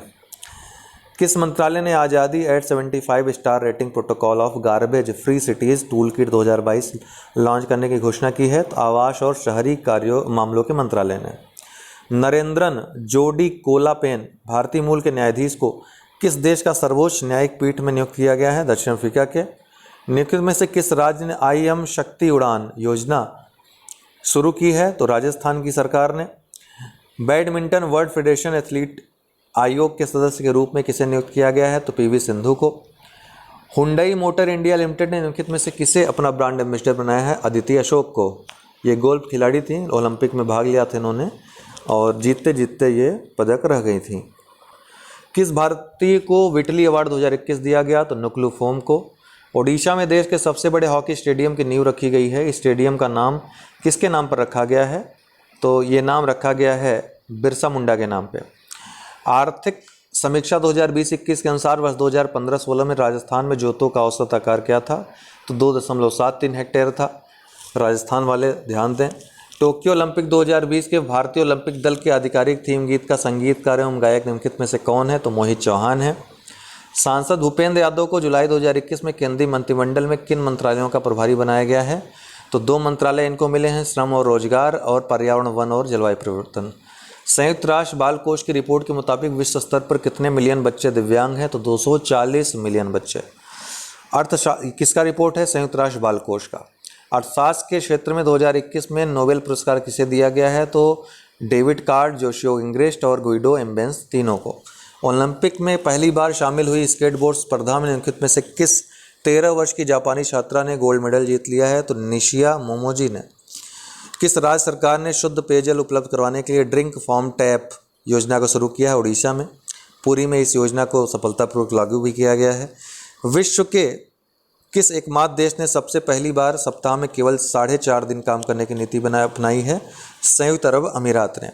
किस मंत्रालय ने Azadi at 75 star rating protocol of garbage free cities tool kit 2022 launch करने की घोषणा की है? तो आवास और शहरी कार्यों मामलों के मंत्रालय ने। नरेंद्रन जोडी कोलापेन भारतीय मूल के न्यायाधीश को किस देश का सर्वोच्च न्यायिक पीठ में नियुक्त किया गया है? दक्षिण अफ्रीका के। निम्नलिखित में से किस राज्य ने IM शक्ति उड़ान योजना शुरू की है? तो राजस्थान की सरकार ने। बैडमिंटन वर्ल्ड फेडरेशन एथलीट आयोग के सदस्य के रूप में किसे नियुक्त किया गया है? तो PV सिंधु को। हुंडई मोटर इंडिया लिमिटेड ने निम्नलिखित में से किसे अपना ब्रांड एम्बेसडर बनाया है? अदिति अशोक को। ये गोल्फ खिलाड़ी थी, ओलंपिक में भाग लिया था इन्होंने और जीतते जीतते ये पदक रह गई थी। किस भारतीय को विटली अवार्ड 2021 दिया गया? तो नुकलू फोम को। ओडिशा में देश के सबसे बड़े हॉकी स्टेडियम की नींव रखी गई है, इस स्टेडियम का नाम किसके नाम पर रखा गया है? तो ये नाम रखा गया है बिरसा मुंडा के नाम पे। आर्थिक समीक्षा 2020-21 के अनुसार वर्ष 2015-16 में राजस्थान में जोतों का औसत आकार क्या था? तो 2.73 हेक्टेयर था। राजस्थान वाले ध्यान दें। टोक्यो ओलंपिक 2020 के भारतीय ओलंपिक दल के आधिकारिक थीम गीत का संगीतकार एवं गायक निम्नलिखित में से कौन है? तो मोहित चौहान है। सांसद भूपेंद्र यादव को जुलाई 2021 में केंद्रीय मंत्रिमंडल में किन मंत्रालयों का प्रभारी बनाया गया है? तो 2 मंत्रालय इनको मिले हैं, श्रम और रोजगार और पर्यावरण, वन और जलवायु परिवर्तन। संयुक्त राष्ट्र बाल कोष की रिपोर्ट के मुताबिक विश्व स्तर पर कितने मिलियन बच्चे दिव्यांग हैं? तो 240 मिलियन बच्चे। किसका रिपोर्ट है? संयुक्त राष्ट्र बाल कोष का। अर्थशास्त्र के क्षेत्र में 2021 में नोबेल पुरस्कार किसे दिया गया है? तो डेविड कार्ड, जोशियो इंग्रेस्ट और गुइडो एम्बेंस, तीनों को। ओलंपिक में पहली बार शामिल हुई स्केटबोर्ड स्पर्धा में निम्नलिखित में से किस 13 वर्ष की जापानी छात्रा ने गोल्ड मेडल जीत लिया है? तो निशिया मोमोजी ने। किस राज्य सरकार ने शुद्ध पेयजल उपलब्ध करवाने के लिए ड्रिंक फार्म टैप योजना को शुरू किया है? उड़ीसा में। पुरी में इस योजना को सफलतापूर्वक लागू भी किया गया है। विश्व के किस एकमात्र देश ने सबसे पहली बार सप्ताह में केवल 4.5 दिन काम करने की नीति अपनाई है? संयुक्त अरब अमीरात ने।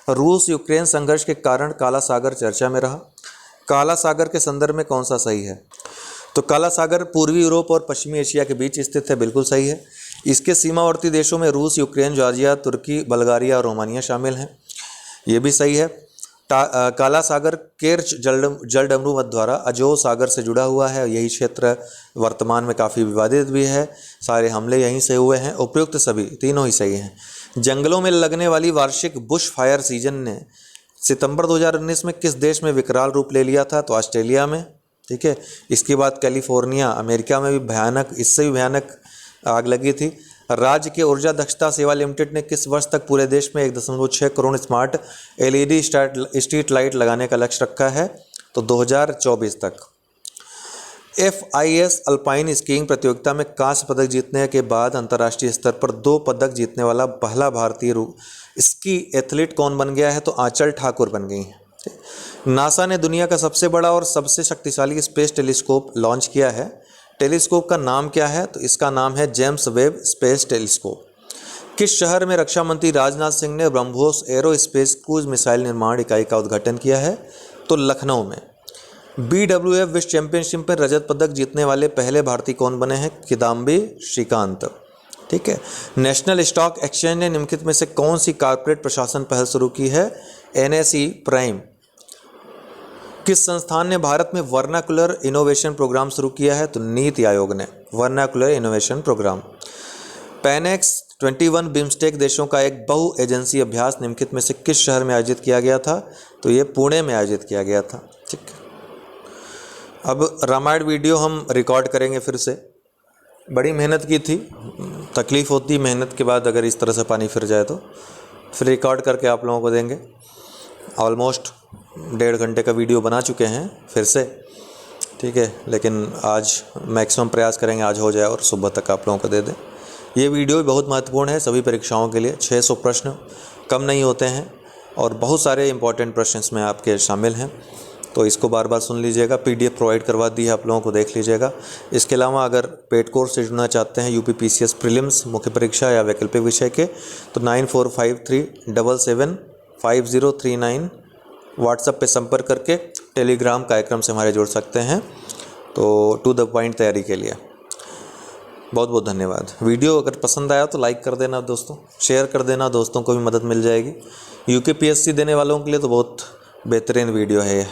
रूस यूक्रेन संघर्ष के कारण काला सागर चर्चा में रहा। काला सागर के संदर्भ में कौन सा सही है? तो काला सागर पूर्वी यूरोप और पश्चिमी एशिया के बीच स्थित है, बिल्कुल सही है। इसके सीमावर्ती देशों में रूस, यूक्रेन, जॉर्जिया, तुर्की, बल्गारिया और रोमानिया शामिल हैं, ये भी सही है। काला सागर केर्च जलडमरू मध्य द्वारा अजोव सागर से जुड़ा हुआ है। यही क्षेत्र वर्तमान में काफ़ी विवादित भी है। सारे हमले यहीं से हुए हैं। उपयुक्त सभी तीनों ही सही हैं। जंगलों में लगने वाली वार्षिक बुश फायर सीजन ने सितंबर 2019 में किस देश में विकराल रूप ले लिया था? तो ऑस्ट्रेलिया में। ठीक है। इसके बाद कैलिफोर्निया अमेरिका में भी भयानक, इससे भी भयानक आग लगी थी। राज्य के ऊर्जा दक्षता सेवा लिमिटेड ने किस वर्ष तक पूरे देश में 1.6 crore smart LED street light लगाने का लक्ष्य रखा है? तो 2024 तक। FIS अल्पाइन स्कीइंग प्रतियोगिता में कांस्य पदक जीतने के बाद अंतर्राष्ट्रीय स्तर पर 2 पदक जीतने वाला पहला भारतीय स्की एथलीट कौन बन गया है? तो आंचल ठाकुर बन गई हैं। नासा ने दुनिया का सबसे बड़ा और सबसे शक्तिशाली स्पेस टेलीस्कोप लॉन्च किया है। टेलीस्कोप का नाम क्या है? तो इसका नाम है जेम्स वेब स्पेस टेलीस्कोप। किस शहर में रक्षा मंत्री राजनाथ सिंह ने ब्रह्मोस एरोस्पेस क्रूज मिसाइल निर्माण इकाई का उद्घाटन किया है? तो लखनऊ में। BWF विश्व चैंपियनशिप में रजत पदक जीतने वाले पहले भारतीय कौन बने हैं? किदाम्बी श्रीकांत। ठीक है। नेशनल स्टॉक एक्सचेंज ने निम्नलिखित में से कौन सी कॉर्पोरेट प्रशासन पहल शुरू की है? NSE prime. किस संस्थान ने भारत में वर्नाकुलर इनोवेशन प्रोग्राम शुरू किया है? तो नीति आयोग ने वर्नाकुलर इनोवेशन प्रोग्राम। पैनेक्स 21 बिम्स्टेक देशों का एक बहु एजेंसी अभ्यास निम्नलिखित में से किस शहर में आयोजित किया गया था? तो ये पुणे में आयोजित किया गया था। ठीक है। अब रामायण वीडियो हम रिकॉर्ड करेंगे फिर से। बड़ी मेहनत की थी, तकलीफ़ होती मेहनत के बाद अगर इस तरह से पानी फिर जाए तो फिर रिकॉर्ड करके आप लोगों को देंगे। ऑलमोस्ट 1.5 घंटे का वीडियो बना चुके हैं फिर से। ठीक है। लेकिन आज मैक्सिमम प्रयास करेंगे आज हो जाए और सुबह तक आप लोगों को दे दें। ये वीडियो भी बहुत महत्वपूर्ण है सभी परीक्षाओं के लिए। 600 प्रश्न कम नहीं होते हैं और बहुत सारे इंपॉर्टेंट प्रश्न इसमें आपके शामिल हैं, तो इसको बार बार सुन लीजिएगा। PDF प्रोवाइड करवा दी है, आप लोगों को देख लीजिएगा। इसके अलावा अगर पेड कोर्स से जुड़ना चाहते हैं UP PCS प्रीलिम्स मुख्य परीक्षा या वैकल्पिक विषय के, तो 9453775039 व्हाट्सएप पे संपर्क करके टेलीग्राम कार्यक्रम से हमारे जुड़ सकते हैं। तो टू द पॉइंट तैयारी के लिए बहुत बहुत धन्यवाद। वीडियो अगर पसंद आया तो लाइक कर देना दोस्तों, शेयर कर देना, दोस्तों को भी मदद मिल जाएगी। UPSC देने वालों के लिए तो बहुत बेहतरीन वीडियो है यह।